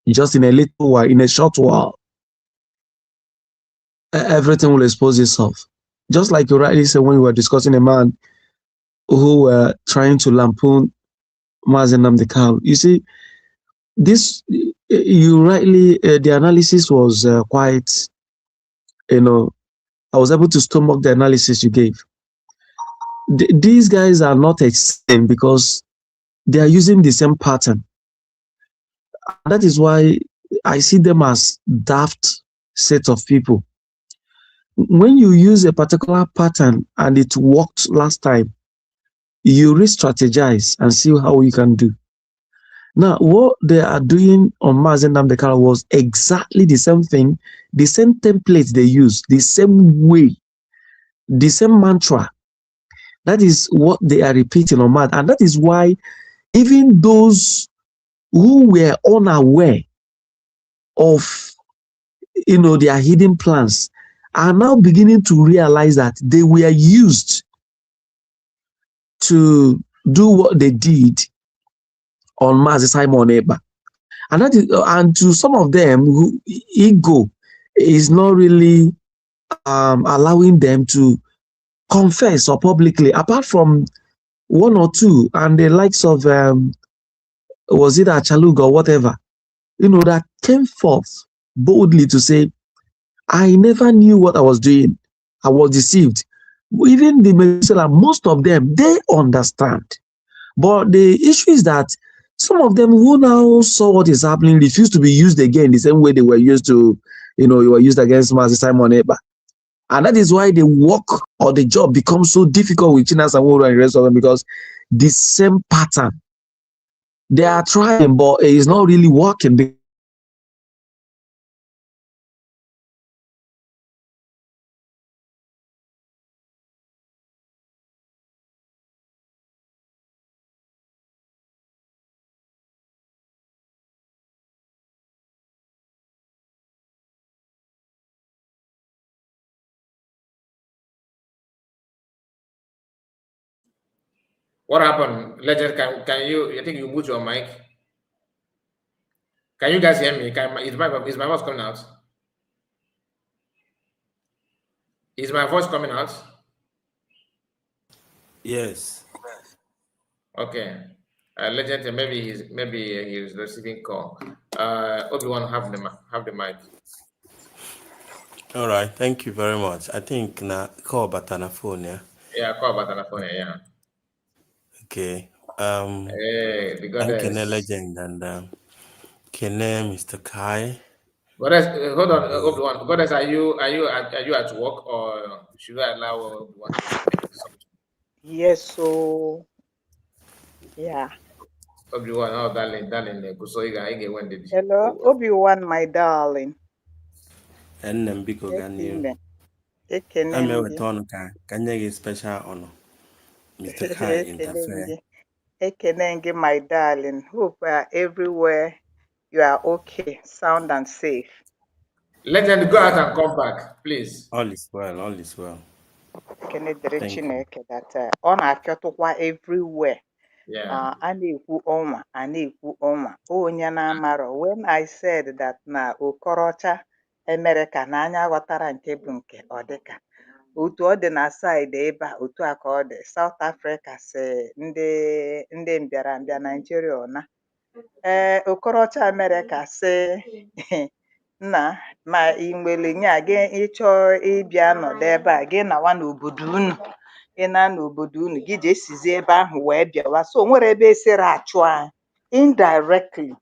Speaker 11: Just in a little while, in a short while, everything will expose itself. Just like you rightly said when we were discussing a man who were trying to lampoon Mazen Namdekal. You see, this, you rightly, the analysis was quite, I was able to stomach the analysis you gave. These guys are not extreme because they are using the same pattern. That is why I see them as daft set of people. When you use a particular pattern and it worked last time, you re-strategize and see how you can do. Now, what they are doing on Mazen Namdekala was exactly the same thing, the same template they use, the same way, the same mantra. That is what they are repeating on Mad. And that is why even those who were unaware of, their hidden plans are now beginning to realize that they were used to do what they did on Mazi Simon Ekpa. And that is, and to some of them, who ego is not really allowing them to confess or publicly, apart from one or two, and the likes of was it Achalug or whatever, that came forth boldly to say, I never knew what I was doing. I was deceived. Even the Messiah, most of them, they understand. But the issue is that some of them who now saw what is happening refuse to be used again the same way they were used to, they were used against Mazi Simon Ekpa. And that is why the work or the job becomes so difficult with China Samoro and the rest of them, because the same pattern. They are trying, but it is not really working.
Speaker 5: What happened? Legend, can you, I think you mute your mic. Can you guys hear me? Is my voice coming out? Is my voice coming out?
Speaker 4: Yes.
Speaker 5: Okay. Legend, maybe he's receiving call. Obi-Wan, have the mic.
Speaker 4: All right. Thank you very much. I think na call batana phone, yeah.
Speaker 5: Yeah, call about the phone. Yeah.
Speaker 4: Okay.
Speaker 5: Hey, the
Speaker 4: I'm Kene
Speaker 5: goddess.
Speaker 4: Legend and Kene Mr. Kai.
Speaker 5: Goddess, hold on, Obi-Wan. Goddess, are you at work, or should I allow Obi-Wan to say something?
Speaker 12: Yes, so yeah.
Speaker 5: Obi-Wan, oh darling, so you get when did
Speaker 12: Hello, Obi-Wan, my darling.
Speaker 4: And then Biko Ganil. I'm a
Speaker 12: Ekenemgi.
Speaker 4: return can you special honor. Mr. Kai interfere.
Speaker 12: Ekenemgi, my darling. Hope everywhere you are okay, sound and safe.
Speaker 5: Legend, go out and come back, please.
Speaker 4: All is well, all is well.
Speaker 12: Kenedere
Speaker 4: Thank you.
Speaker 12: Chineke that ọ na-apịọtụkwa everywhere.
Speaker 5: Yeah.
Speaker 12: A na-ekwu ọnwa onye na-amarọ. When I said that na Okorocha America na anya ghọtara nke bụ nke ọ dịka otu ọ dị na side ebe a otu a ka ọ dị. South Africa sị ndị mbịarambịa Nigeria ọna. Okorocha America sị nna ma ị nwere nya gị ịchọ ịbịa nọdụ ebe a gị nawa n'obodo unu. Ị na n'obodo unu gị je esizi ebe ahụ wee bịawa. So o nwere ebe esiri achụ anyị indirectly.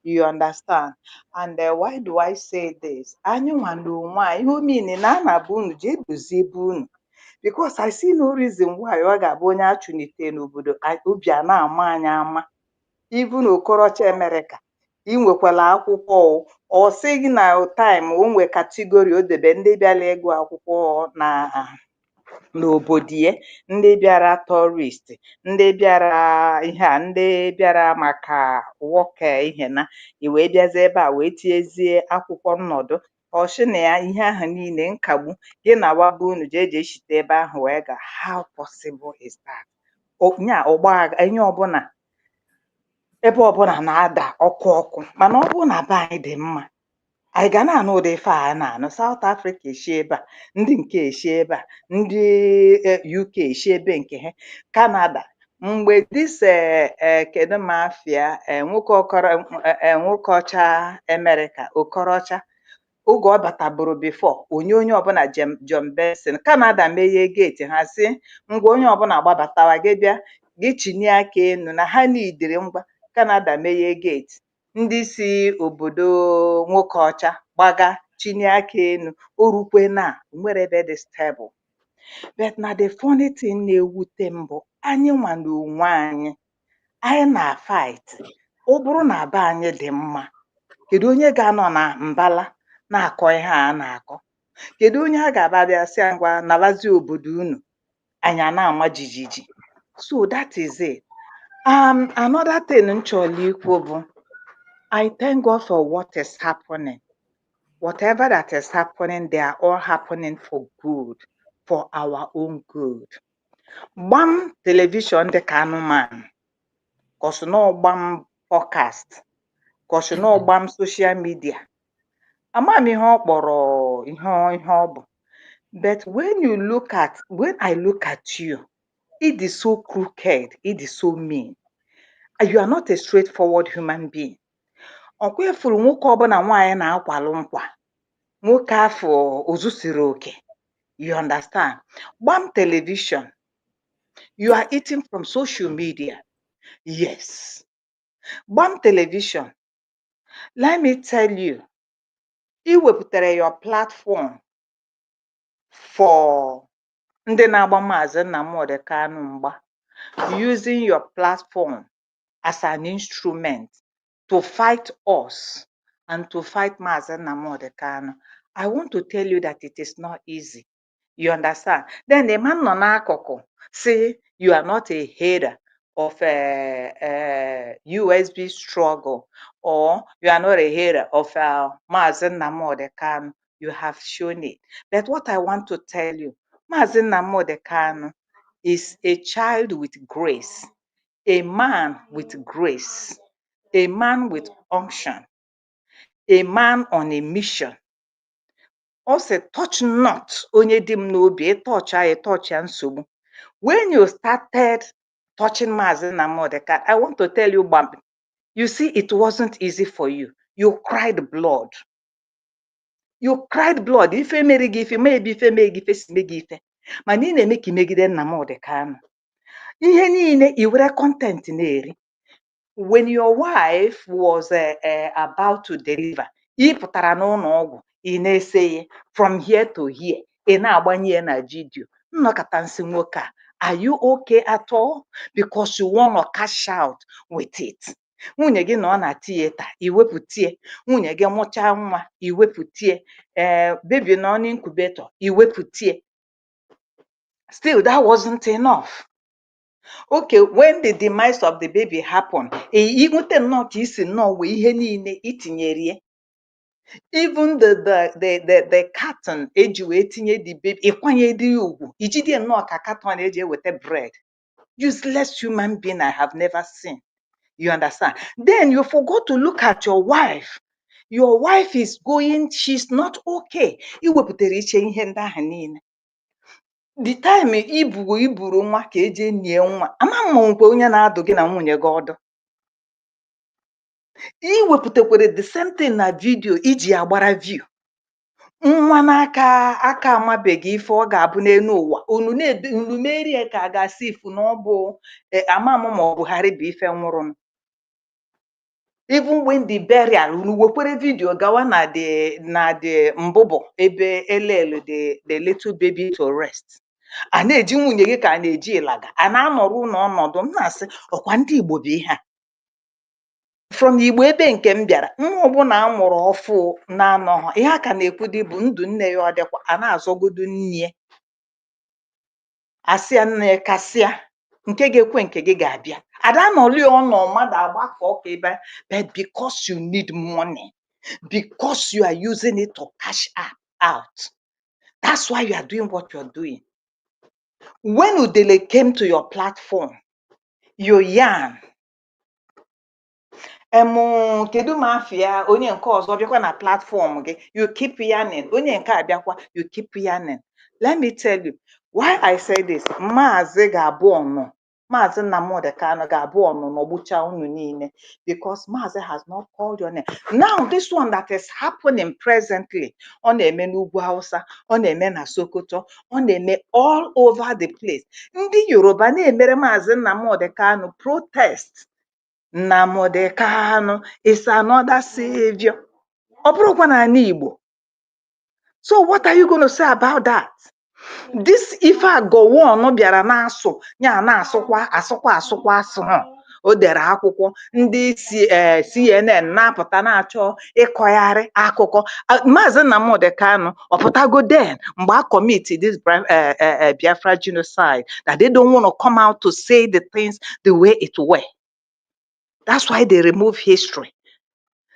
Speaker 12: You understand? And why do I say this? Anyị nwa n'onwe anyị ihe o mean na a na-abụ unu jee dozie ebe unu. Because I see no reason why ọ ga-abụ onye achụnite n'obodo obi a na-ama anyị ama. Even Okorocha America ị nwekwala akwụkwọ ọ sị gị na time o nwe kategori o debe ndị bịara ịgụ akwụkwọ na n'obodo ya, ndị bịara tourist, ndị bịara ihe a, ndị bịara maka work ihe na wee bịazie ebe a wee tiezie akwụkwọ nnọdụ. Ọ sị na ya ihe ahụ niile nkagbu gị na waba unu jee shite ebe ahụ wee ga. How possible is that? Nya ọgba ihe ọbụla ebe ọbụla na-ada ọkụ mana ọ bụrụ na be anyị dị mma anyị ga na-anụ ụdị ife a na-anụ. South Africa eshi ebe a, ndị nke eshi ebe a, ndị UK eshi ebe nke ha, Canada. Mgbe dis kedu ma afịa nwoke ọcha America Okorocha oge ọ batabụrụ before onye ọbụla John Benson Canada meghe gate ha sị ngwa onye ọbụla gbabatawa gị bịa gị chinye aka enu na ha nidiri ngwa. Canada meghe gate ndị si obodo nwoke ọcha gbaga chinye aka enu o rukwe na nwere ebe dị stable. But na the funny thing na-ewute mbụ anyị nwa n'onwe anyị na fight. Ọ bụrụ na be anyị dị mma kedu onye ga-anọ na mbala na-akọ ihe a na-akọ? Kedu onye a ga-aba bịa sị ngwa nabazie obodo unu anya na-ama jijiji? So that is it. Another thing m chọrọ ikwu bụ I thank God for what is happening. Whatever that is happening, they are all happening for good, for our own good. Gbam television dị ka anụmanụ, kọsụ na ọgbam podcast, kọsụ na ọgbam social media. Ama m ihe ọ kpọrọ ihe ọ bụ. But when I look at you, it is so crooked, it is so mean. You are not a straightforward human being. Ọkwa efuru nwoke ọbụla nwaanyị na-akwalụ nkwa. Nwoke afọ ozusiri oke. You understand? Gbam television. You are eating from social media. Yes. Gbam television. Let me tell you, ị wepụtara your platform for ndị na-agba Maazị Nnamdi Kanu mgba, using your platform as an instrument to fight us and to fight Maazị Nnamdi Kanu. I want to tell you that it is not easy. You understand? Then the man nọ n'akụkụ say you are not a hater of USB struggle, or you are not a hater of Maazị Nnamdi Kanu. You have shown it. But what I want to tell you, Maazị Nnamdi Kanu is a child with grace, a man with grace, a man with unction, a man on a mission. Also, touch not onye dị m n'obi, touch ya nsogbu. When you started touching Maazị Nnamdi Kanu, I want to tell you, Bambi, you see, it wasn't easy for you. You cried blood. You cried blood. Ife mere gị ife, maybe ife mee gị ife si mee gị ife. Mana ị na-eme ka imegide Nnamdi Kanu. Ihe niile i were content na-eri. When your wife was about to deliver, ị pụtara n'ụlọ ọgwụ, ị na-ese ya from here to here, ị na-agbanye ya na vidio. Nnọkọta nsị nwoke a, are you okay at all? Because you want to cash out with it. Nwunye gị nọ na theater, iwepụtie. Nwunye gị mụchaa nwa, iwepụtie. Baby nọ n'incubator, iwepụtie. Still, that wasn't enough. Okay, when the demise of the baby happened, even the carton eji wee tinye the baby, ịkwanye dị ugwu, ijide nnọọ ka carton eji eweta bread. Useless human being I have never seen. You understand? Then you forgot to look at your wife. Your wife is going, she's not okay. Iwepụtara iche ihe ndị ahụ niile. the time iburu nwa ka eje nie nwa ama mma nkwe onye na-adụ gị na nwunye gị ọdụ iwepụtakwere the same thing na vidio iji agbara view nwa n'aka aka amabeghị ife ọ ga-abụ n'elu ụwa unu merie ka a ga-asị ifu na ọ bụ amamụ ma ọ Buhari bụ ife nwụrụ. Even when the burial unu wekwere vidio gawa na the mbụbọ ebe elelu the little baby to rest a na-eji nwunye gị ka a na-eji ịlaga a na-anọrụ n'ọnọdụ m na-asị ọkwa ndị Igbo bụ ihe a from Igbo ebe nke m bịara nwa ọbụla a mụrụ ọfụ na-anọghọ ihe a ka na-ekwu dị bụ ndụ nne ya ọ dịkwa a na-azọgodo nne asịa nne ya kasịa nke ga-ekwe nke gị ga-abịa ada nọli ọnọ mmadụ agbakọ ka ebe but because you need money because you are using it to cash out that's why you are doing what you are doing. When Udele came to your platform you yarn kedu ma afia onye nke ọzọ bịakwa na platform gị you keep yarning onye nke abịakwa you keep yarning. Let me tell you why I say this. Maazị ga-abụ ọnụ Maazị Nnamdi Kanu ga-abụ ọnụ n'ọgbụcha unu niile because Maazị has not called your name. Now this one that is happening presently ọ na-eme n'Ugwu Hausa ọ na-eme na Sokoto ọ na-eme all over the place. Ndị Yoruba na-emere Maazị Nnamdi Kanu protest. Nnamdi Kanu is another savior. Ọ bụrụkwa n'ala Igbo. So what are you going to say about that? This ife agọwọnụ bịara na-asụ ya na-asụkwa asụ ha o dere akwụkwọ ndị CNN na-apụta na-achọ ịkọgharị akụkọ. Maazị Nnamdi Kanu ọpụtago den mgbe a commit this Biafra genocide that they don't want to come out to say the things the way it were. That's why they remove history.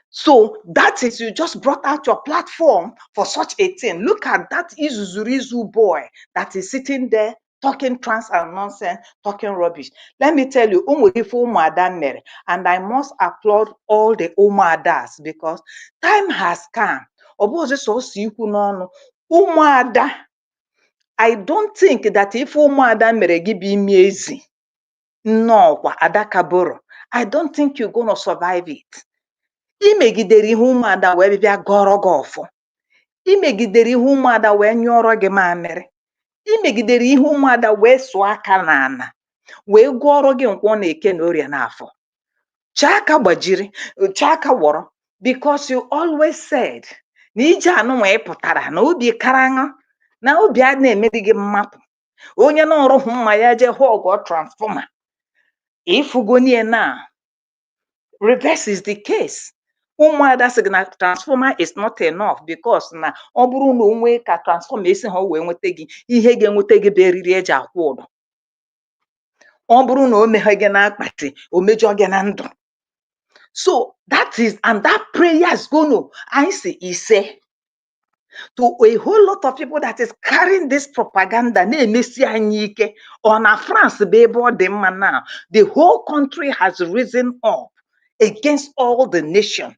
Speaker 12: So that is, you just brought out your platform for such a thing. Look at that Izuzurizu boy that is sitting there talking trans and nonsense, talking rubbish. Let me tell you, and I must applaud all the Umadas because time has come. I don't think that if Umada mere gị bụ ime ezi nnọọkwa adakaboro, I don't think you're going to survive it. Imegidere ihe ụmụada wee bịa gọrọ gị ọfọ. Imegidere ihe ụmụada wee nyụọrọ gị mamịrị. Imegidere ihe ụmụada wee sụọ aka n'ana wee gụọrọ gị nkwọ na eke na orie n'afọ. Chaka gbajiri, chaka wọrọ, because you always said na ije anụnwa ị pụtara na obi karaṅụ na obi a na-emeri gị mmapụ. Onye na-ọrụhụ mma ya je hụ ọgọ transformer. Ifugonie na reverse is the case. Ụmụada sị na transformer is not enough because na ọ bụrụ na onwe ka transformer esi ha wee nweta gị ihe ga-enweta gị bụ eriri eji akwụ ụdọ. Ọ bụrụ na o meghe gị na akpati o mejọ gị na ndụ. So that is, and that prayer is going to, I say, ise to a whole lot of people that is carrying this propaganda na-emesi anyị ike. Ọ na France bụ ebe ọ dị mma now. The whole country has risen up against all the nation.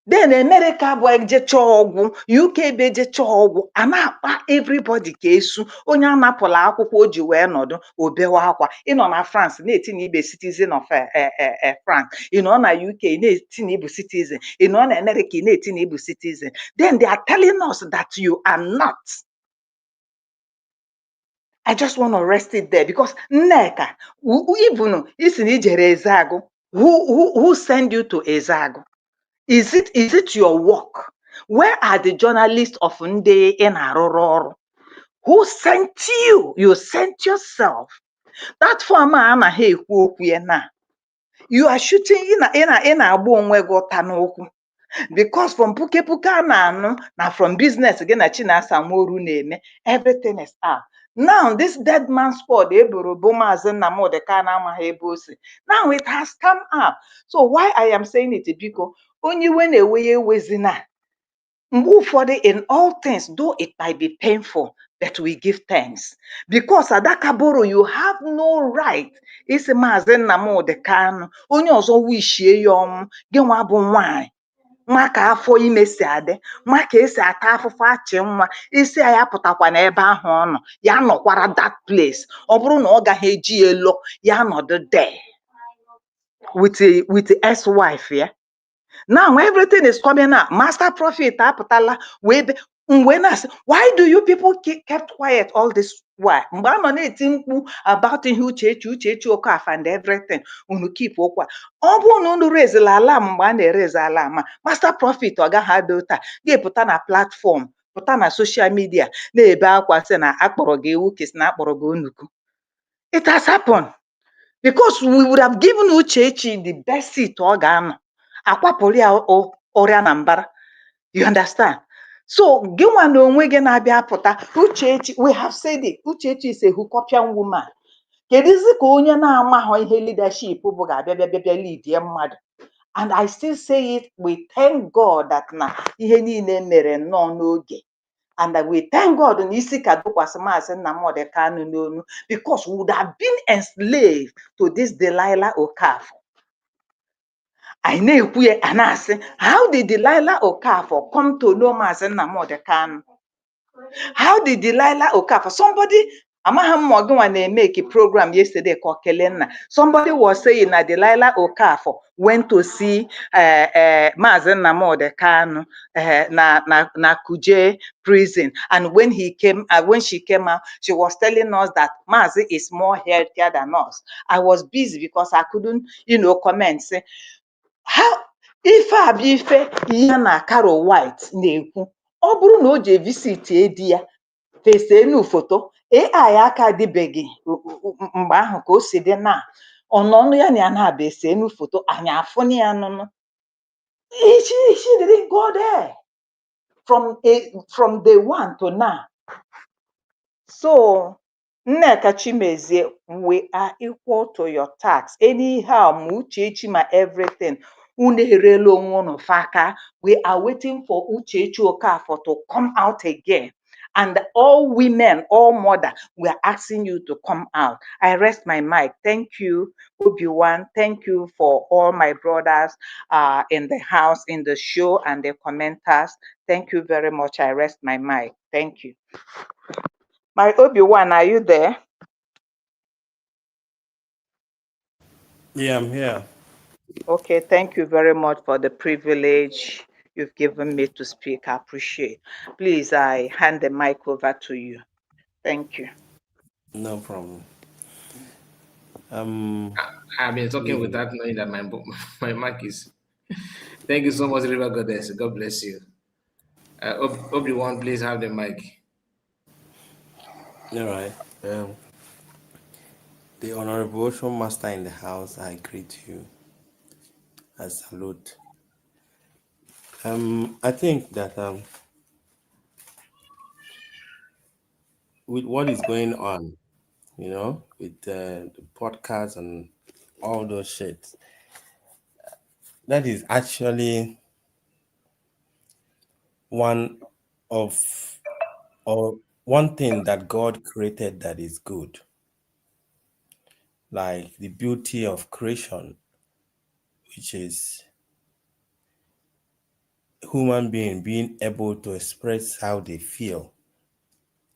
Speaker 12: Then America bụ ejecha ọgwụ, UK bụ ejecha ọgwụ, a na-akpa everybody ka esu. Onye anapụla akwụkwọ o ji wee nọdụ obewa akwa. Ị nọ na France na-eti na ibe citizen of France. Ị nọ na UK na-eti na ibu citizen. Ị nọ na America na-eti na ibu citizen. Then they are telling us that you are not. I just want to rest it there because Nneka, even isi na ijere Ezeagu, who send you to Ezeagu? Is it your work? Where are the journalists of Nde in Arororo? Who sent you? You sent yourself. That farmer na hey na. You are shooting in a onwe because from puke na from business again na Chinasa Moru neme, everything is out. Now this dead man spot now it has come up. So why I am saying it because only when away wezina in all things, though it might be painful, that we give thanks. Because Adakaboro, you have no right. It's a mazen namo de can, only also wish ye genwa bon wine. nwa ka afọ ime si adị, nwa ka esi ata afụfụ achị nwa, isi ya pụtakwa n'ebe ahụ ọ nọ, ya nọkwara that place. Ọ bụrụ na ọ gaghị eji ya elo, ya nọdụ there with ex-wife ya. Now everything is coming out. Master Prophet apụtala wee na-asị, why do you people kept quiet all this while? Mgbe a nọ na-eti mkpu about ihe Uchechi Okafor and everything, unu keep okwa. Ọ bụrụ na unu rezila alarm mgbe a na-ereze alarm, Master Prophet ọ gaghị ada ụta ga-epụta na platform, pụta na social media na-ebe akwa sị na akpọrọ gị ewu kesi na akpọrọ gị onuku. It has happened because we would have given Uchechi the best seat ọ ga-anọ, akwapụrụ ya ọrịa na mbara. You understand? So gị nwa na onwe gị na-abịa apụta, Uchechi, we have said it, Uchechi is a Hokkien woman. Kedizi ka onye na-amaghọ ihe leadership bụ ga-abịa lead ya mmadụ. And I still say it, we thank God that na ihe niile mere nnọọ n'oge. And we thank God na isi ka dụkwasị Maazị Nnamdi Kanu n'onu, because we would have been enslaved to this Delilah Okafor. I na-ekwu ya a na-asị, how did Delilah Okafor come to know Maazị Nnamdi Kanu? How did Delilah Okafor, somebody, amaghị m ma gị nwa na-emeke program yesterday ka Okelenna, somebody was saying that Delilah Okafor went to see Maazị Nnamdi Kanu na Kuje prison, and when she came out, she was telling us that Maazị is more healthier than us. I was busy because I couldn't, comment. Say, how ife abịa ife ya na Carol White na-ekwu, ọ bụrụ na o je visit edi ya fesenu foto, AI aka adịbeghị mgbe ahụ ka o si dị na ọnọnụ ya na ya na-abịa esenu foto, anyị afụnụ ya nụnụ. She didn't go there from day one to now. So Nneka Chimezie, we are equal to your tax. Anyhow, Uchechi ma everything. Unerelo onwe faka. We are waiting for Uchechi Okafor to come out again. And all women, all mother, we are asking you to come out. I rest my mic. Thank you, Obi-Wan. Thank you for all my brothers in the house, in the show, and the commenters. Thank you very much. I rest my mic. Thank you. My Obi-Wan, are you there?
Speaker 10: Yeah, I'm here.
Speaker 12: Okay, thank you very much for the privilege you've given me to speak. I appreciate. Please, I hand the mic over to you. Thank you.
Speaker 10: No problem.
Speaker 5: I've been talking without knowing that my mic is. Thank you so much, River Goddess. God bless you. Obi-Wan, please have the mic.
Speaker 10: All right. The Honorable Ocean Master in the house, I greet you. I salute. I think that with what is going on, with the podcast and all those shit, that is actually one thing that God created that is good. Like the beauty of creation, which is human being able to express how they feel.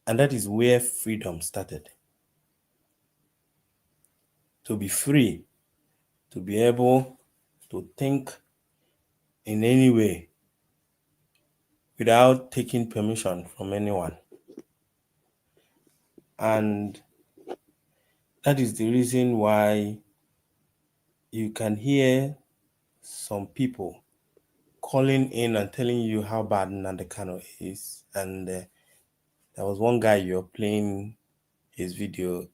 Speaker 10: And that is where freedom started. To be free, to be able to think in any way without taking permission from anyone. And that is the reason why you can hear some people calling in and telling you how bad Nnamdi Kanu is. And there was one guy you're playing his video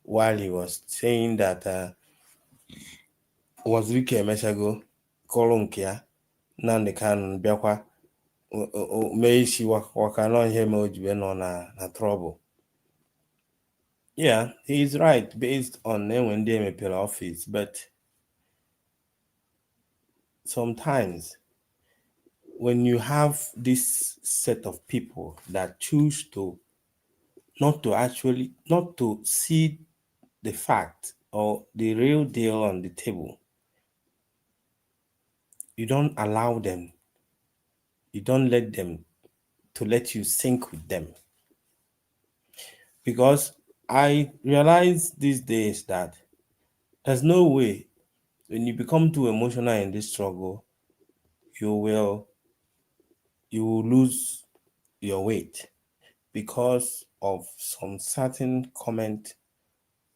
Speaker 10: while he was saying that was Wike Emeshago Kolonkia Nnamdi Kanu Biakwa Meishi Wakano Heme Ojibe no na trouble. Yeah, he's right based on when they may office, but sometimes when you have this set of people that choose to not to see the fact or the real deal on the table,
Speaker 13: you don't allow them, you don't let them to let you sync with them. Because I realize these days that there's no way when you become too emotional in this struggle, you will lose your weight because of some certain comment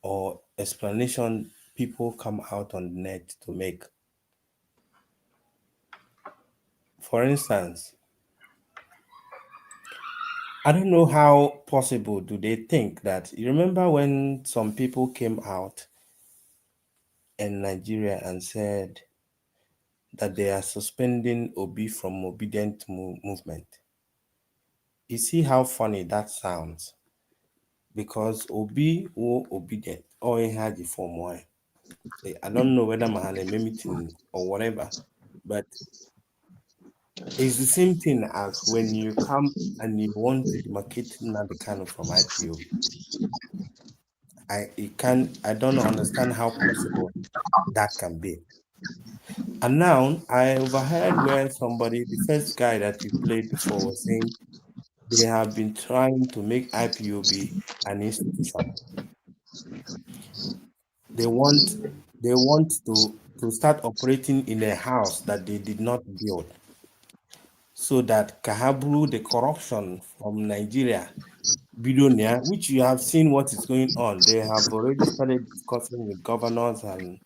Speaker 13: or explanation people come out on the net to make. For instance, I don't know how possible do they think that, you remember when some people came out in Nigeria and said that they are suspending Obi from obedient movement. You see how funny that sounds? Because Obi or obedient or he had the form why. I don't know whether Mahane meeting or whatever, but it's the same thing as when you come and you want to demarcate Nnamdi Kanu from IPOB. I don't understand how possible that can be. And now I overheard where somebody, the first guy that you played before, was saying they have been trying to make IPOB an institution. They want to start operating in a house that they did not build, so that Kahabru, the corruption from Nigeria, billionaire, which you have seen what is going on. They have already started discussing with governors and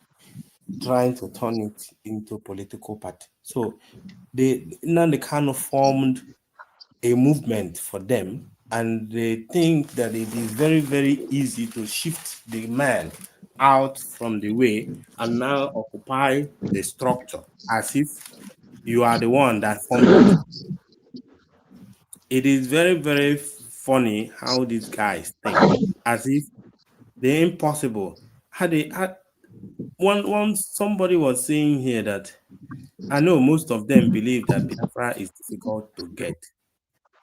Speaker 13: trying to turn it into political party. So they kind of formed a movement for them, and they think that it is very, very easy to shift the man out from the way and now occupy the structure as if you are the one that formed it. It is very, very funny how these guys think, as if the impossible. Somebody was saying here that I know most of them believe that Biafra is difficult to get.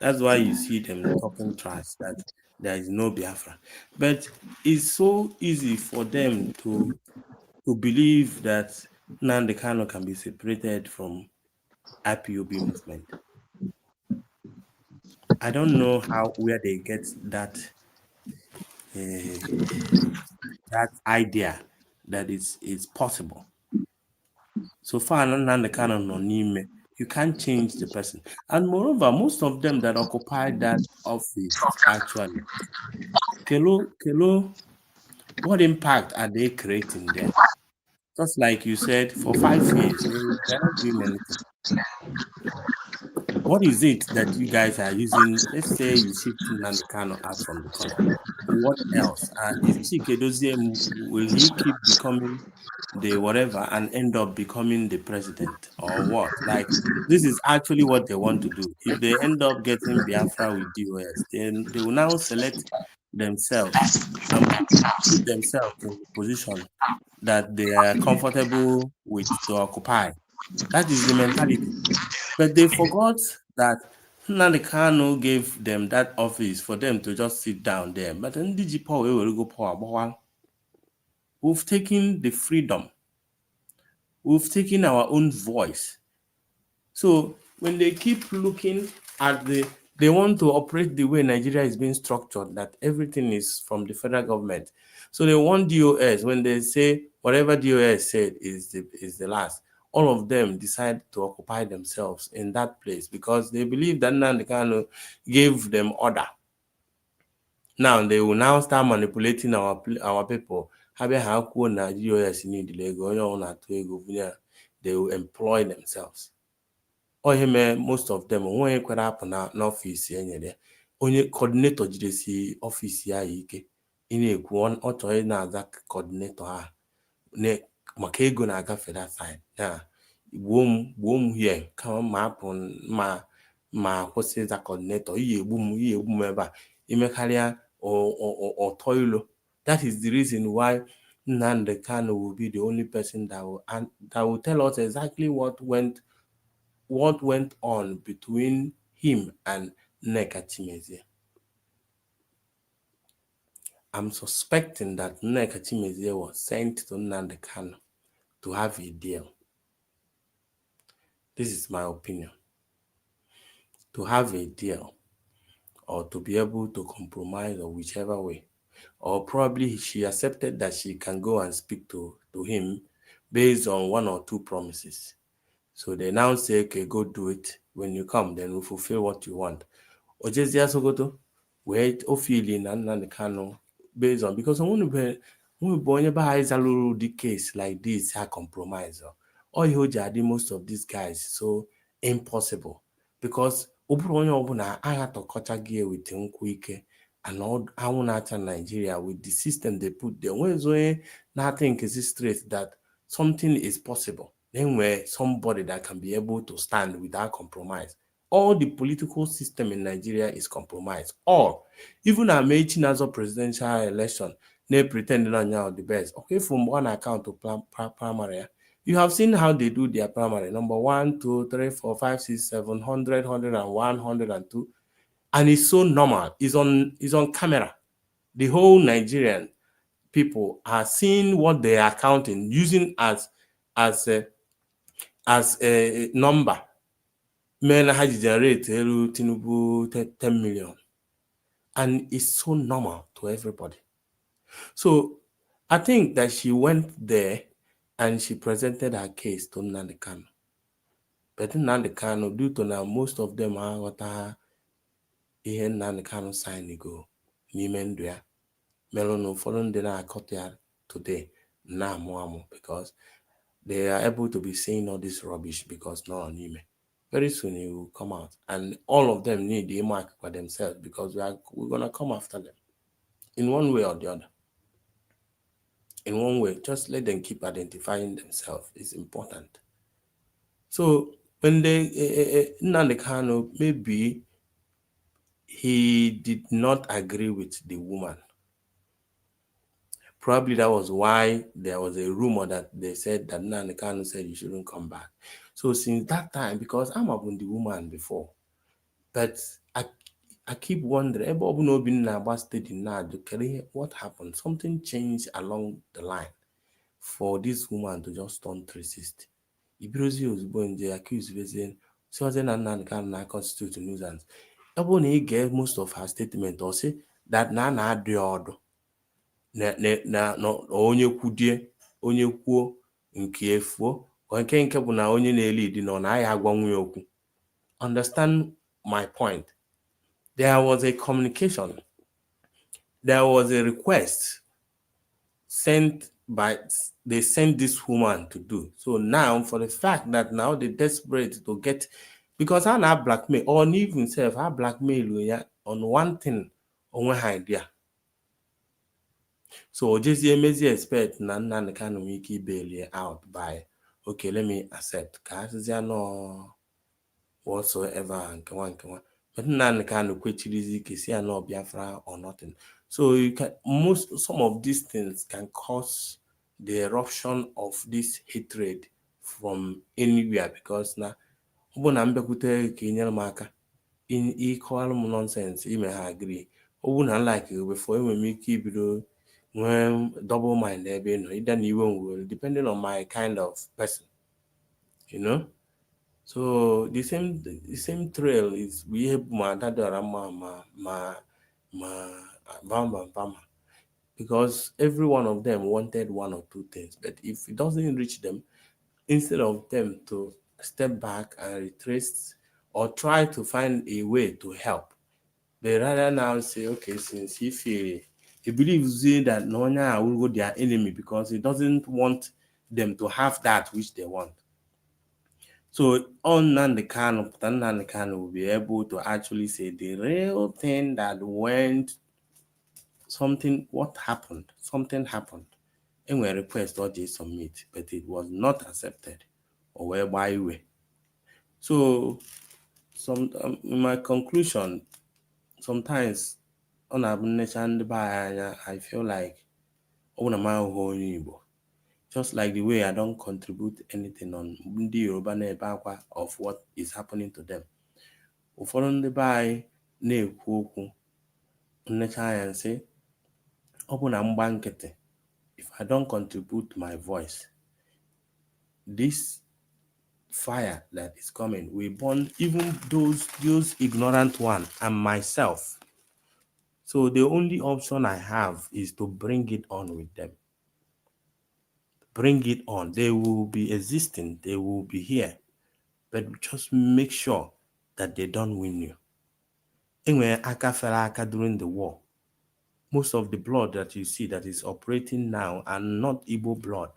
Speaker 13: That's why you see them talking trash that there is no Biafra. But it's so easy for them to believe that Nnamdi Kanu can be separated from IPOB movement. I don't know where they get that that idea that it's possible. So far, Nnamdi Kanu no nime. You can't change the person. And moreover, most of them that occupy that office actually, Kelo, what impact are they creating there? Just like you said, for 5 years, they're not doing anything. What is it that you guys are using? Let's say you shift Nnamdi Kanu out from the corner. What else? Is Chike Dozie, will he keep becoming the whatever and end up becoming the president or what? Like, this is actually what they want to do. If they end up getting Biafra with DOS, then they will now select themselves and put themselves in the position that they are comfortable with to occupy. That is the mentality. But they forgot that Nnamdi Kanu gave them that office for them to just sit down there. But then we've taken the freedom. We've taken our own voice. So when they keep looking at they want to operate the way Nigeria is being structured, that everything is from the federal government. So they want DOS. When they say whatever DOS said is the last, all of them decide to occupy themselves in that place because they believe that Nnamdi Kanu gave them order. Now they will now start manipulating our people. DOS need they will employ themselves. Most of them onwe kwere apụ n'ọfịs enyere onye coordinator jidesi ọfịs ya ike ị na-ekwu ọ chọrọ ị na-aza coordinator ha maka ego na-agafe that side na gbuo m here kama ma apụ ma kwụsị ịza coordinator ihe egbu m ebe a imekarịa ọtọ ilo. That is the reason why Nnamdi Kanu will be the only person that will tell us exactly what went on between him and Nneka Chimezie. I'm suspecting that Nneka Chimezie was sent to Nnamdi Kanu to have a deal. This is my opinion. To have a deal or to be able to compromise or whichever way, or probably she accepted that she can go and speak to him based on one or two promises. So they now say, okay, go do it. When you come, then we'll fulfill what you want. Ojezia Sokoto, wait, feeling and Kano based on because when we born about the case like this, I compromise. Or you most of these guys so impossible because onye ọbụla agha tọkọcha gị with nkwu ike and anwụ na-acha Nigeria with the system they put there. Where's onye na-think is straight that something is possible. Then where somebody that can be able to stand without compromise. All the political system in Nigeria is compromised. All, even a Nazo presidential election, they pretending on now the best. Okay, from one account to primary. You have seen how they do their primary. Number 1, 2, 3, 4, 5, 6, 7, 100, 101, 102. And it's so normal. It's on camera. The whole Nigerian people are seeing what they are counting, using as a number. Men had generate Tinubu 10 million. And it's so normal to everybody. So I think that she went there and she presented her case to Nnamdi Kanu. But Nnamdi Kanu, due to now most of them are what ihe Nnamdi Kanu sign go n'ime ndụ ya. Melon ụfọdụ ndị na-akọta ya today na-amụ because they are able to be saying all this rubbish because no n'ime. Very soon he will come out and all of them need the mark by themselves because we're gonna come after them in one way or the other. In one way, just let them keep identifying themselves is important. So when they Nnamdi Kanu, maybe he did not agree with the woman. Probably that was why there was a rumor that they said that Nnamdi Kanu said you shouldn't come back. So since that time, because I'm up with the woman before, but I keep wondering, what happened? Something changed along the line for this woman to just turn 360. Ibrozi ozugbo nje accused Bezen, so Nnamdi Kanu na constitute nuisance. He gave most of her statement or say that na the order. Na onye kwudie onye kwuo nke efuo nke bụ na onye na-elidi nọ na ya agwanwu ya okwu. Understand my point? There was a communication. There was a request they sent this woman to do. So now for the fact that now they're desperate to get, because I now blackmail or even self I blackmail on one thing on one idea. So just the expect Nnamdi Kanu wiki bail out by okay, let me accept no whatsoever and come on. But Nnamdi Kanu kwechirizi kesi no Biafra or nothing. So you can some of these things can cause the eruption of this hatred from anywhere because na ubona mbekute kinyelmaka in equal nonsense you may agree. Ubona like before we make ibido when double mind even depending on my kind of person, you know. So the same trail is we have because every one of them wanted one or two things, but if it doesn't reach them, instead of them to step back and retrace or try to find a way to help, they rather now say, okay, since he believes that Nonya will go their enemy because he doesn't want them to have that which they want. So on Nnamdi Kanu will be able to actually say the real thing that went something happened. And we request what they submit, but it was not accepted or whereby way. So in my conclusion, sometimes on I feel like just like the way I don't contribute anything on Ndi Yoruba of what is happening to them. Ụfọdụ ndị be anyị na-ekwu okwu nnecha anya nsị ọ bụ na mgba nkịtị, if I don't contribute my voice, this fire that is coming will burn even those ignorant one and myself. So the only option I have is to bring it on with them. Bring it on. They will be existing. They will be here. But just make sure that they don't win you. Anyway, aka fela aka during the war. Most of the blood that you see that is operating now are not Igbo blood.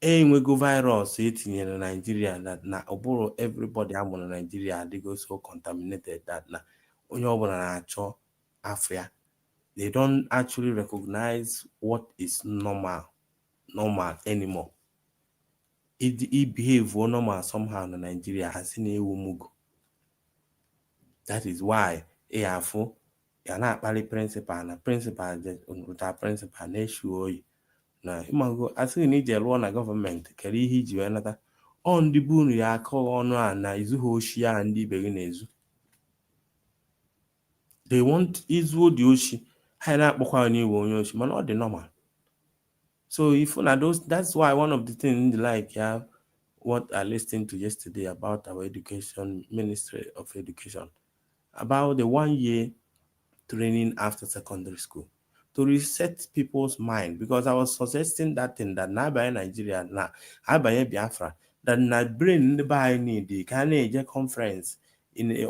Speaker 13: Enwego virus etinyere na Nigeria that na oboro everybody amụ na Nigeria they go so contaminated that na onye ọbụla na-achọ afia. They don't actually recognize what is normal anymore. It behave normal somehow in Nigeria has in a. That is why Eafu ya na-akpali principal na principal ụta principal na-eshu oyi na ịmago asịghị na ije lụọ na gọọmenti kere ihe iji wee nata ọ ndị bụ unu ya akọghị ọnụ a na izu ha oshi ya ndị ibe gị na-ezu. They want izuo dị oshi ha na-akpọkwa n'iwu onye oshi mana ọ dị normal. So if na that's why one of the things like what I listened to yesterday about our education, Ministry of Education, about the 1 year training after secondary school to reset people's mind, because I was suggesting that thing that now by Nigeria, now I by Biafra, that na brain the by need the can a conference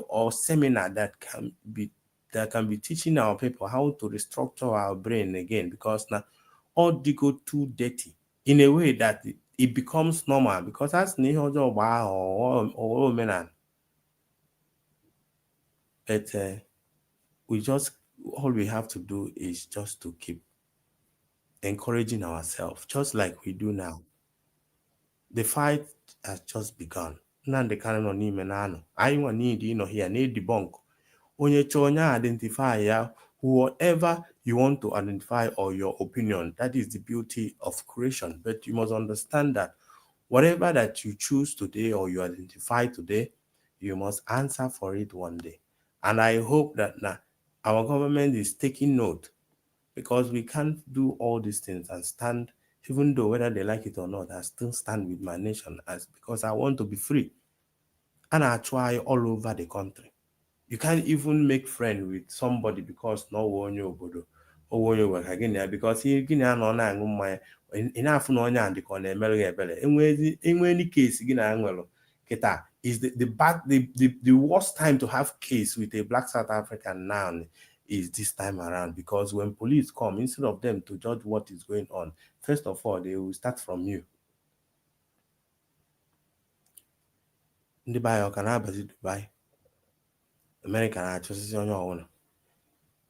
Speaker 13: or seminar that can be teaching our people how to restructure our brain again, because now all they go too dirty in a way that it becomes normal, because that's or men. But all we have to do is just to keep encouraging ourselves, just like we do now. The fight has just begun. Nande Kano ni menano. I want need here, need debunk. Onye chonya identify whoever you want to identify or your opinion. That is the beauty of creation. But you must understand that whatever that you choose today or you identify today, you must answer for it one day. And I hope that now our government is taking note, because we can't do all these things and stand, even though whether they like it or not, I still stand with my nation because I want to be free. And I try all over the country. You can't even make friends with somebody because no one you obodo or one you work again, because he gina no na my enough no nya and the corner ebele. In any case, gina kita is the worst time to have case with a black South African now is this time around, because when police come, instead of them to judge what is going on, first of all, they will start from you. Ndị bayo ka na-abazi Dubai, America na-achọsisi onye ọbụla.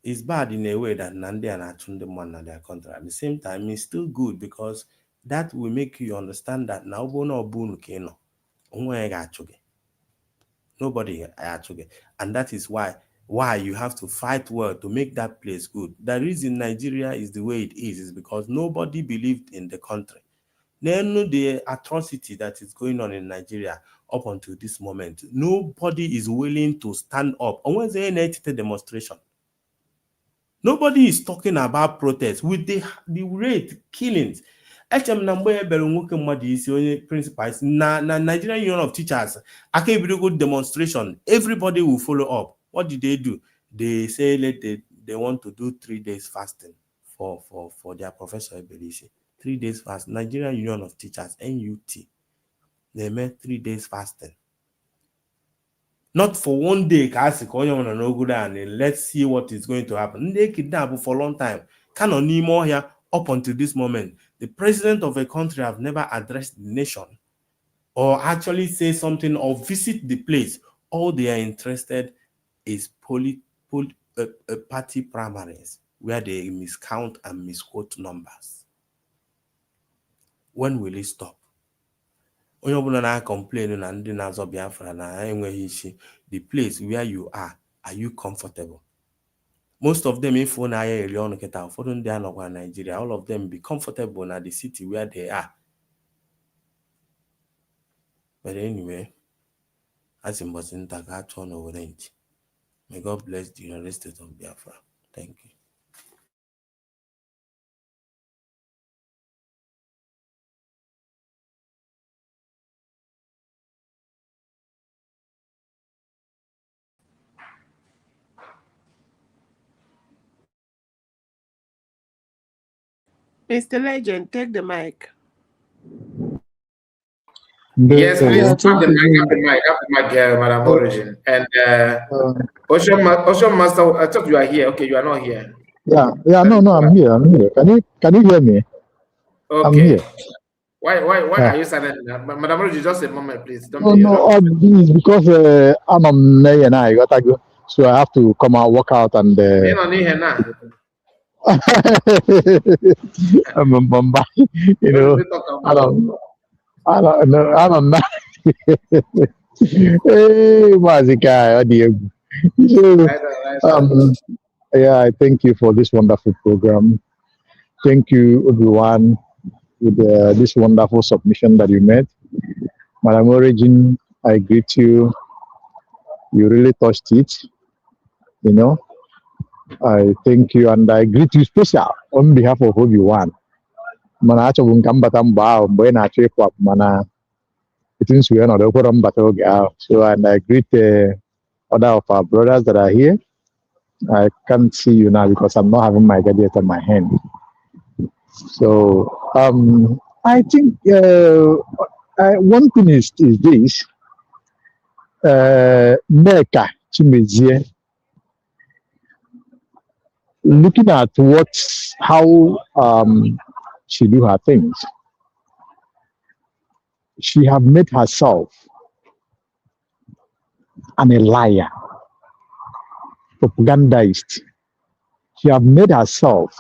Speaker 13: It's bad in a way that Nandi and Achunde man na their country. At the same time, it's still good because that will make you understand that now bono bunu keno. Nobody actually, and that is why you have to fight well to make that place good. The reason Nigeria is the way it is because nobody believed in the country. Then the atrocity that is going on in Nigeria up until this moment, nobody is willing to stand up. Unless they a demonstration. Nobody is talking about protests with the rate killings. HM na mgbe ebere nwoke mmadụ isi onye principals na Nigerian Union of Teachers aka ebido good demonstration. Everybody will follow up. What did they do? They say they want to do 3 days fasting for their professor Ebelisi. 3 days fast. Nigerian Union of Teachers, NUT. They made 3 days fasting. Not for 1 day, and let's see what is going to happen. They kidnap for a long time. Cannot need more here up until this moment. The president of a country have never addressed the nation or actually say something or visit the place. All they are interested is party primaries where they miscount and misquote numbers. When will it stop? Onye ọbụla na-complain na ndị na-azọ Biafra na enweghị isi, the place where you are you comfortable? Most of them, if one aya eri ọnụ kịta, ụfọdụ ndị anọkwa Nigeria, all of them be comfortable na the city where they are. But anyway, as in Boston, may God bless the United States of Biafra. Thank you.
Speaker 10: Mr. Legend, take the mic.
Speaker 5: Yes, please
Speaker 14: Yeah,
Speaker 5: have
Speaker 14: thank
Speaker 5: the mic,
Speaker 14: you.
Speaker 5: Madam Origin. And Ocean Master, I thought you are here. Okay, you are not here.
Speaker 14: No, I'm here. Can you hear me? I'm
Speaker 5: Okay.
Speaker 14: here.
Speaker 5: Why
Speaker 14: Yeah.
Speaker 5: are you silent? Madam Origin, just a moment, please. Don't
Speaker 14: No,
Speaker 5: be
Speaker 14: no, this is because I'm on May and I got to go, so I have to come out, work out, and
Speaker 5: You don't need her now.
Speaker 14: I'm in Bombay. You know, I don't know. I don't know. Hey, Mazika, so, yeah, I thank you for this wonderful program. Thank you, everyone, with this wonderful submission that you made. Madam Origin, I greet you. You really touched it. You know, I thank you and I greet you special on behalf of Obi-Wan. Mana achọbụ nka mbata mgbe ahụ mgbe ị na-achọ ịkwapụ mana etu nsi wee nọdụ okporo mbata oge ahụ. So and I greet other of our brothers that are here. I can't see you now because I'm not having my gadget on my hand. So I think one thing is this. Nneka Chimezie, looking at how she do her things, she have made herself a liar, propagandist. She have made herself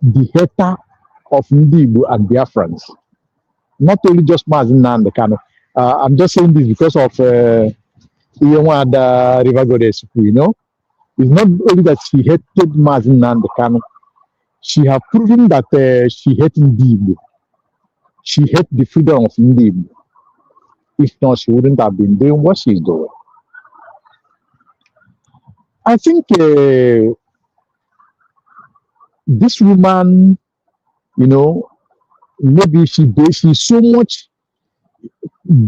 Speaker 14: the hater of Ndibu and Biafrans. Not only just Mazinga and the Kano. I'm just saying this because of the River Goddess, you know. It's not only that she hated Mazinga and the Kano. She have proven that she hates Ndibu. She hates the freedom of Ndibu. If not, she wouldn't have been doing what she's doing. I think this woman, you know, maybe she's so much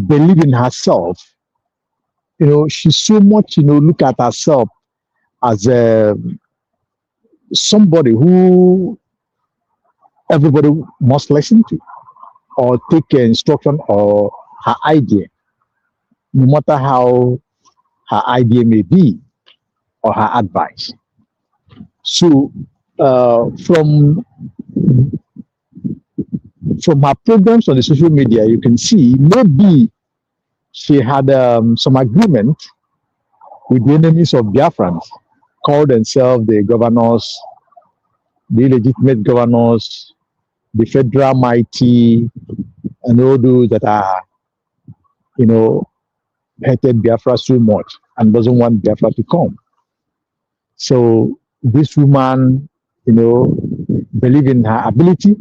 Speaker 14: believe in herself. You know, she's so much, you know, look at herself as somebody who everybody must listen to or take instruction or her idea, no matter how her idea may be or her advice. So from her programs on the social media, you can see maybe she had some agreement with the enemies of Biafrans, called themselves the governors, the illegitimate governors, the federal mighty, and all those that are, you know, hated Biafra so much and doesn't want Biafra to come. So this woman, you know, believe in her ability,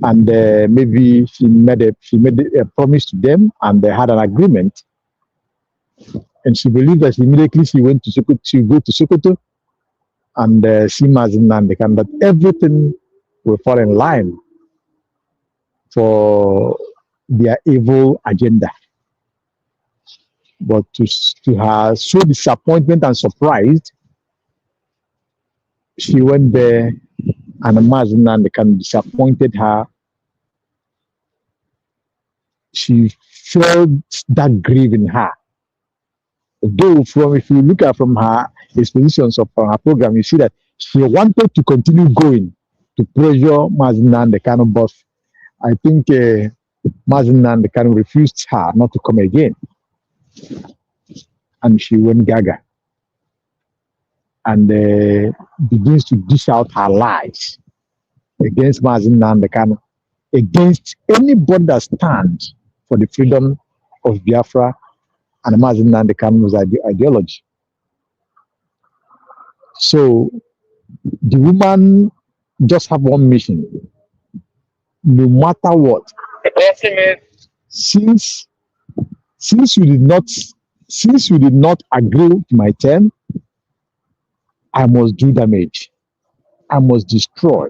Speaker 14: and maybe she made a promise to them, and they had an agreement. And she believed that immediately she went to Sokoto, she go to Sokoto and see Mazinga and that everything will fall in line for their evil agenda. But to her so disappointment and surprised, she went there and Mazinga and disappointed her. She felt that grief in her. Though if you look at from her expositions of her program, you see that she wanted to continue going to pressure Mazinga and the Kano, but I think Mazinga and the Kano refused her not to come again. And she went gaga and begins to dish out her lies against Mazinga and the Kano, against anybody that stands for the freedom of Biafra and Mazinga and the Kano's ideology. So the woman just have one mission. No matter what, since you did not agree to my term, I must do damage. I must destroy.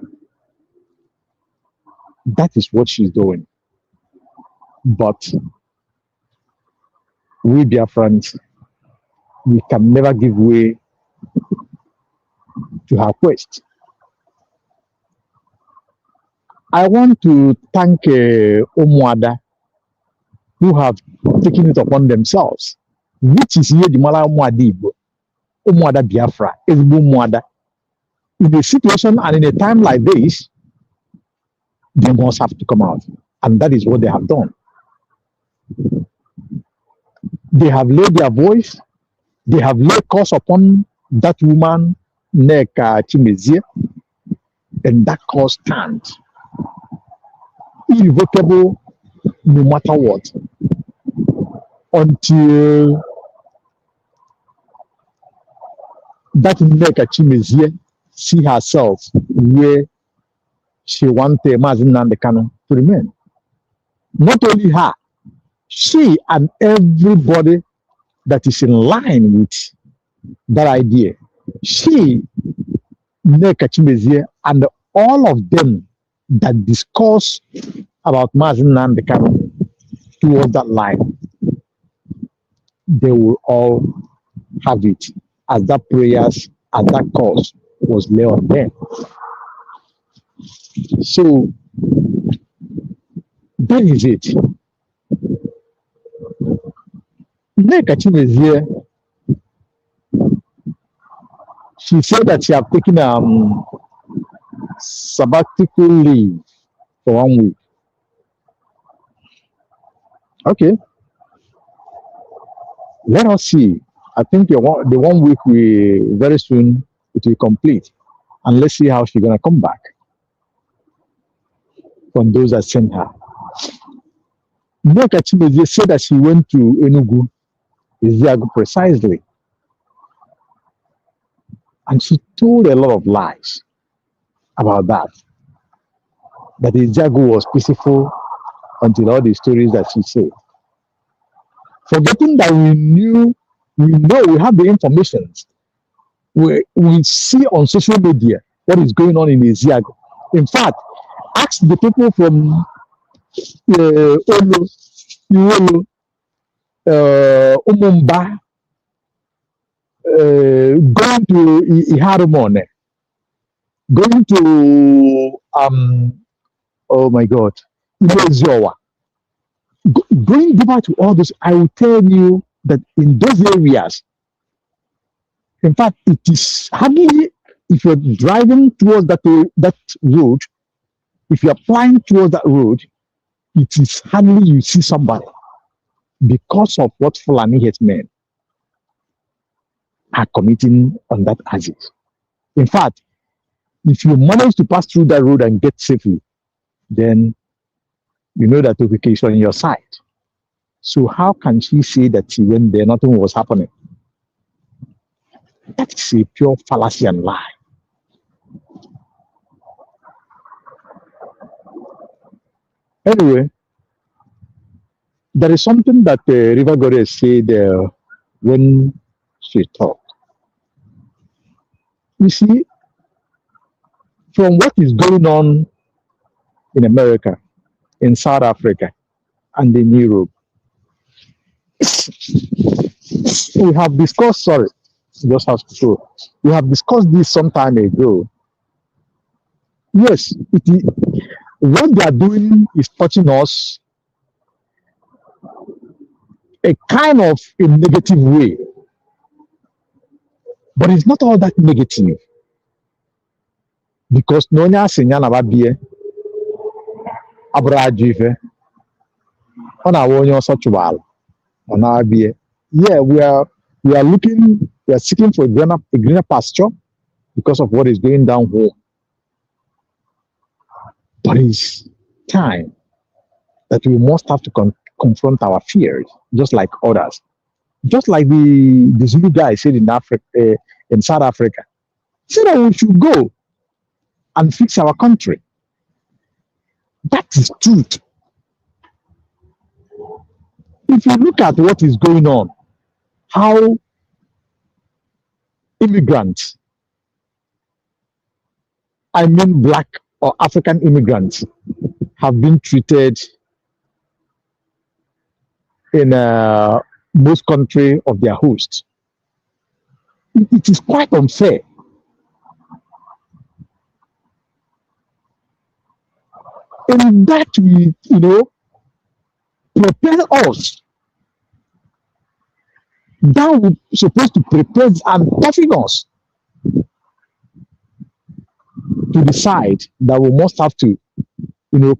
Speaker 14: That is what she's doing. But we Biafrans, we can never give way to her quest. I want to thank Omuada who have taken it upon themselves, which is here the Mala Omuada Igbo, Omuada Biafra, Ezbo Omuada. In a situation and in a time like this, they must have to come out. And that is what they have done. They have laid their voice, they have laid curse upon that woman, Neka Chimezie, and that cause stands irrevocable no matter what until that Neka Chimezie see herself where she wanted Mazi Nnamdi Kanu to remain. Not only her, she and everybody that is in line with that idea. She, Neka Chimezie, and all of them that discuss about Mazi Nnamdi Kanu towards that line, they will all have it as that prayers, as that cause was laid on them. So that is it. Neka Chimezie, she said that she have taken sabbatical leave for 1 week. Okay, let us see. I think the 1 week will very soon it will complete, and let's see how she's gonna come back from those that sent her. Neka Chimezie said that she went to Enugu, Eziago precisely, and she told a lot of lies about that. That Eziago was peaceful until all the stories that she said. Forgetting that we know, we have the information. We see on social media what is going on in Eziago. In fact, ask the people from Olo, Iwolo, Umumba, going to Iharumone, going to oh my God, Iwezowa, going deeper to all this, I will tell you that in those areas, in fact, it is hardly, if you're driving towards that road, if you're flying towards that road, it is hardly you see somebody because of what Fulani hitmen are committing on that axis. In fact, if you manage to pass through that road and get safely, then you know that okay, is on your side. So how can she say that she went there, nothing was happening? That is a pure fallacy and lie. Anyway, there is something that River Goddess said when she talked. You see, from what is going on in America, in South Africa, and in Europe, we have discussed, sorry, just have to show. We have discussed this some time ago. Yes, what they are doing is touching us a kind of a negative way. But it's not all that negative. Because Nonya Sinyana Babie, Abrajive, on our own such while, on our beer. Yeah, we are looking, we are seeking for a greener pasture because of what is going down here. But it's time that we must have to confront our fears, just like others. Just like the Zulu guy said in Africa, in South Africa, he said that we should go and fix our country. That is truth. If you look at what is going on, how immigrants, I mean black or African immigrants, have been treated in most countries of their hosts. It is quite unfair. And that will, prepare us. That was supposed to prepare and toughen us to decide that we must have to,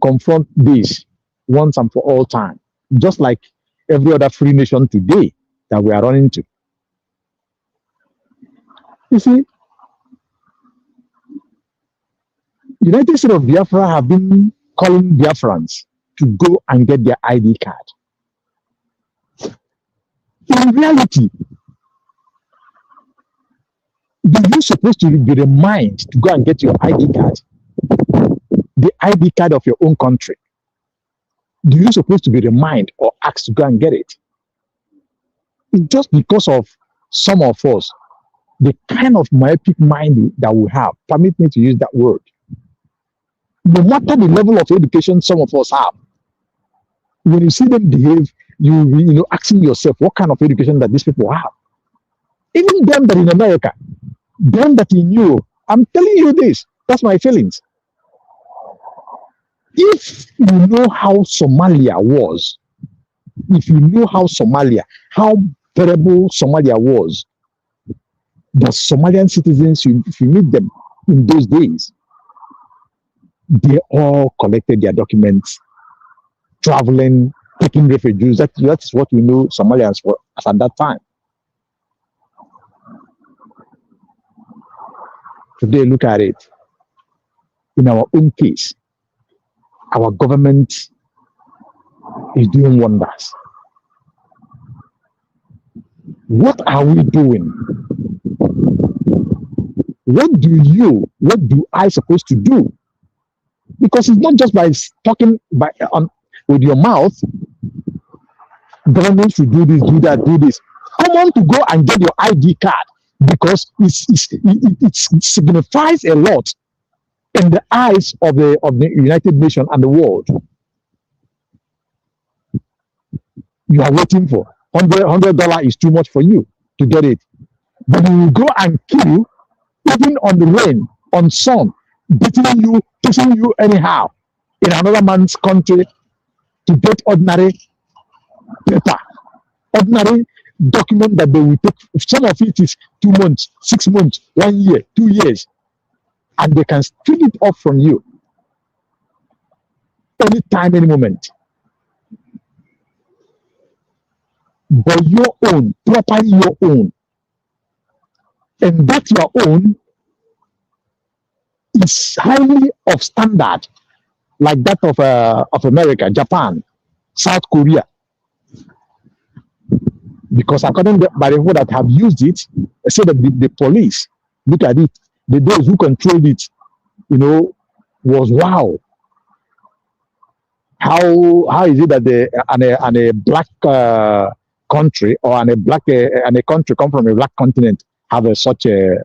Speaker 14: confront this once and for all time, just like every other free nation today that we are running to. You see, United States of Biafra have been calling Biafrans to go and get their ID card. In reality, you're supposed to be reminded to go and get your ID card, the ID card of your own country. Do you supposed to be reminded or asked to go and get it? It's just because of some of us, the kind of myopic mind that we have, permit me to use that word. No matter the level of education some of us have, when you see them behave, you asking yourself what kind of education that these people have. Even them that in America, them that in Europe, I'm telling you this, that's my feelings. If you know how Somalia was, if you know how terrible Somalia was, the Somalian citizens, if you meet them in those days, they all collected their documents, traveling, taking refugees. That's what we know Somalians were at that time. Today, look at it. In our own case, our government is doing wonders. What are we doing? What do I supposed to do? Because it's not just by talking with your mouth, government should do this, do that, do this. Come on to go and get your ID card, because it signifies a lot in the eyes of the United Nations and the world. You are waiting for $100 is too much for you to get it, but you will go and kill, even on the rain, on sun, beating you, pushing you anyhow in another man's country to get ordinary paper, ordinary document that they will take. Some of it is 2 months, 6 months, 1 year, 2 years, and they can steal it off from you anytime, any moment. But your own, properly your own, and that your own is highly of standard, like that of America, Japan, South Korea. Because according to by the people that have used it, they say that the police, look at it, those who controlled it, was wow. How is it that a black country, or a country come from a black continent have such a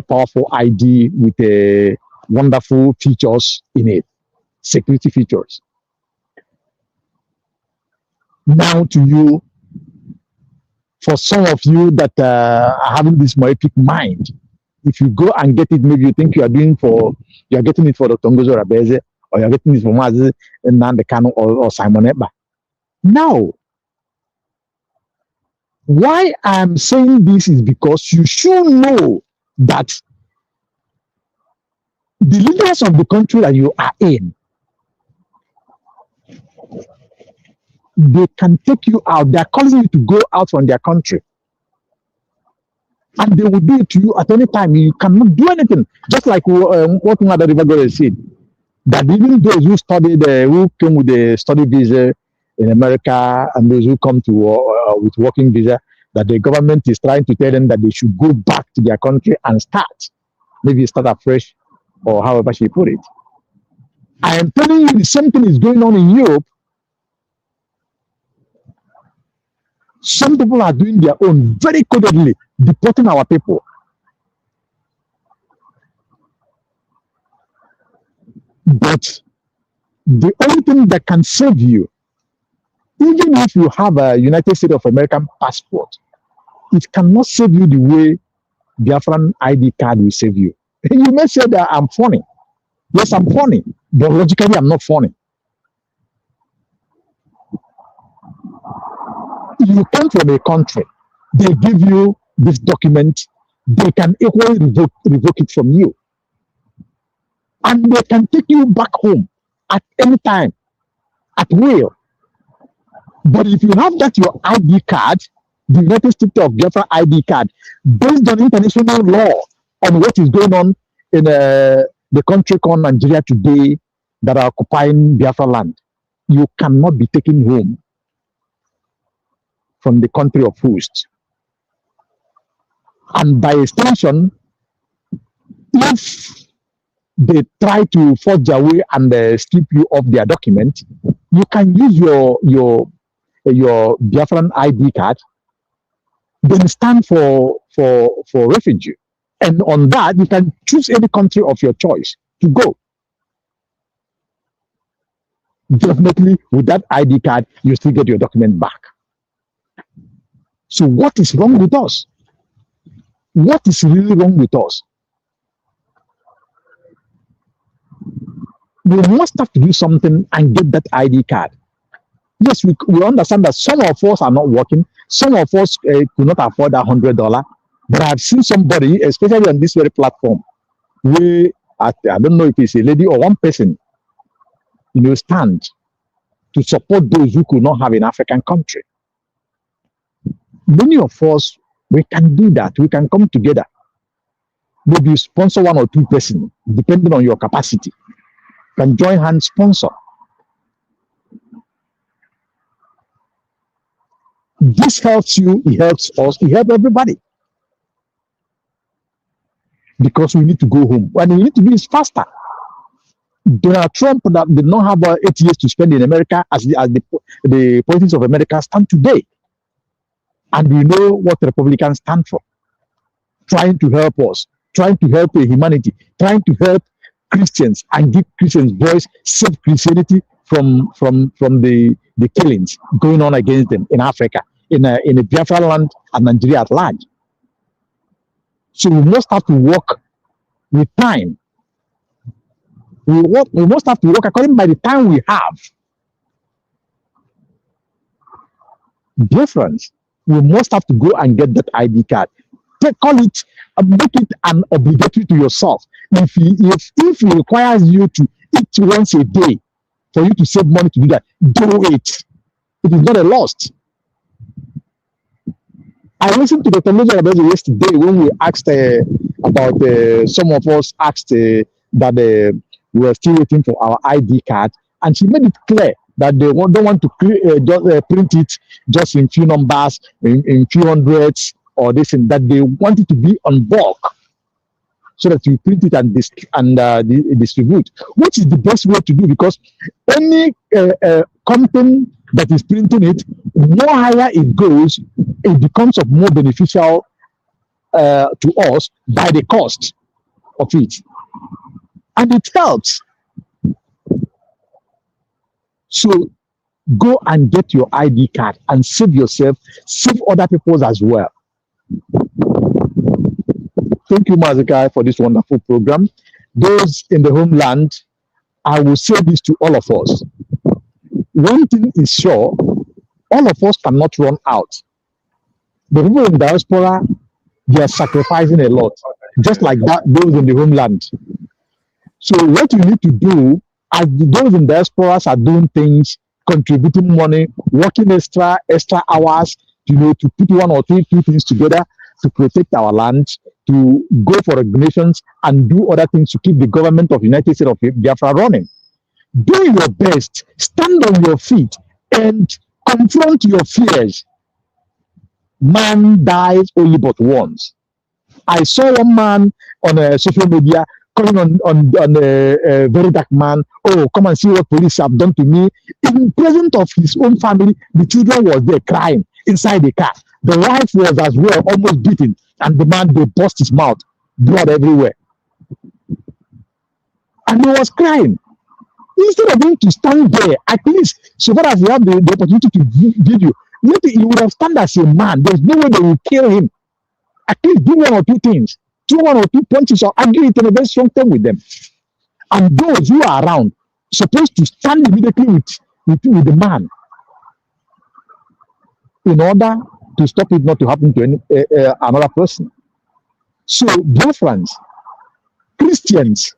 Speaker 14: powerful ID with wonderful features in it, security features? Now to you, for some of you that are having this myopic mind, if you go and get it, maybe you think you are getting it for Dr. Ngozo Rabeze, or you're getting it for Mazi Nnamdi Kanu or Simon Ekpa. No. Why I'm saying this is because you should know that the leaders of the country that you are in, they can take you out. They are calling you to go out from their country. And they will do it to you at any time. You cannot do anything. Just like what Mother River said, that even those who studied, who came with the study visa in America, and those who come to with working visa, that the government is trying to tell them that they should go back to their country and maybe start afresh, or however she put it. I am telling you, the same thing is going on in Europe. Some people are doing their own very codedly, deporting our people. But the only thing that can save you, even if you have a United States of American passport, it cannot save you the way Biafran ID card will save you. You may say that I'm funny, Yes, I'm funny, but logically, I'm not funny. You come from a country, they give you this document, they can equally revoke it from you. And they can take you back home at any time, at will. But if you have that your ID card, the United States of Biafra ID card, based on international law on what is going on in the country called Nigeria today that are occupying Biafra land, you cannot be taken home from the country of host. And by extension, if they try to forge their way and strip you of their document, you can use your Biafran ID card, then stand for refugee. And on that, you can choose any country of your choice to go. Definitely, with that ID card, you still get your document back. So what is wrong with us? What is really wrong with us? We must have to do something and get that ID card. Yes, we understand that some of us are not working. Some of us could not afford $100. But I've seen somebody, especially on this very platform, where I don't know if it's a lady or one person, stand to support those who could not have an African country. Many of us, we can do that. We can come together. Maybe you sponsor one or two persons, depending on your capacity. You can join hands sponsor. This helps you, it helps us, it helps everybody. Because we need to go home. And we need to do this faster. Donald Trump that did not have 8 years to spend in America as the politics of America stand today. And we know what Republicans stand for. Trying to help us, trying to help humanity, trying to help Christians and give Christians voice, save Christianity from the killings going on against them in Africa, in a Biafra land and Nigeria at large. So we must have to work with time. We must have to work according by the time we have. Difference. We must have to go and get that ID card. Call it, make it an obligatory to yourself. If it requires you to eat once a day for you to save money to do that, do it. It is not a loss. I listened to the television about it yesterday when we asked about some of us asked that we are still waiting for our ID card, and she made it clear that they don't want to just print it just in few numbers, in few hundreds, or this and that. They want it to be on bulk so that you print it and distribute, which is the best way to do, because any company that is printing it, more higher it goes, it becomes of more beneficial to us by the cost of it. And it helps. So go and get your ID card and save yourself, save other people's as well. Thank you, Matsanga, for this wonderful program. Those in the homeland, I will say this to all of us. One thing is sure, all of us cannot run out. The people in diaspora, they are sacrificing a lot, just like that, those in the homeland. So what you need to do, as those in diaspora are doing things, contributing money, working extra hours, to put one or two things together to protect our land, to go for regulations and do other things to keep the government of the United States of Biafra running. Do your best, stand on your feet and confront your fears. Man dies only but once. I saw one man on social media calling on a very dark man, oh, come and see what police have done to me. In presence of his own family, the children was there crying inside the car. The wife was as well almost beaten, and the man, they burst his mouth, blood everywhere. And he was crying. Instead of him to stand there, at least, so far as he had the opportunity to video, he would have stand as a man. There's no way they will kill him. At least do one or two things. Do one or two punches or argue it in a very strong term with them. And those who are around supposed to stand immediately with the man in order to stop it not to happen to another person. So, dear friends, Christians,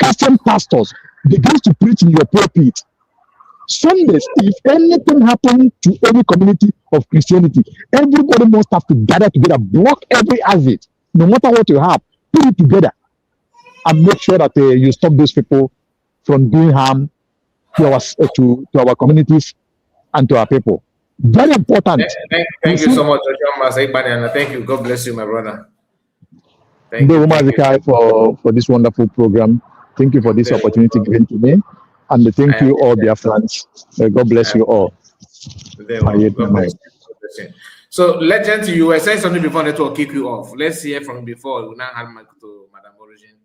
Speaker 14: Christian pastors begin to preach in your pulpit. Sundays, if anything happens to any community of Christianity, everybody must have to gather together, block every exit, no matter what you have, put it together, and make sure that you stop those people from doing harm to our communities and to our people. Very important.
Speaker 5: Thank you so much, Ekpa. Thank you. God bless you, my brother.
Speaker 14: Thank you for this wonderful program. Thank you for this opportunity given to me. And thank you all, dear friends. God bless you all.
Speaker 5: God bless you. So, Legend, you were saying something before network kick you off. Let's hear from before. We now hand mic to Madam Origin.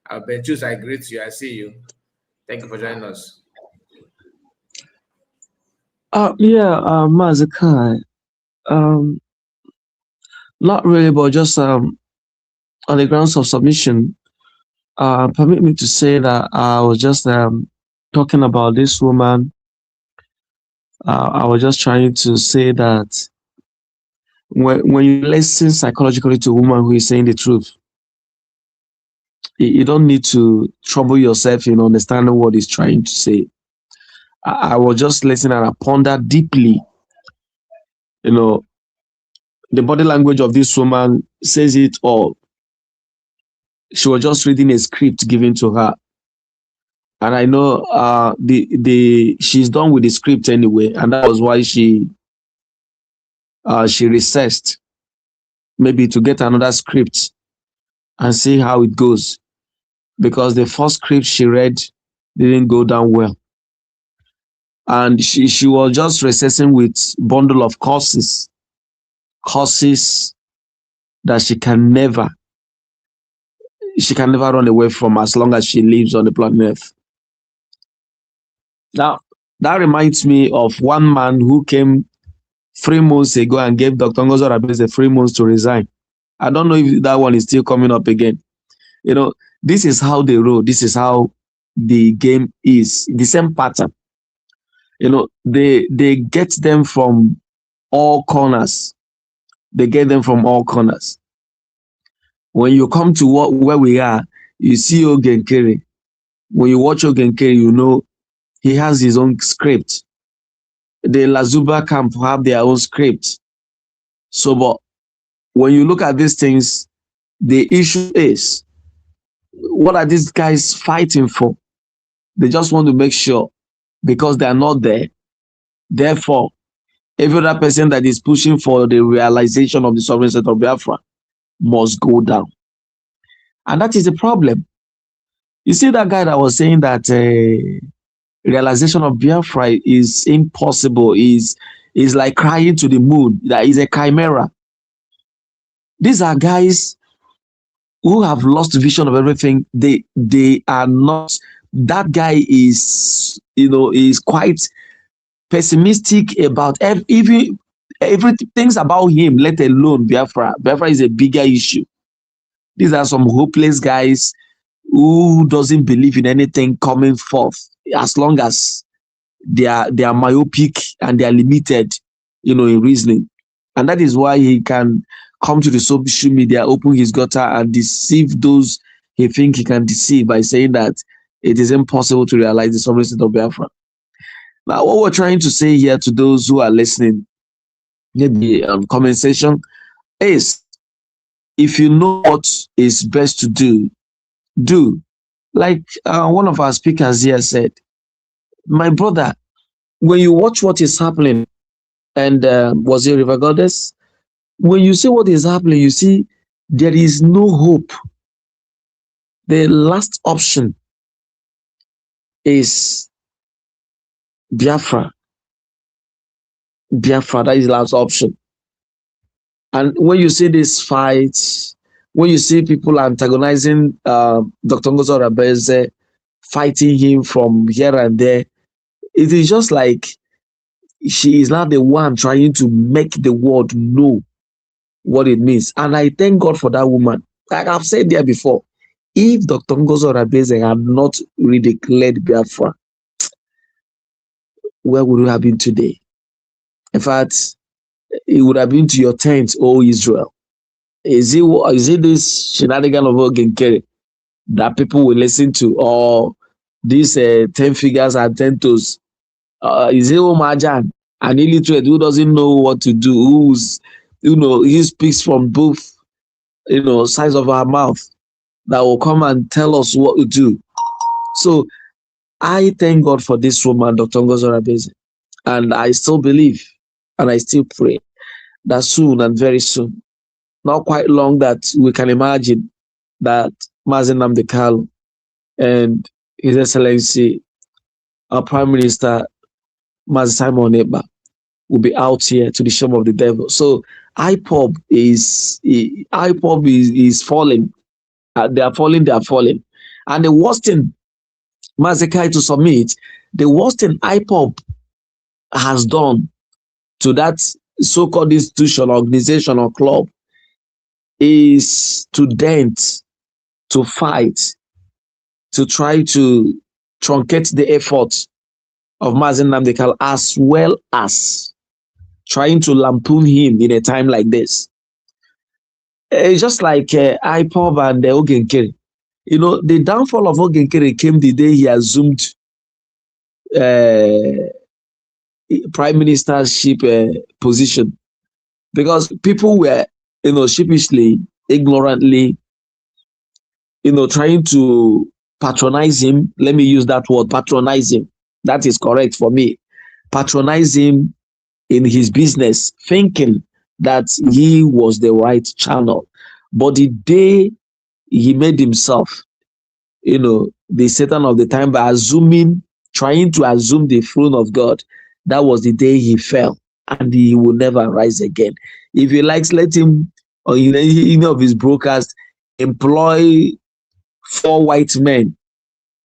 Speaker 5: Benchus, I greet you. I see you. Thank you for joining us.
Speaker 11: Mazakai. Not really, but just on the grounds of submission, permit me to say that I was just talking about this woman. I was just trying to say that when you listen psychologically to a woman who is saying the truth, you don't need to trouble yourself in understanding what he's trying to say. I was just listening and I pondered deeply. The body language of this woman says it all. She was just reading a script given to her. And I know she's done with the script anyway, and that was why she recessed, maybe to get another script and see how it goes, because the first script she read didn't go down well, and she was just recessing with bundle of curses that she can never run away from as long as she lives on the planet Earth. Now, that reminds me of one man who came 3 months ago and gave Dr. Ngozo Rabeze 3 months to resign. I don't know if that one is still coming up again. This is how they roll. This is how the game is. The same pattern. They get them from all corners. They get them from all corners. When you come to where we are, you see Ogenkere. When you watch Ogenkere, you know he has his own script. The Lazuba camp have their own script. So, but when you look at these things, the issue is, what are these guys fighting for? They just want to make sure, because they are not there, therefore, every other person that is pushing for the realization of the sovereign state of Biafra must go down. And that is the problem. You see that guy that was saying that realization of Biafra is impossible, is like crying to the moon, that is a chimera. These are guys who have lost vision of everything. They are not, that guy is, is quite pessimistic about everything about him, let alone Biafra. Biafra is a bigger issue. These are some hopeless guys who doesn't believe in anything coming forth, as long as they are myopic and they are limited, in reasoning. And that is why he can come to the social media, open his gutter and deceive those he think he can deceive by saying that it is impossible to realize the sovereign state of Biafra. Now, what we're trying to say here to those who are listening, maybe comment section, is if you know what is best to do, do. Like one of our speakers here said, my brother, when you watch what is happening, and was it River Goddess? When you see what is happening, you see there is no hope. The last option is Biafra. Biafra, that is the last option. And when you see this fight, when you see people antagonizing Dr. Ngozo Rabeze, fighting him from here and there, it is just like she is not the one trying to make the world know what it means. And I thank God for that woman. Like I've said there before, if Dr. Ngozo Rabeze had not redeclared Biafra, where would we have been today? In fact, it would have been to your tent, O Israel. Is it this shenanigan of Ogenkere that people will listen to, or these 10 figures and 10 toes? Is it Omajan, an illiterate who doesn't know what to do, who's, he speaks from both, sides of our mouth, that will come and tell us what to do? So I thank God for this woman, Dr. Ngozo Rabeze, and I still believe and I still pray that soon and very soon, not quite long, that we can imagine that Mazi Nnamdi Kanu and His Excellency, our Prime Minister, Mazi Simon Ekpa, will be out here to the shame of the devil. So IPOB is falling. They are falling. And the worst thing, Mazi to submit, the worst thing IPOB has done to that so-called institution, organization, or club is to dent, to fight, to try to truncate the effort of Mazi Nnamdi Kanu, as well as trying to lampoon him in a time like this. It's just like IPOB and Ogenkere. The downfall of Ogenkere came the day he assumed prime ministership position, because people were, sheepishly, ignorantly, trying to patronize him. Let me use that word, patronize him. That is correct for me. Patronize him in his business, thinking that he was the right channel. But the day he made himself, the Satan of the time, by trying to assume the throne of God, that was the day he fell, and he will never rise again. If he likes, let him, or any of his brokers, employ 4 white men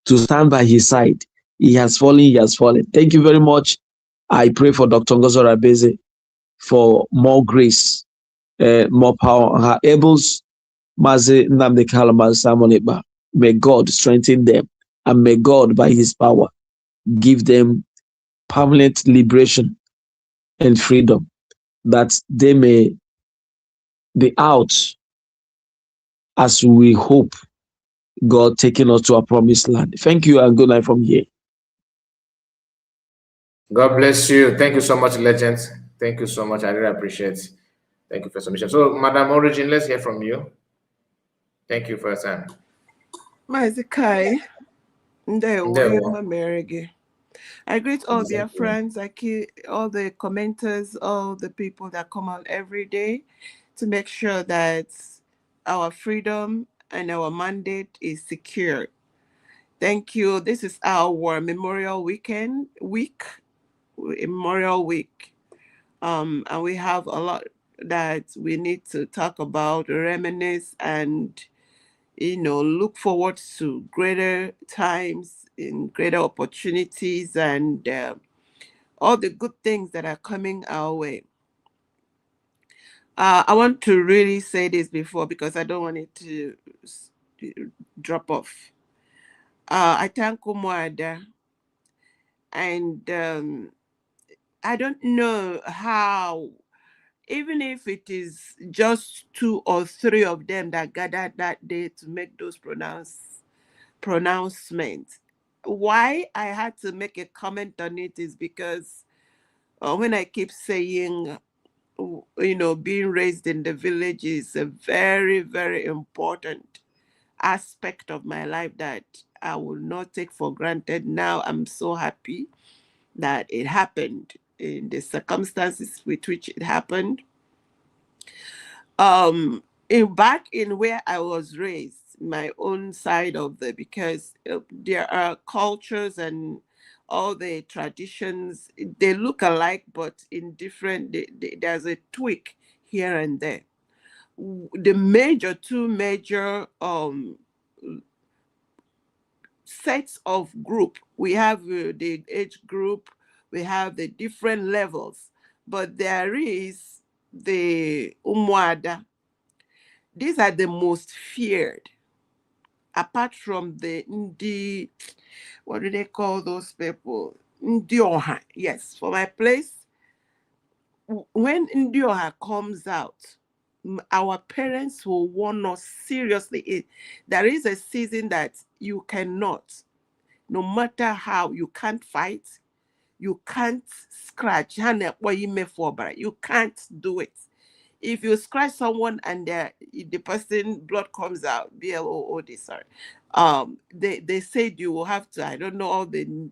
Speaker 11: to stand by his side. He has fallen. Thank you very much. I pray for Dr. Ngozo Rabeze for more grace, more power on her ables. Mazi Nnamdi Kanu, Mazi Simon Ekpa, may God strengthen them, and may God, by his power, give them permanent liberation and freedom, that they may be out, as we hope, God taking us to our promised land. Thank you, and good night from here.
Speaker 5: God bless you. Thank you so much, legends. Thank you so much. I really appreciate it. Thank you for submission. So, Madam Origin, let's hear from you. Thank you for your time.
Speaker 10: Mazi Kai, I greet all their friends, all the commenters, all the people that come on every day to make sure that our freedom and our mandate is secured. Thank you. This is our Memorial Week, and we have a lot that we need to talk about, reminisce, and look forward to greater times, in greater opportunities, and all the good things that are coming our way. I want to really say this before, because I don't want it to drop off. I thank Umuada, and I don't know how, even if it is just 2 or 3 of them that gathered that day to make those pronouncements. Why I had to make a comment on it is because when I keep saying, being raised in the village is a very, very important aspect of my life that I will not take for granted. Now I'm so happy that it happened in the circumstances with which it happened. Back in where I was raised, my own side of because there are cultures and all the traditions, they look alike, but in different, there's a tweak here and there. The two major sets of group, we have the age group, we have the different levels, but there is the Umuada. These are the most feared. apart from what do they call those people? Ndioha. Yes, for my place, when Ndioha comes out, our parents will warn us seriously. There is a season that you cannot, no matter how, you can't fight, you can't scratch. You can't do it. If you scratch someone and the person blood comes out, BLOOD, sorry, they said you will have to, I don't know, all the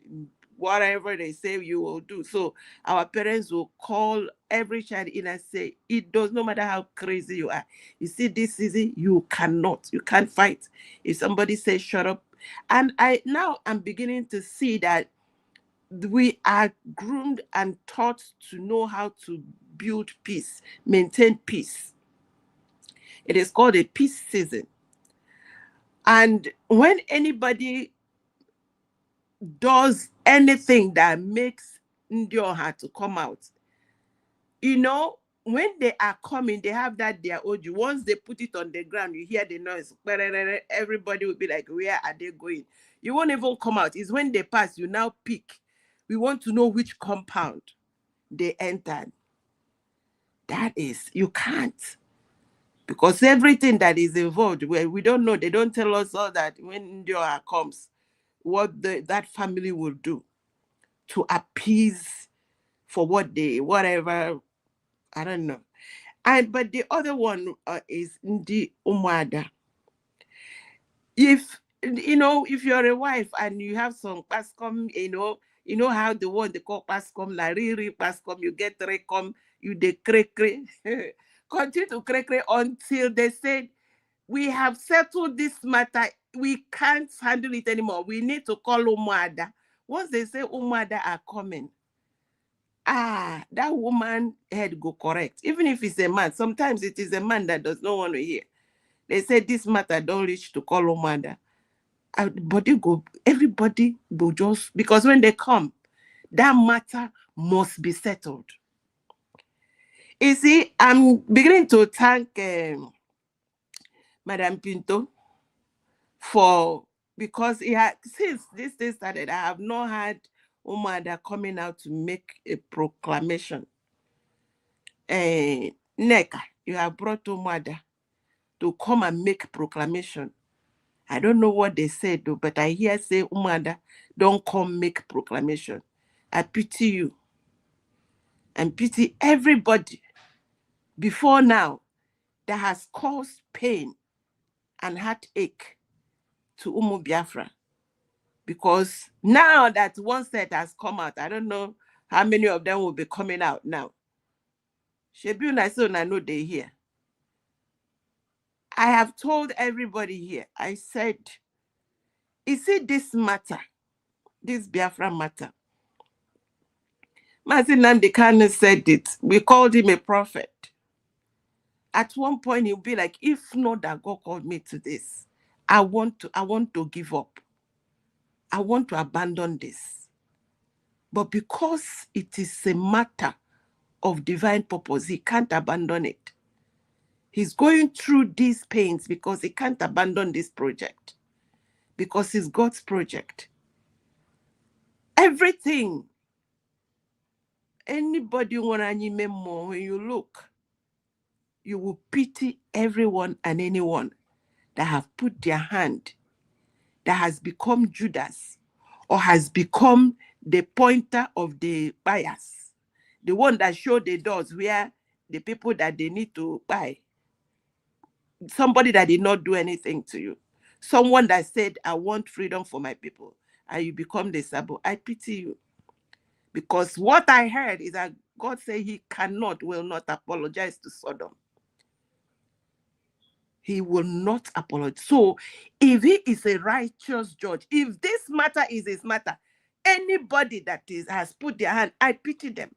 Speaker 10: whatever they say you will do. So our parents will call every child in and say, it does no matter how crazy you are. You see, this season, you can't fight. If somebody says shut up. And I'm beginning to see that we are groomed and taught to know how to build peace, maintain peace. It is called a peace season. And when anybody does anything that makes Ndioha to come out, when they are coming, they have that their oju. Once they put it on the ground, you hear the noise. Everybody will be like, where are they going? You won't even come out. It's when they pass, you now pick. We want to know which compound they entered. That is, you can't. Because everything that is involved, we don't know. They don't tell us all that when Ndioha comes, what that family will do to appease for whatever, I don't know. But the other one is Ndi Umwada. If you're a wife and you have some pascom, you know how the one they call pascom, la riri pascom, you get recom, you de cre. Continue to cre until they said, we have settled this matter. We can't handle it anymore. We need to call Umwada. Once they say Umwada are coming, that woman head go correct. Even if it's a man, sometimes it is a man that does not want to hear. They say this matter don't reach to call Umwada. Everybody will just, because when they come, that matter must be settled. You see, I'm beginning to thank Madam Pinto because since this day started, I have not had Umwada coming out to make a proclamation. Neka, you have brought Umwada to come and make proclamation. I don't know what they said though, but I hear say, Umwada, don't come make proclamation. I pity you. And pity everybody before now that has caused pain and heartache to Umu Biafra. Because now that one set has come out, I don't know how many of them will be coming out now. Shebu na so na no they hear. I have told everybody here, I said, you see this matter, this Biafra matter. Mazinan Dekane said it. We called him a prophet. At one point, he'll be like, if not that God called me to this, I want to give up. I want to abandon this. But because it is a matter of divine purpose, he can't abandon it. He's going through these pains because he can't abandon this project. Because it's God's project. Everything. Anybody want any more, when you look, you will pity everyone and anyone that have put their hand, that has become Judas, or has become the pointer of the buyers, the one that showed the doors where the people that they need to buy, somebody that did not do anything to you, someone that said, I want freedom for my people, and you become the sabo. I pity you. Because what I heard is that God said he will not apologize to Sodom. He will not apologize. So if he is a righteous judge, if this matter is his matter, anybody that has put their hand, I pity them.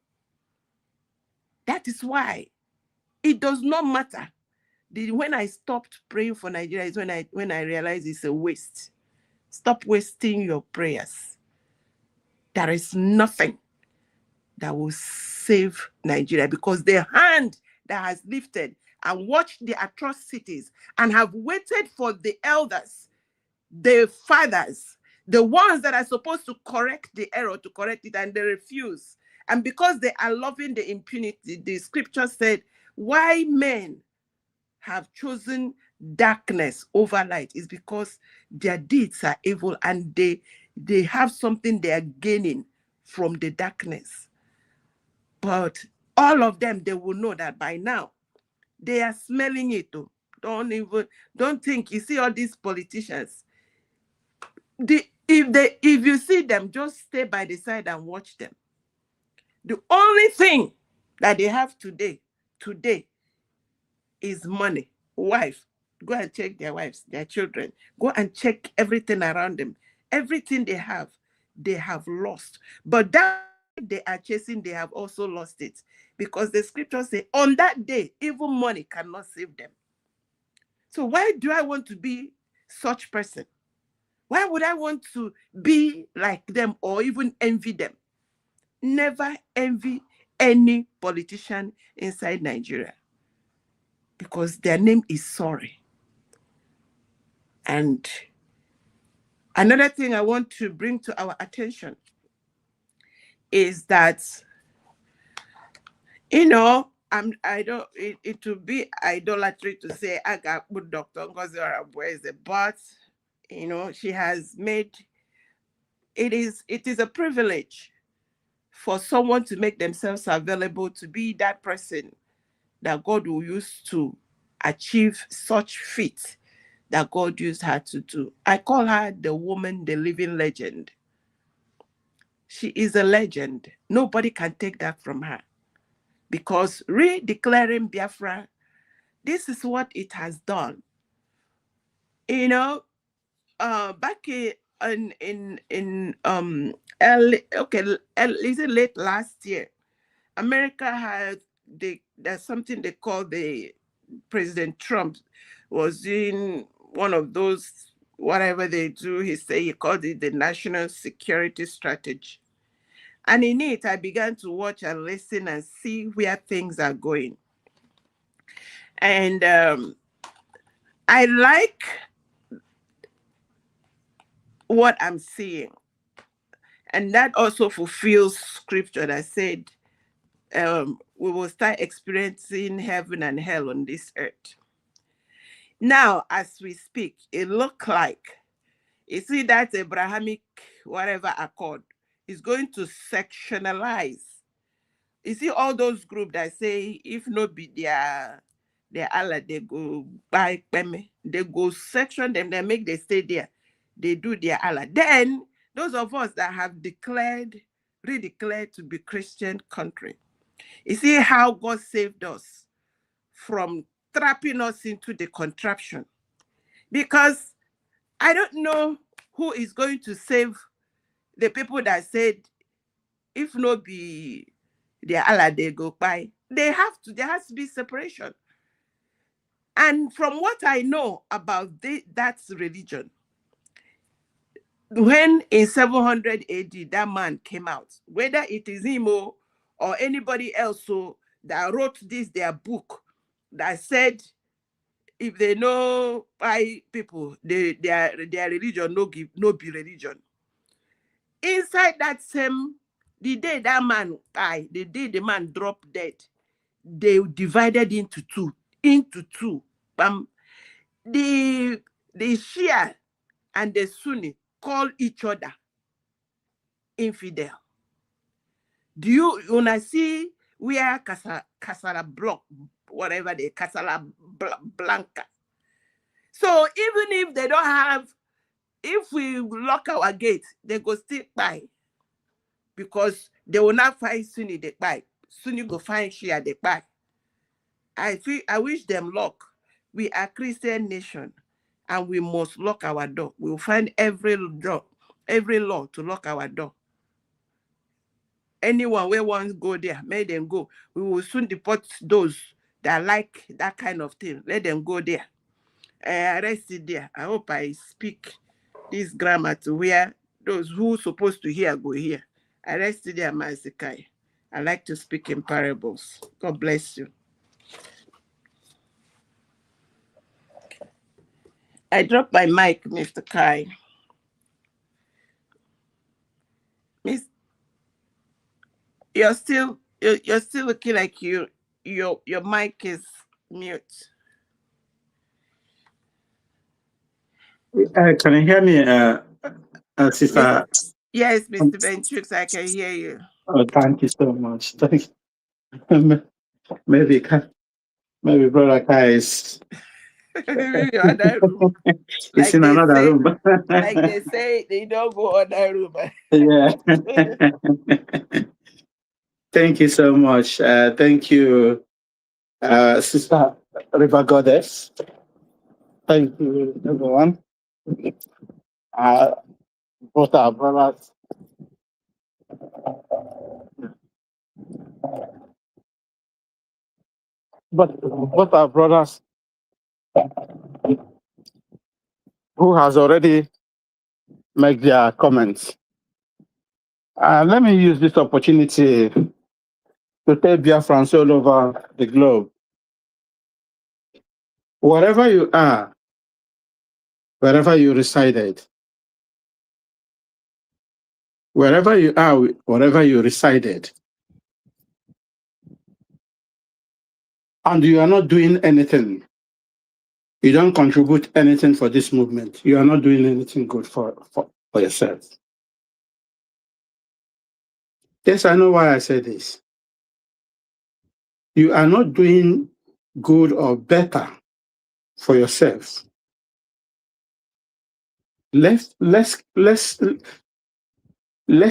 Speaker 10: That is why it does not matter. When I stopped praying for Nigeria is when I realized it's a waste. Stop wasting your prayers. There is nothing that will save Nigeria, because the hand that has lifted and watched the atrocities and have waited for the elders the fathers, the ones that are supposed to correct the error, to correct it, and they refuse. And because they are loving the impunity, the scripture said, why men have chosen darkness over light is because their deeds are evil, and they have something they are gaining from the darkness. But all of them, they will know that by now. They are smelling it too. Don't think, you see all these politicians. If you see them, just stay by the side and watch them. The only thing that they have today is money. Wife, go and check their wives, their children. Go and check everything around them. Everything they have lost. But that they are chasing, they have also lost it. Because the scriptures say, on that day, even money cannot save them. So why do I want to be such person? Why would I want to be like them or even envy them? Never envy any politician inside Nigeria, because their name is sorry. And another thing I want to bring to our attention is that, it would be idolatry to say I got good Dr. Ngozi Orabueze, but she has made it is a privilege for someone to make themselves available to be that person that God will use to achieve such feat that God used her to do. I call her the woman, the living legend. She is a legend. Nobody can take that from her, because redeclaring Biafra, this is what it has done. Back late last year, America had there's something they call President Trump was doing one of those, whatever they do, he called it the National Security Strategy. And in it, I began to watch and listen and see where things are going. And I like what I'm seeing. And that also fulfills scripture that said, we will start experiencing heaven and hell on this earth. Now, as we speak, it looks like, you see that Abrahamic, whatever accord, is going to sectionalize. You see all those groups that say, if not be their Allah, they go buy Peme, they go section them, they make they stay there, they do their Allah. Then, those of us that have redeclared to be Christian country, you see how God saved us from trapping us into the contraption. Because I don't know who is going to save the people that said, if no be their Allah, they go by. There has to be separation. And from what I know about that religion, when in 700 AD that man came out, whether it is him or anybody else that wrote their book that said, if they know by people, their religion no be religion. Inside that same, the day that man died, the day the man dropped dead, they divided into two. The Shia and the Sunni call each other infidel. Do you wanna see where Casala Block, whatever they Casala Blanca? So even if they don't have, if we lock our gate, they go still buy. Because they will not find Sunni, they buy. Sunni go find Shia, they buy. I wish them luck. We are Christian nation, and we must lock our door. We will find every law to lock our door. Anyone where wants go there, may them go. We will soon deport those that like that kind of thing. Let them go there. I rested there. I hope I speak this grammar to where those who supposed to hear go here. I rested there, Mazikai. I like to speak in parables. God bless you. I dropped my mic, Mr. Kai. Miss, you're still looking like your mic is mute.
Speaker 15: Can you hear me, Sister?
Speaker 10: Yes, Mr. Ventrix, I can hear you.
Speaker 15: Oh, thank you so much. Thank you. Maybe Brother Kai is
Speaker 10: Maybe other room.
Speaker 15: it's in another room.
Speaker 10: Like they say, they don't go other room.
Speaker 15: Yeah. Thank you so much. Thank you, Sister River Goddess. Thank you, everyone. Both our brothers. But both our brothers who has already made their comments. Let me use this opportunity to tell Biafrans all over the globe. Wherever you are, wherever you resided, wherever you are, wherever you resided, and you are not doing anything, you don't contribute anything for this movement, you are not doing anything good for yourself. Yes, I know why I say this. You are not doing good or better for yourself. Let's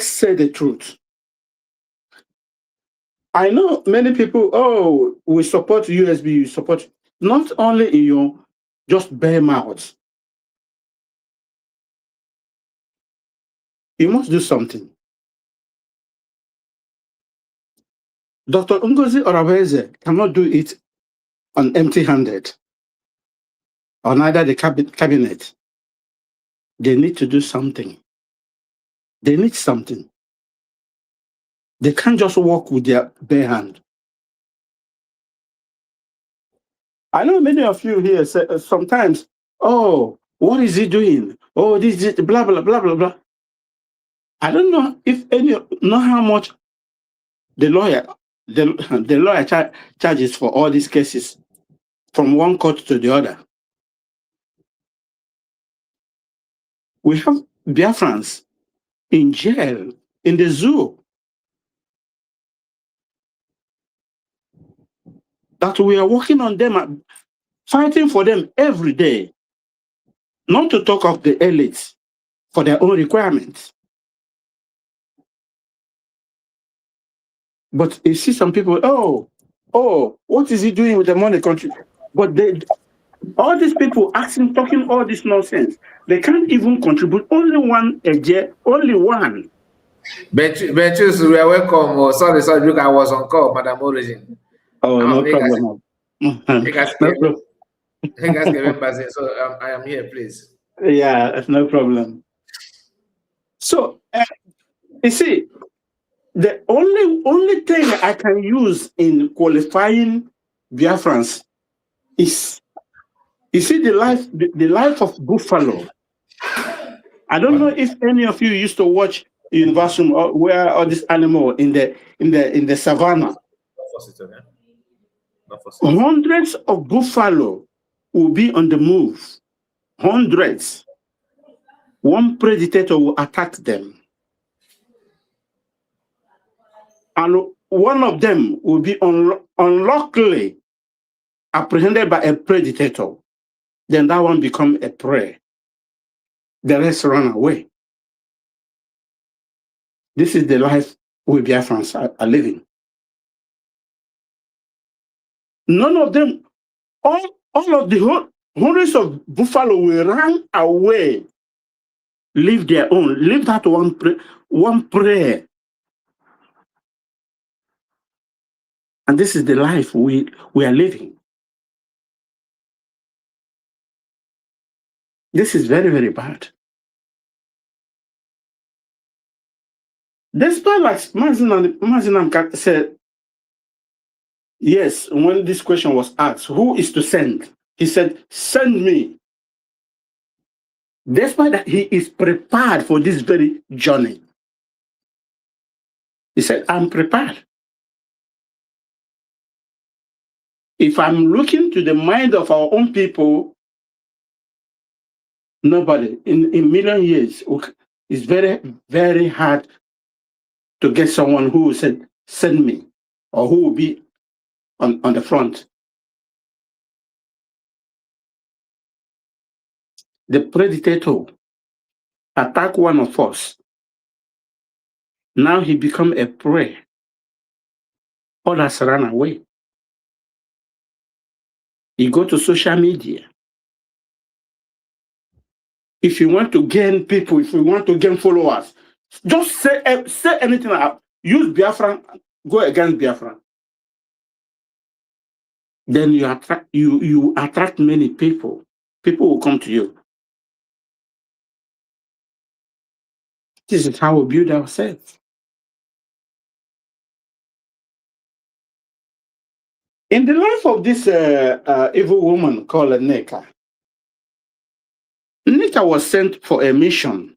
Speaker 15: say the truth. I know many people, oh, we support USB, you support, not only in your just bare mouth. You must do something. Dr. Ngozi Oraveze cannot do it on empty-handed, or neither the cabinet. They need to do something. They need something. They can't just walk with their bare hand. I know many of you here say sometimes, oh, what is he doing? Oh, this is blah, blah, blah, blah, blah. I don't know if know how much the lawyer charges for all these cases from one court to the other. We have Biafrans in jail, in the zoo, that we are working on them, fighting for them every day, not to talk of the elites for their own requirements. But you see some people, oh, what is he doing with the money country? But all these people talking all this nonsense, they can't even contribute only one a year, only one.
Speaker 5: Benchus, we are welcome. Oh, sorry, look, I was on call, Madam Origin.
Speaker 15: Oh, no problem.
Speaker 5: So I am here, please.
Speaker 15: Yeah, that's no problem. So, you see, the only thing I can use in qualifying Biafrans is, you see, the life of buffalo. I don't know if any of you used to watch Universum or where all this animal in the savannah. Hundreds of buffalo will be on the move. Hundreds. One predator will attack them. And one of them will be unluckily apprehended by a predator. Then that one becomes a prey. The rest run away. This is the life we Biafrans are living. None of them, all of the hundreds of buffalo will run away, leave their own, leave that one prey. And this is the life we are living. This is very, very bad. Despite like Mazinam said, yes, when this question was asked, who is to send? He said, send me. Despite that, he is prepared for this very journey. He said, I'm prepared. If I'm looking to the mind of our own people, nobody in a million years, it's very, very hard to get someone who will say, send me, or who will be on the front. The predator attack one of us. Now he become a prey. Others run away. You go to social media. If you want to gain people, if you want to gain followers, just say anything. Use Biafra, go against Biafra. Then you attract many people. People will come to you. This is how we build ourselves. In the life of this evil woman called Nneka, Nneka was sent for a mission,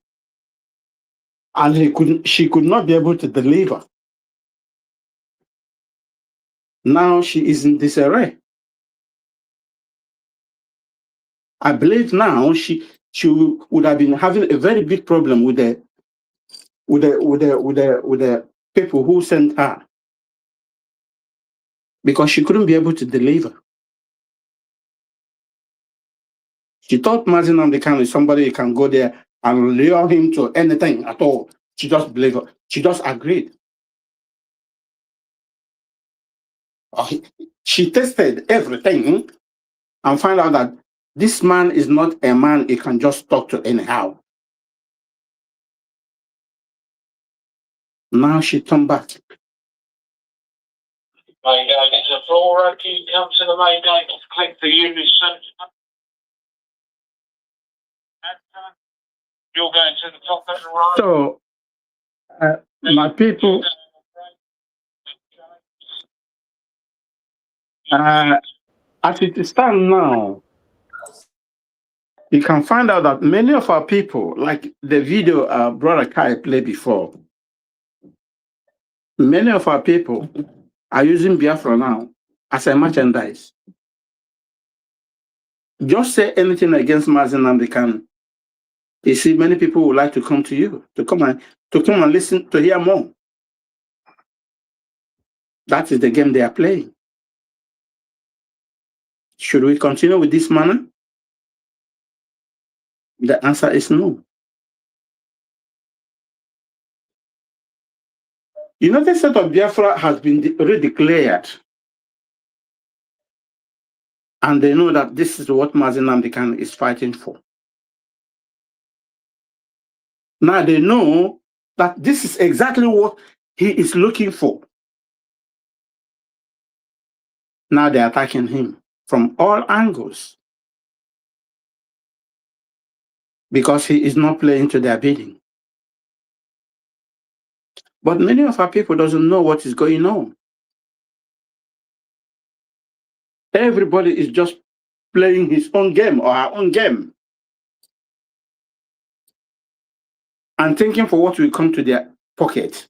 Speaker 15: and she could not be able to deliver. Now she is in disarray. I believe now she would have been having a very big problem with the people who sent her, because she couldn't be able to deliver. She thought Matsanga the kind of somebody can go there and lure him to anything at all. She just believed. She just agreed. She tested everything and found out that this man is not a man he can just talk to anyhow. Now she turned back.
Speaker 16: Main gate into the floor, okay, come to the main gate, click the unison. You're going to the top of the road.
Speaker 15: So, my people, as it stands now, you can find out that many of our people, like the video Brother Kai played before, many of our people are using Biafra now as a merchandise. Just say anything against Matsanga they can. You see, many people would like to come to you, to come and listen, to hear more. That is the game they are playing. Should we continue with this manner? The answer is no. United States of Biafra has been redeclared, and they know that this is what Matsanga is fighting for. Now they know that this is exactly what he is looking for. Now they're attacking him from all angles because he is not playing to their bidding. But many of our people doesn't know what is going on. Everybody is just playing his own game or her own game and thinking for what will come to their pocket.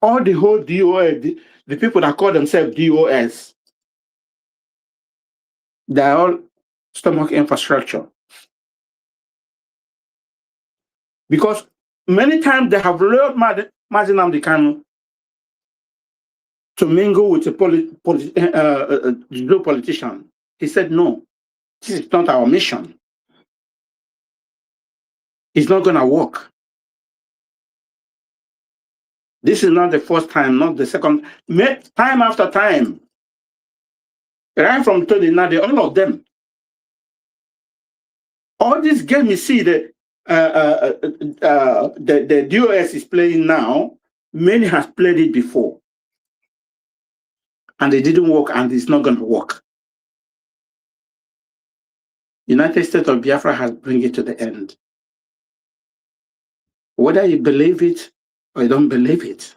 Speaker 15: All the whole DOS, the people that call themselves DOS, they're all stomach infrastructure. Because many times they have lured Matsanga to mingle with a politician. He said, no, this is not our mission. It's not going to work. This is not the first time, not the second. Time after time, right from Tony Nade, all of them. All this game you see, the DOS is playing now, many has played it before. And it didn't work, and it's not going to work. United States of Biafra has bring it to the end. Whether you believe it or you don't believe it,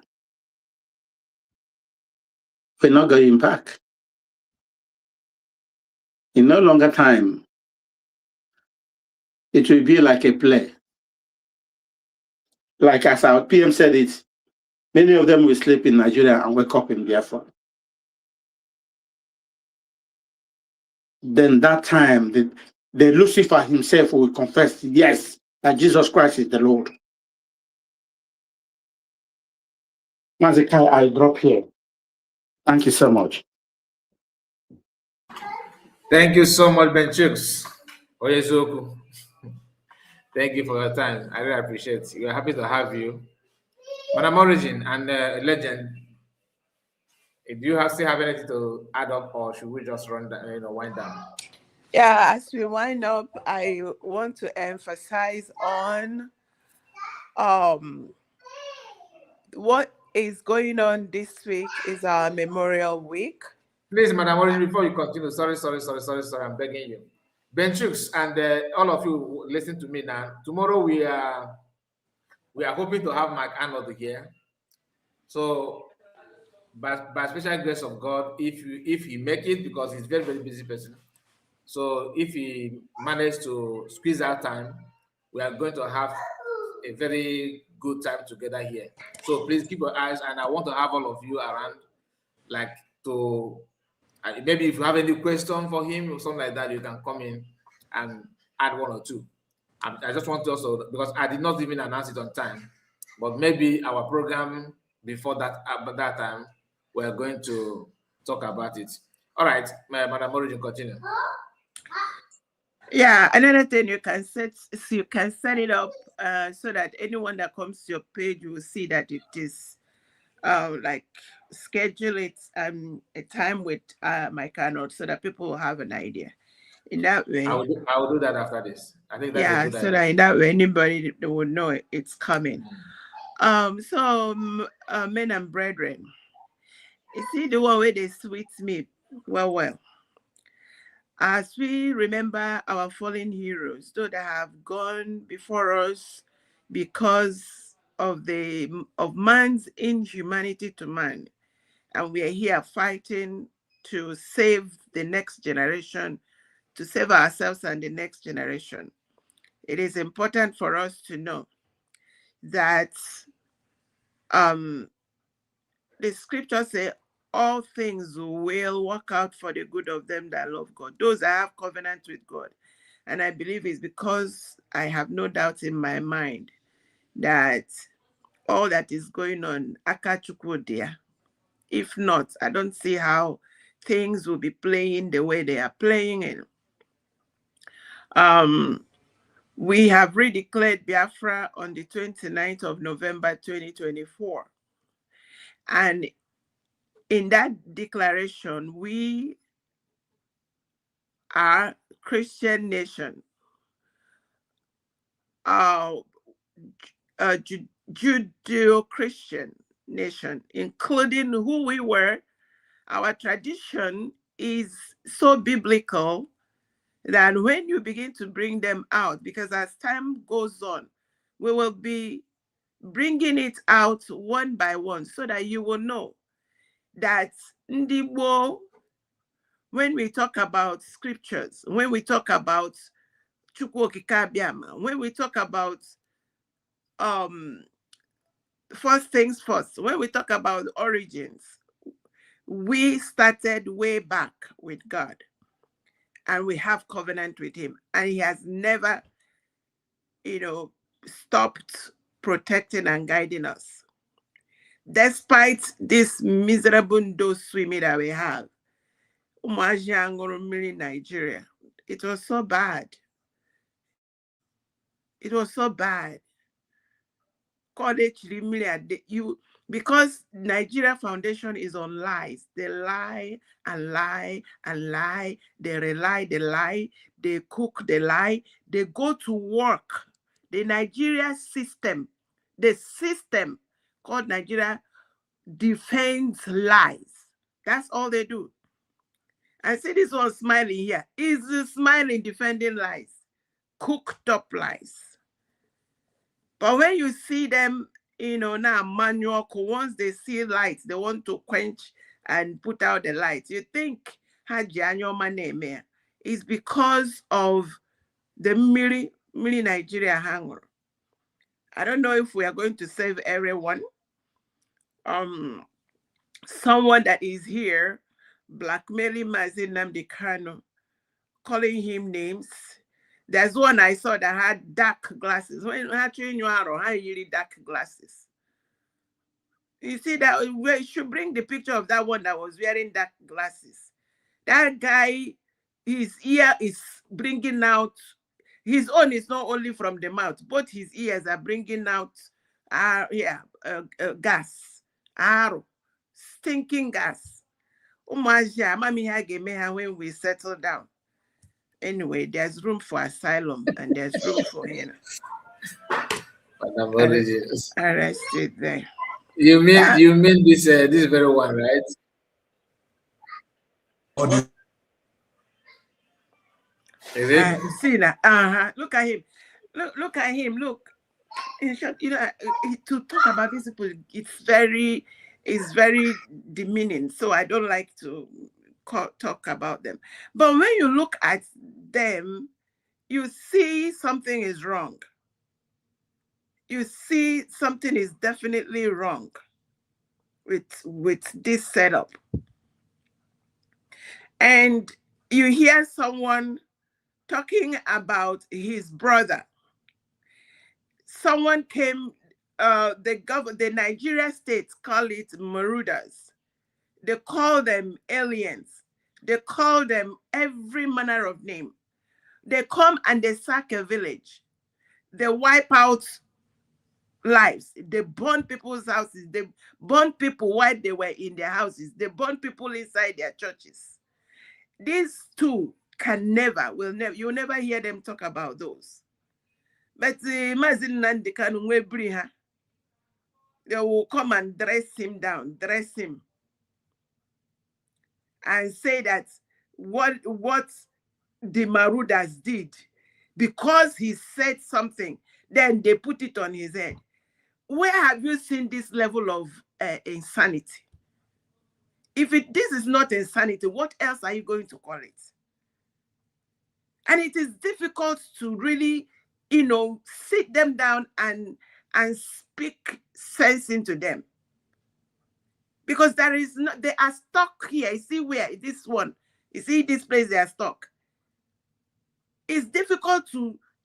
Speaker 15: we're not going back. In no longer time, it will be like a play. Like as our PM said it, many of them will sleep in Nigeria and wake up in Biafra. Then that time, the Lucifer himself will confess, yes, that Jesus Christ is the Lord. Mazikai, I drop here. Thank you so much.
Speaker 5: Thank you so much, Ben Chooks. Oyezoku. Thank you for your time. I really appreciate it. We're happy to have you. Madam Origin and Legend, do you still have anything to add up, or should we just run down, wind down?
Speaker 17: Yeah, as we wind up, I want to emphasize on what is going on this week is our Memorial Week.
Speaker 5: Please, Madam Origin, before you continue, sorry, I'm begging you. Ben Chooks and all of you listen to me now. Tomorrow we are hoping to have Mark Arnold here. So, by special grace of God, if he make it, because he's a very, very busy person. So if he managed to squeeze out time, we are going to have a very good time together here. So please keep your eyes, and I want to have all of you around, like to maybe if you have any question for him or something like that, you can come in and add one or two. I just want to also, because I did not even announce it on time, but maybe our program before that, that time, we're going to talk about it. All right, Madam Origin, continue.
Speaker 17: Yeah, another thing you can set it up so that anyone that comes to your page will see that it is like schedule it a time with Mike Arnold so that people will have an idea. In that way,
Speaker 5: I will do that after this. I think that's a good idea.
Speaker 17: So that in that way anybody will know it's coming. So men and brethren, you see the one where they sweet me well. As we remember our fallen heroes, those that have gone before us because of man's inhumanity to man, and we are here fighting to save the next generation, to save ourselves and the next generation. It is important for us to know that the scriptures say all things will work out for the good of them that love God, those that have covenant with God. And I believe it's because I have no doubt in my mind that all that is going on, Akachukwu there. If not, I don't see how things will be playing the way they are playing. We have redeclared Biafra on the 29th of November 2024. And in that declaration, we are Christian nation, Judeo-Christian nation, including who we were. Our tradition is so biblical that when you begin to bring them out, because as time goes on, we will be bringing it out one by one so that you will know that Ndibo, when we talk about scriptures, when we talk about Chukwu Okike Abiama, when we talk about first things first, when we talk about origins, we started way back with God and we have covenant with him, and he has never, stopped protecting and guiding us. Despite this miserable dose swimming that we have, Nigeria, it was so bad. It was so bad. Because Nigeria Foundation is on lies. They lie and lie and lie. They rely, they lie. They cook, they lie. They go to work. The Nigeria system, the system called Nigeria defends lies. That's all they do. I see this one smiling here. Is smiling defending lies, cooked up lies. But when you see them, now manual, once they see lights, they want to quench and put out the lights. You think, is because of the Miri Nigeria hangover. I don't know if we are going to save everyone. Someone that is here blackmailing Mazi Nnamdi Kanu, calling him names. There's one I saw that had dark glasses. When actually you are really dark glasses. You see that we should bring the picture of that one that was wearing dark glasses. That guy, his ear is bringing out, his own is not only from the mouth, both his ears are bringing out gas, arrow, stinking gas. When we settle down. Anyway, there's room for asylum and there's room for arrested there.
Speaker 5: You mean this very one, right? Is it?
Speaker 17: See that? Look at him. Look at him. Look. In short, to talk about these people, it's very demeaning. So I don't like to talk about them. But when you look at them, you see something is wrong. You see something is definitely wrong with this setup. And you hear someone talking about his brother. Someone came, the Nigeria states call it marauders. They call them aliens. They call them every manner of name. They come and they sack a village. They wipe out lives. They burn people's houses. They burn people while they were in their houses. They burn people inside their churches. These two you'll never hear them talk about those. But Mazi Nnamdi Kanu, they will come and dress him down, dress him, and say that what the marauders did, because he said something, then they put it on his head. Where have you seen this level of insanity? If this is not insanity, what else are you going to call it? And it is difficult to really, sit them down and speak sense into them. Because they are stuck here. You see where this one, you see this place they are stuck. It's difficult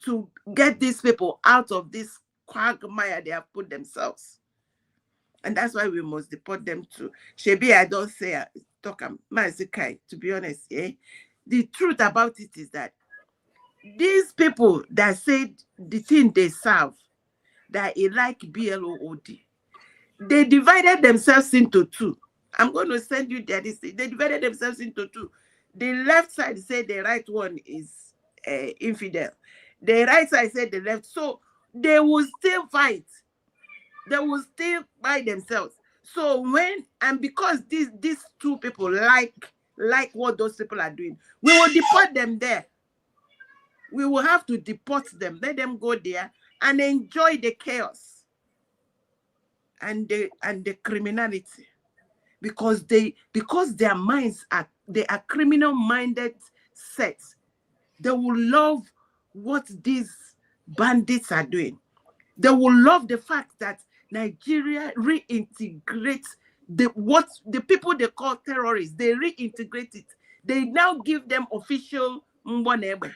Speaker 17: to get these people out of this quagmire they have put themselves. And that's why we must deport them to Shebi. I don't say talk Mazikai, to be honest. The truth about it is that these people that said the thing they serve, that it like BLOOD, they divided themselves into two. I'm going to send you that. They divided themselves into two. The left side said the right one is infidel. The right side said the left. So they will still fight. They will still fight themselves. So because these two people like what those people are doing, we will deport them there. We will have to deport them, let them go there and enjoy the chaos and the criminality, because their minds are criminal-minded sets. They will love what these bandits are doing. They will love the fact that Nigeria reintegrates the people they call terrorists. They reintegrate it. They now give them official mbonebe.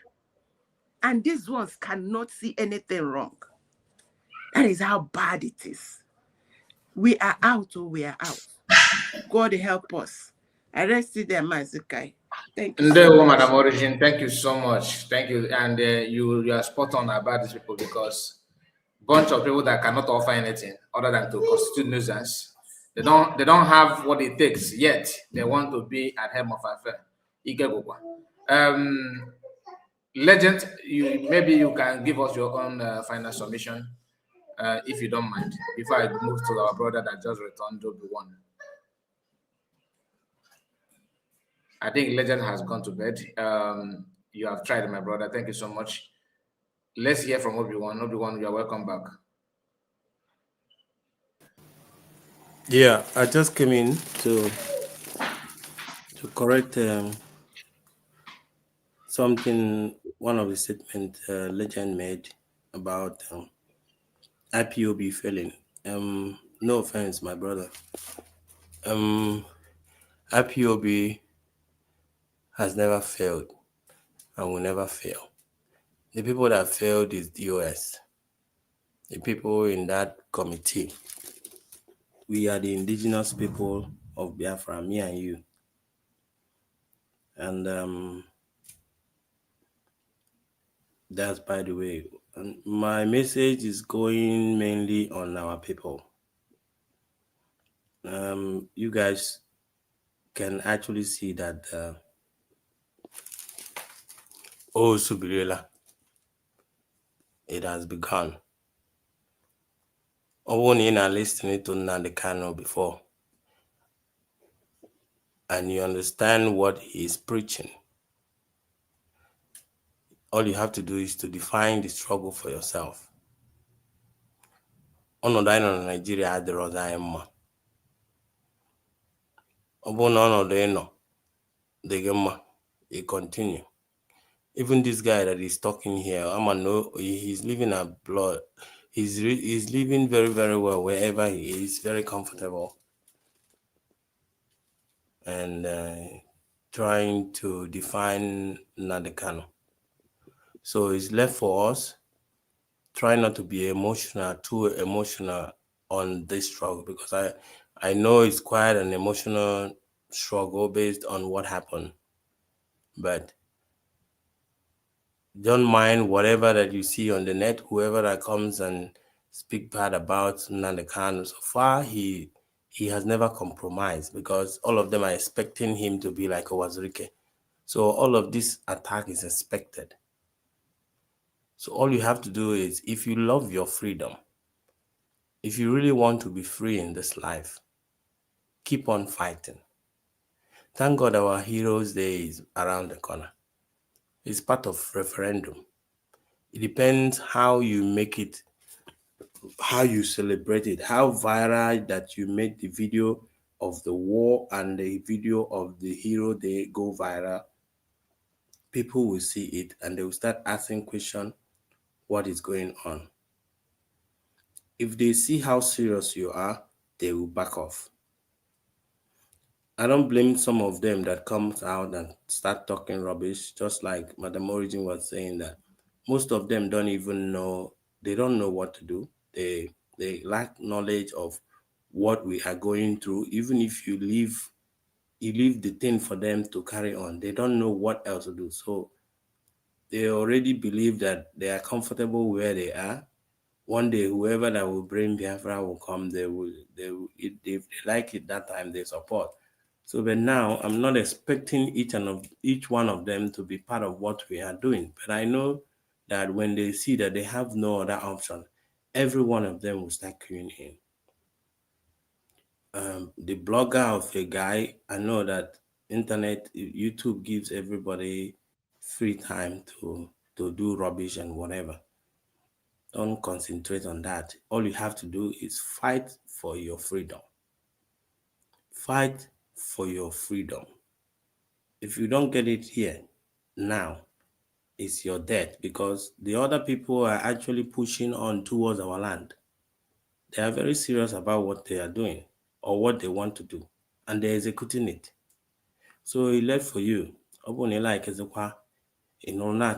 Speaker 17: And these ones cannot see anything wrong. That is how bad it is. We are out or we are out. God help us. I rested there, Mazikai. Thank you so much.
Speaker 5: Madam Origin, thank you so much. Thank you. And you are spot on about these people, because bunch of people that cannot offer anything other than to constitute nuisance. They don't have what it takes yet. They want to be at helm of affair. Legend, maybe you can give us your own final submission, if you don't mind, before I move to our brother that just returned to the one. I think Legend has gone to bed. You have tried, my brother. Thank you so much. Let's hear from Obi-Wan. Obi-Wan, you are welcome back.
Speaker 13: Yeah, I just came in to correct something, one of the statement Legend made about IPOB failing. No offense, my brother. IPOB has never failed and will never fail. The people that failed is DOS. The people in that committee. We are the indigenous people of Biafra, me and you. And that's by the way. And my message is going mainly on our people. You guys can actually see that Subirela, it has begun. When you listening to Nnamdi Kanu before, and you understand what he is preaching, all you have to do is to define the struggle for yourself. Ọnọdụ anyị nọ na Nigeria adịrọzi anyị mma. Ọ bụrụ na ọnọdụ ị nọ dị gị mma, you continue. Even this guy that is talking here, he's living abroad. He's living very, very well wherever he is, very comfortable. And trying to define Nnamdi Kanu. So it's left for us. Try not to be too emotional on this struggle, because I know it's quite an emotional struggle based on what happened. But don't mind whatever that you see on the net, whoever that comes and speak bad about Nnamdi Kanu. So far, he has never compromised, because all of them are expecting him to be like Owazurike. So all of this attack is expected. So all you have to do is, if you love your freedom, if you really want to be free in this life, keep on fighting. Thank God our Heroes Day is around the corner. It's part of referendum. It depends how you make it, how you celebrate it, how viral that you make the video of the war and the video of the Hero Day go viral. People will see it and they will start asking questions, what is going on? If they see how serious you are, they will back off. I don't blame some of them that comes out and start talking rubbish, just like Madam Origin was saying, that most of them don't even know, they don't know what to do. They lack knowledge of what we are going through. Even if you leave the thing for them to carry on, they don't know what else to do. So they already believe that they are comfortable where they are. One day, whoever that will bring Biafra will come. If they like it that time, they support. So, but now I'm not expecting each one of them to be part of what we are doing. But I know that when they see that they have no other option, every one of them will start queuing in. The blogger of a guy, I know that YouTube gives everybody free time to do rubbish and whatever. Don't concentrate on that. All you have to do is fight for your freedom. Fight for your freedom. If you don't get it here, now, it's your death, because the other people are actually pushing on towards our land. They are very serious about what they are doing or what they want to do, and they're executing it. So it left for you. Not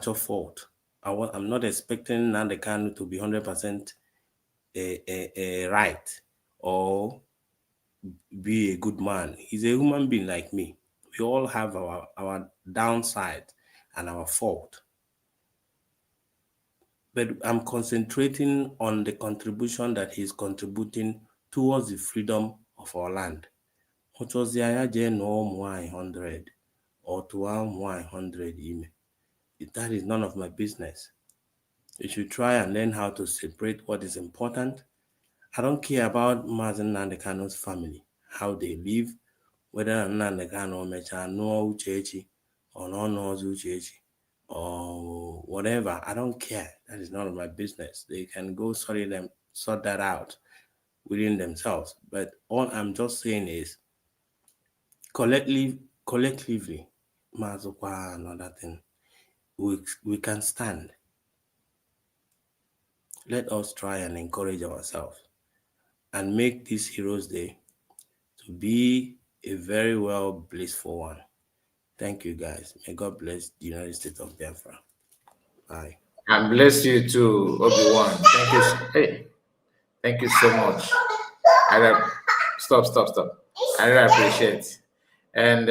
Speaker 13: your fault. I'm not expecting Nnamdi Kanu to be 100% right or be a good man. He's a human being like me. We all have our downside and our fault. But I'm concentrating on the contribution that he's contributing towards the freedom of our land. What was the 100 or to 100 email? That is none of my business. You should try and learn how to separate what is important. I don't care about Mazen Nnamdi Kanu's family, how they live, whether Nnamdi Kanu mecha no Uchechi or no knows Uchechi or whatever. I don't care. That is none of my business. They can go sort that out within themselves. But all I'm just saying is, collectively, Mazukwa, another thing. we can stand. Let us try and encourage ourselves and make this Heroes Day to be a very well blissful one. Thank you, guys. May God bless the United States of Biafra. Bye.
Speaker 5: And bless you too, Obi-Wan. Thank you. Hey, thank you so much. Stop. I really appreciate. And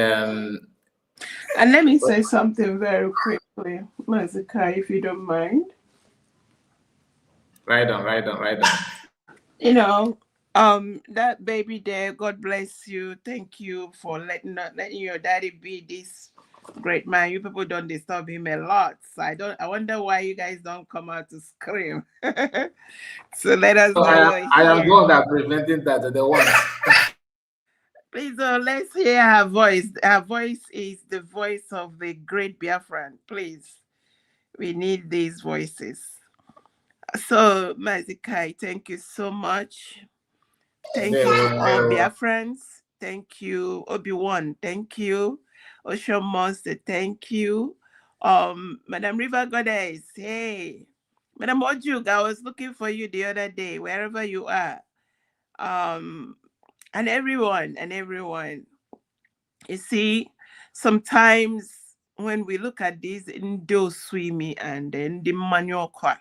Speaker 17: let me say something very quickly, Matsanga, if you don't mind.
Speaker 5: Right on.
Speaker 17: You know, that baby there, God bless you. Thank you for letting your daddy be this great man. You people don't disturb him a lot. So I wonder why you guys don't come out to scream. So let us
Speaker 5: so
Speaker 17: know.
Speaker 5: I am the one that preventing that the one.
Speaker 17: Please, let's hear her voice. Her voice is the voice of the great Biafran. Please, we need these voices. So, Mazikai, thank you so much. Thank you to all Biafrans. Thank you, Obi-Wan. Thank you, Ocean Monster. Thank you, Madam River Goddess. Hey, Madam Ojuk, I was looking for you the other day, wherever you are. And everyone. You see, sometimes when we look at these Indo Swimi and then the manual kwa,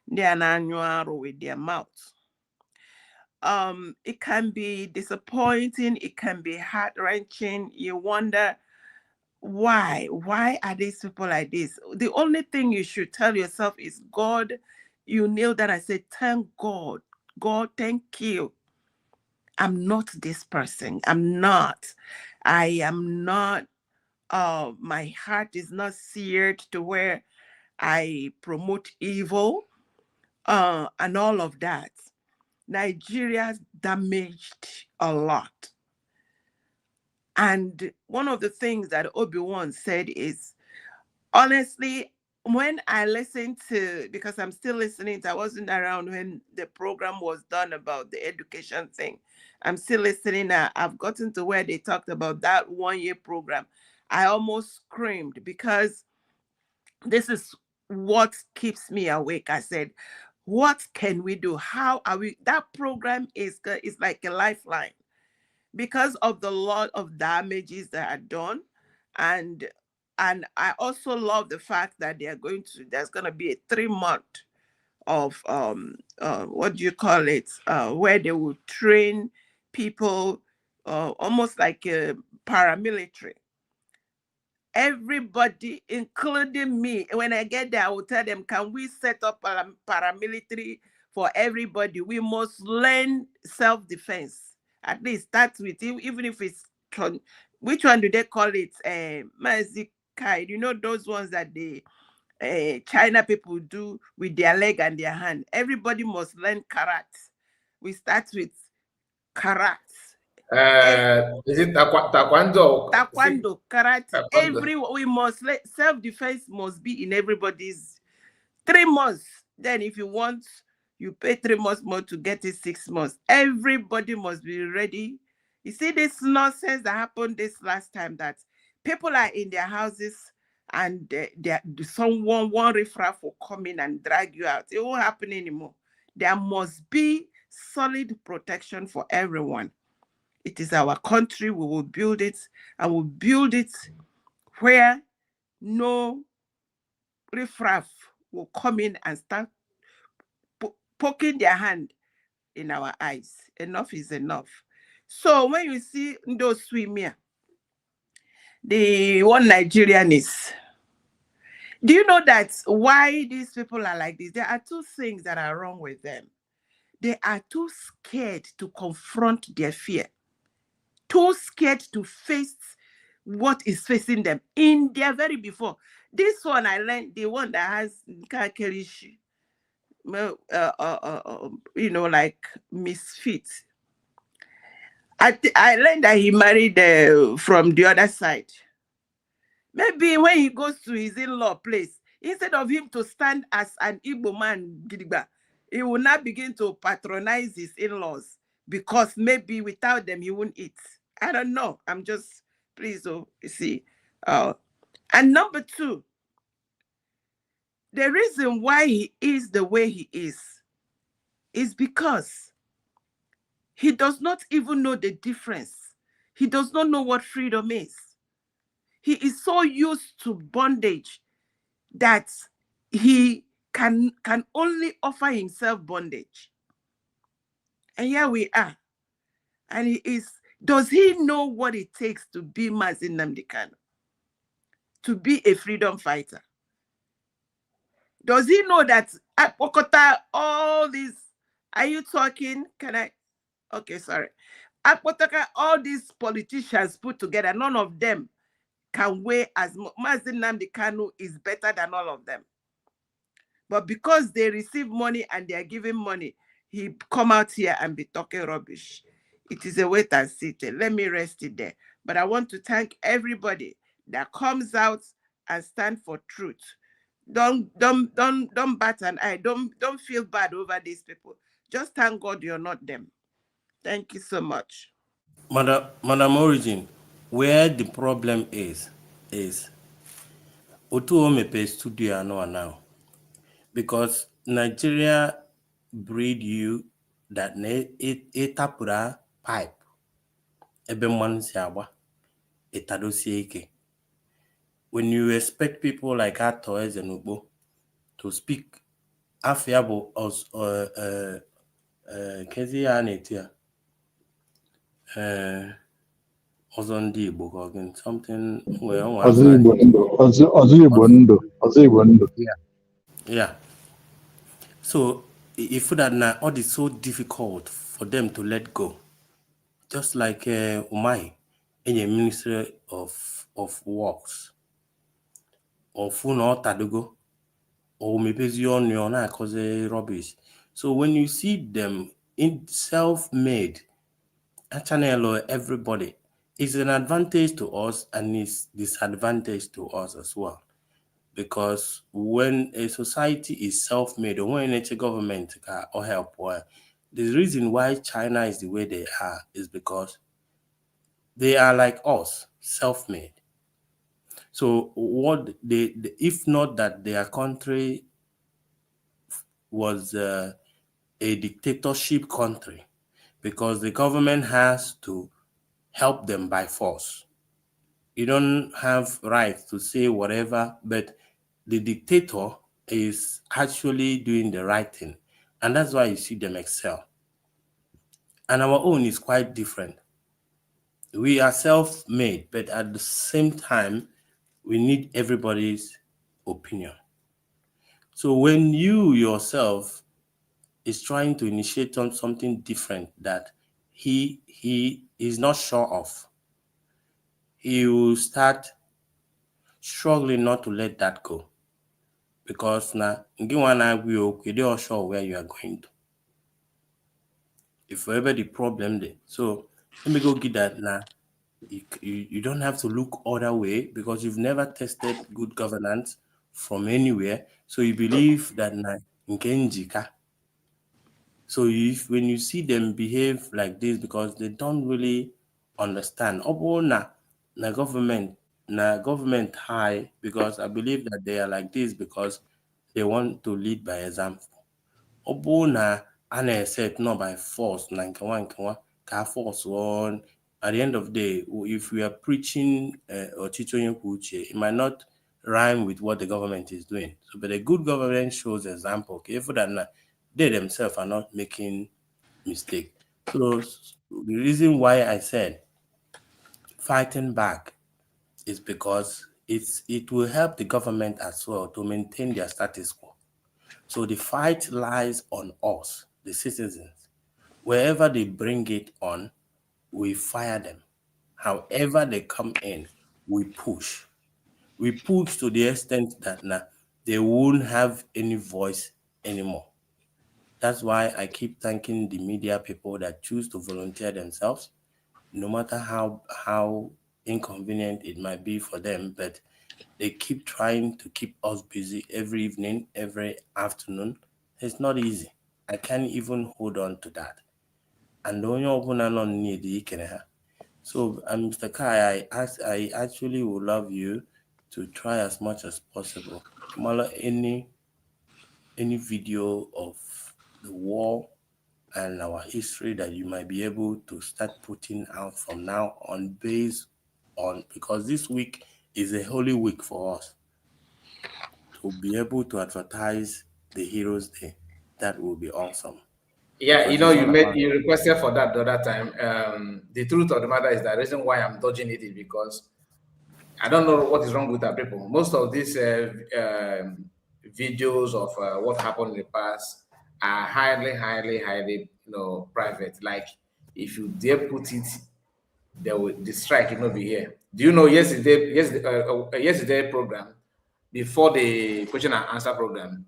Speaker 17: they are annual with their mouth. It can be disappointing, it can be heart-wrenching. You wonder why are these people like this? The only thing you should tell yourself is, God, you kneel down and say, thank God, thank you. I'm not this person. I am not, my heart is not seared to where I promote evil, and all of that. Nigeria's damaged a lot. And one of the things that Obi-Wan said is, honestly, when I listened to, because I'm still listening, I wasn't around when the program was done about the education thing. I'm still listening now. I've gotten to where they talked about that 1-year program. I almost screamed because this is what keeps me awake. I said, what can we do? How are we? That program is like a lifeline because of the lot of damages that are done. And I also love the fact that there's going to be a 3-month of what do you call it, where they will train people, almost like a paramilitary. Everybody, including me, when I get there, I will tell them, can we set up a paramilitary for everybody? We must learn self-defense. At least start with, even if it's, which one do they call it? Mazikai, you know, those ones that the China people do with their leg and their hand. Everybody must learn karate. We start with karate.
Speaker 5: Is it taekwondo?
Speaker 17: Taekwondo, karate. We must self-defense must be in everybody's 3 months. Then if you want, you pay 3 months more to get it 6 months. Everybody must be ready. You see this nonsense that happened this last time, that people are in their houses and one riffraff will come in and drag you out. It won't happen anymore. There must be solid protection for everyone. It is our country. We will build it, and we'll build it where no riffraff will come in and start poking their hand in our eyes. Enough is enough. So when you see those swimmer, the one Nigerian is, do you know that why these people are like this? There are 2 things that are wrong with them. They are too scared to confront their fear, too scared to face what is facing them in their very before. This one I learned, the one that has Kakerishi, like misfit. I learned that he married from the other side. Maybe when he goes to his in-law place, instead of him to stand as an Igbo man, he will now begin to patronize his in-laws because maybe without them he won't eat. I don't know. I'm just, please, you see. And number 2, The reason why he is the way he is because he does not even know the difference. He does not know what freedom is. He is so used to bondage that he can only offer himself bondage. And here we are. And does he know what it takes to be Mazi Nnamdi Kanu? To be a freedom fighter? Does he know that at Okota, all these, are you talking? Can I? Okay, sorry. At Okota, all these politicians put together, none of them can weigh as much. Mazi Nnamdi Kanu is better than all of them. But because they receive money and they are giving money, he come out here and be talking rubbish. It is a wait and see. Let me rest it there. But I want to thank everybody that comes out and stand for truth. Don't bat an eye. Don't feel bad over these people. Just thank God you're not them. Thank you so much.
Speaker 13: Madam Origin, where the problem is otu o mepe studio now because Nigeria breed you that etapura pipe ebe mmanụ si agba etadosie ike. When you expect people like Ato Ezenugbo to speak afiabo kezi ya na-eti ya ọzọ ndị Igbo something
Speaker 14: ọzọ Igbo ndụ.
Speaker 13: Yeah. So if that now all is so difficult for them to let go, just like Umai in a Ministry of Works, or Funo Tadugo, or maybe Zion cause rubbish. So when you see them in self-made, channel everybody, it's an advantage to us and it's disadvantage to us as well. Because when a society is self-made, or when a government or help, the reason why China is the way they are is because they are like us, self-made. So what if not that their country was a dictatorship country, because the government has to help them by force. You don't have right to say whatever, but the dictator is actually doing the right thing. And that's why you see them excel. And our own is quite different. We are self-made, but at the same time, we need everybody's opinion. So when you yourself is trying to initiate on something different that he is not sure of, he will start struggling not to let that go. Because now, you're not sure where you are going to. If ever the problem there. So let me go get that now. You don't have to look other way because you've never tested good governance from anywhere. So you believe that now Nkenjika. So when you see them behave like this because they don't really understand. Na government high because I believe that they are like this because they want to lead by example. Na set not by force ka force on. At the end of the day, if we are preaching or teaching it might not rhyme with what the government is doing. So, but a good government shows example. Okay, for that they themselves are not making mistake. So the reason why I said fighting back is because it will help the government as well to maintain their status quo. So the fight lies on us, the citizens. Wherever they bring it on, we fire them. However they come in, we push. We push to the extent that now they won't have any voice anymore. That's why I keep thanking the media people that choose to volunteer themselves, no matter how inconvenient it might be for them, but they keep trying to keep us busy every evening, every afternoon. It's not easy. I can't even hold on to that. And the only open and need the so, Mr. Kai, I actually would love you to try as much as possible. Mala any any video of the war and our history that you might be able to start putting out from now on, based on, because this week is a holy week for us, to be able to advertise the Heroes Day. That will be awesome.
Speaker 5: Yeah,
Speaker 13: Because it's all about
Speaker 5: you requested for that the other time. The truth of the matter is the reason why I'm dodging it is because I don't know what is wrong with our people. Most of these videos of what happened in the past are highly, private. Like if you dare put it, the strike will not be here. Do you know yesterday program before the question and answer program?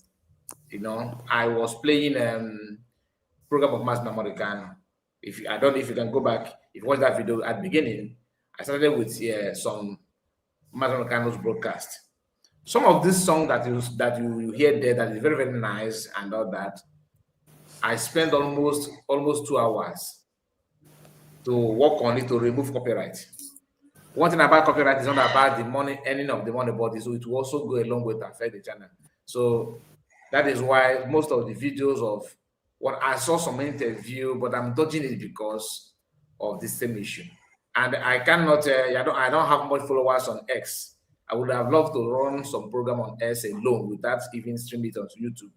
Speaker 5: I was playing program of Matsanga Kano. I don't know if you can go back, if you watch that video at the beginning, I started with some Matsanga Kano's broadcast. Some of this song that you hear there that is very, very nice and all that, I spent almost 2 hours to work on it to remove copyright. One thing about copyright is not about the money, earning of the money, but so it will also go a long way to affect the channel. So that is why most of the videos of what I saw some interview, but I'm dodging it because of the same issue. And I cannot, I don't have much followers on X. I would have loved to run some program on X alone without even stream it onto YouTube,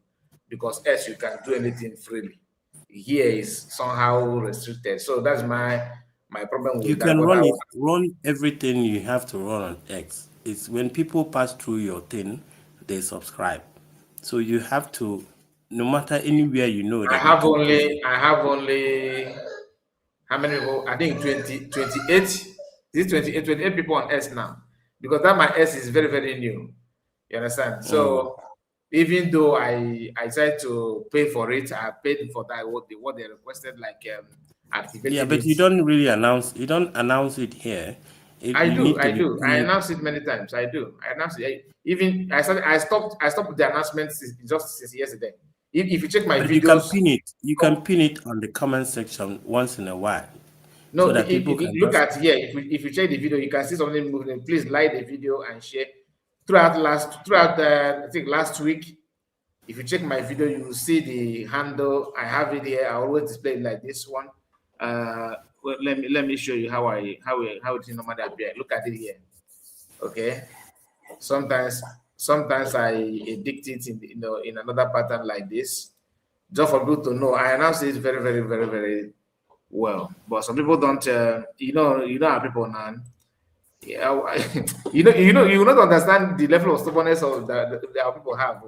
Speaker 5: because X you can do anything freely. Here is somehow restricted. So that's my problem with
Speaker 13: you
Speaker 5: that.
Speaker 13: can
Speaker 5: But
Speaker 13: run everything you have to run on X. It's when people pass through your thing, they subscribe. So you have to, no matter anywhere
Speaker 5: I have only how many people? I think 28. This 28 people on S now, because that my S is very, very new. You understand? So even though I tried to pay for it, I paid for that what they requested, like activating
Speaker 13: Yeah, but
Speaker 5: it.
Speaker 13: you don't really announce. You don't announce it here.
Speaker 5: I do. I
Speaker 13: Paid.
Speaker 5: announce it many times. I do. I announce it. Even I stopped the announcements just since yesterday. If you check my
Speaker 13: But
Speaker 5: videos,
Speaker 13: you can pin it. You can pin it on the comment section once in a while,
Speaker 5: no,
Speaker 13: so that people can
Speaker 5: look
Speaker 13: just.
Speaker 5: at here. If you check the video, you can see something moving. Please like the video and share. Throughout I think last week, if you check my video, you will see the handle. I have it here. I always display it like this one. Well, let me show you how it normally appear. Look at it here. Okay. Sometimes I edit it in another pattern like this, just for people to know. I announce it very, very, very, very well, but some people don't. You know how people now. Yeah, you will not understand the level of stubbornness of that our people have.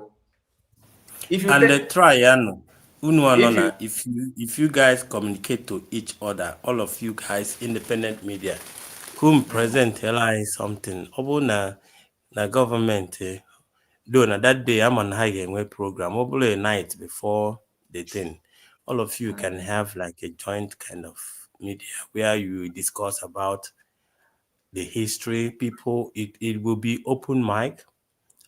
Speaker 5: If you
Speaker 13: And try,
Speaker 5: if
Speaker 13: if you guys communicate to each other, all of you guys, independent media, whom present something, na government, though na that day I'm on highway program, a night before the thing, all of you can have like a joint kind of media where you discuss about the history. People, it will be open mic,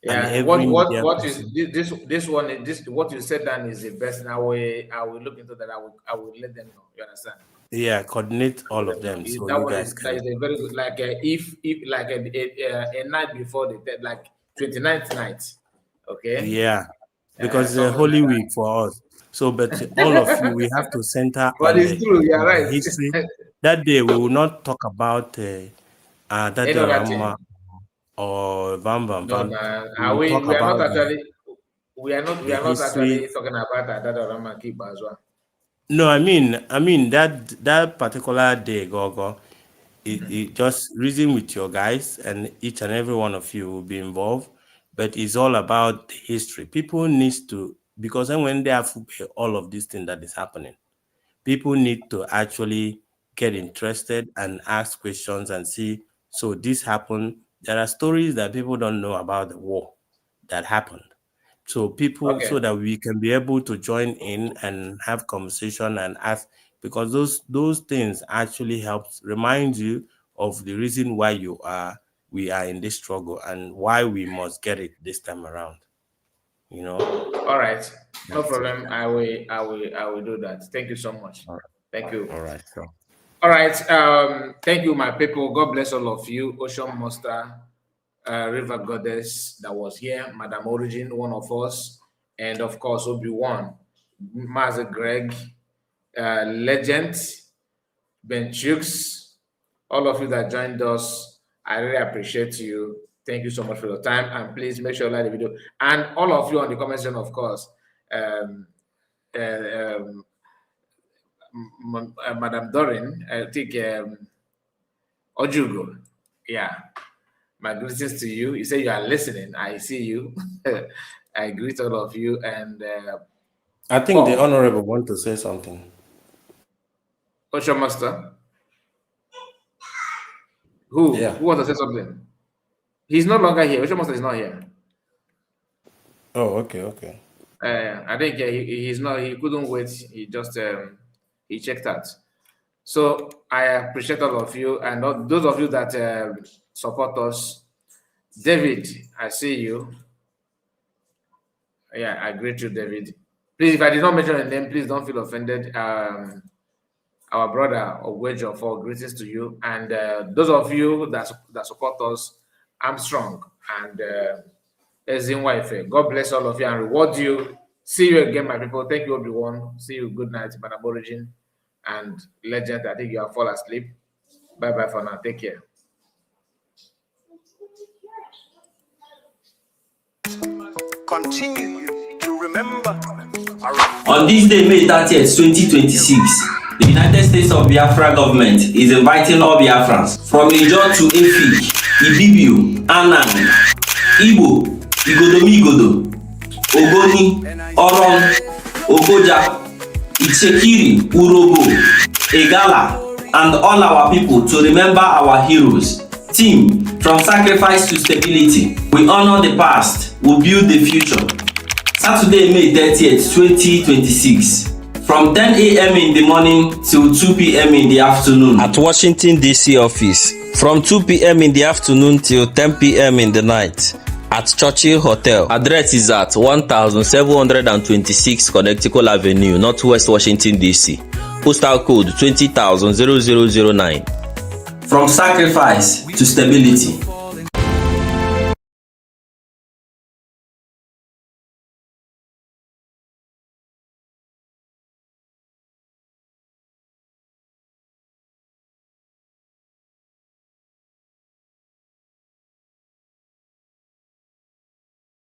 Speaker 13: and
Speaker 5: yeah,
Speaker 13: every media
Speaker 5: what is
Speaker 13: person.
Speaker 5: this one? This what you said then is the best. And I will look into that. I will let them know. You understand?
Speaker 13: Yeah, coordinate all of them so
Speaker 5: That
Speaker 13: you
Speaker 5: one
Speaker 13: guys
Speaker 5: that
Speaker 13: can.
Speaker 5: is a very good. Like if like a night before like 29th night. Okay.
Speaker 13: Yeah, because it's a
Speaker 5: Something
Speaker 13: holy
Speaker 5: like
Speaker 13: week for us. So, but all of you, we have to center
Speaker 5: but it's true. You're
Speaker 13: on the
Speaker 5: right.
Speaker 13: history. That day, we will not talk about that
Speaker 5: Any other thing?
Speaker 13: Rama or Van Van
Speaker 5: No,
Speaker 13: Van.
Speaker 5: nah.
Speaker 13: We will talk
Speaker 5: We are not
Speaker 13: about
Speaker 5: actually we
Speaker 13: the
Speaker 5: are not
Speaker 13: history.
Speaker 5: actually talking about that Rama Kiba as well.
Speaker 13: No, I mean that particular day, Gogo, it just reason with your guys, and each and every one of you will be involved. But it's all about the history. People needs to, because then when they have all of this thing that is happening, people need to actually get interested and ask questions and see. So this happened. There are stories that people don't know about the war that happened. So people,
Speaker 5: Okay.
Speaker 13: so that we can be able to join in and have conversation and ask, because those things actually helps remind you of the reason why we are in this struggle and why we must get it this time around. You know.
Speaker 5: All right. No
Speaker 13: That's it.
Speaker 5: problem. I will do that. Thank you so much.
Speaker 13: All right.
Speaker 5: Thank you.
Speaker 13: All right. So.
Speaker 5: All right. Thank you, my people. God bless all of you. Ocean Monster, River Goddess that was here, Madam Origin, one of us, and of course Obi-Wan, Master Greg, Legend, Ben Chooks, all of you that joined us. I really appreciate you. Thank you so much for your time, and please make sure you like the video. And all of you on the comment section, of course, Madam Dorin, I think Ojugo, yeah. My greetings to you. You say you are listening. I see you. I greet all of you. And
Speaker 13: I think the Honorable want to say something.
Speaker 5: Ocean Master? Who?
Speaker 13: Yeah.
Speaker 5: Who wants to say something? He's no longer here. Ocean Master is not here.
Speaker 13: Oh, okay.
Speaker 5: I think he's not. He couldn't wait. He just he checked out. So I appreciate all of you, and those of you that support us. David, I see you. Yeah, I greet you, David. Please, if I did not mention your name, please don't feel offended. Our brother Ogwejo, for greetings to you, and those of you that support us, Armstrong and Ezinwaife. God bless all of you and reward you. See you again, my people. Thank you, everyone. See you. Good night, Madam Origin and Legend. I think you have fallen asleep. Bye bye for now. Take care.
Speaker 3: Continue to remember.
Speaker 4: On this day, May 30th, 2026, the United States of Biafra government is inviting all Biafrans from Niger to Efik, Ibibio, Anang, Igbo, Igodomigodo, Ogoni, Oron, Ogoja, Ichekiri, Urobo, Egala, and all our people to remember our heroes. Team, from sacrifice to stability, we honor the past, we build the future. Saturday, May 30th, 2026, from 10 a.m. in the morning till 2 p.m. in the afternoon at Washington, D.C. office. From 2 p.m. in the afternoon till 10 p.m. in the night at Churchill Hotel. Address is at 1726 Connecticut Avenue, Northwest Washington, D.C. Postal code 20,00009. From sacrifice to stability.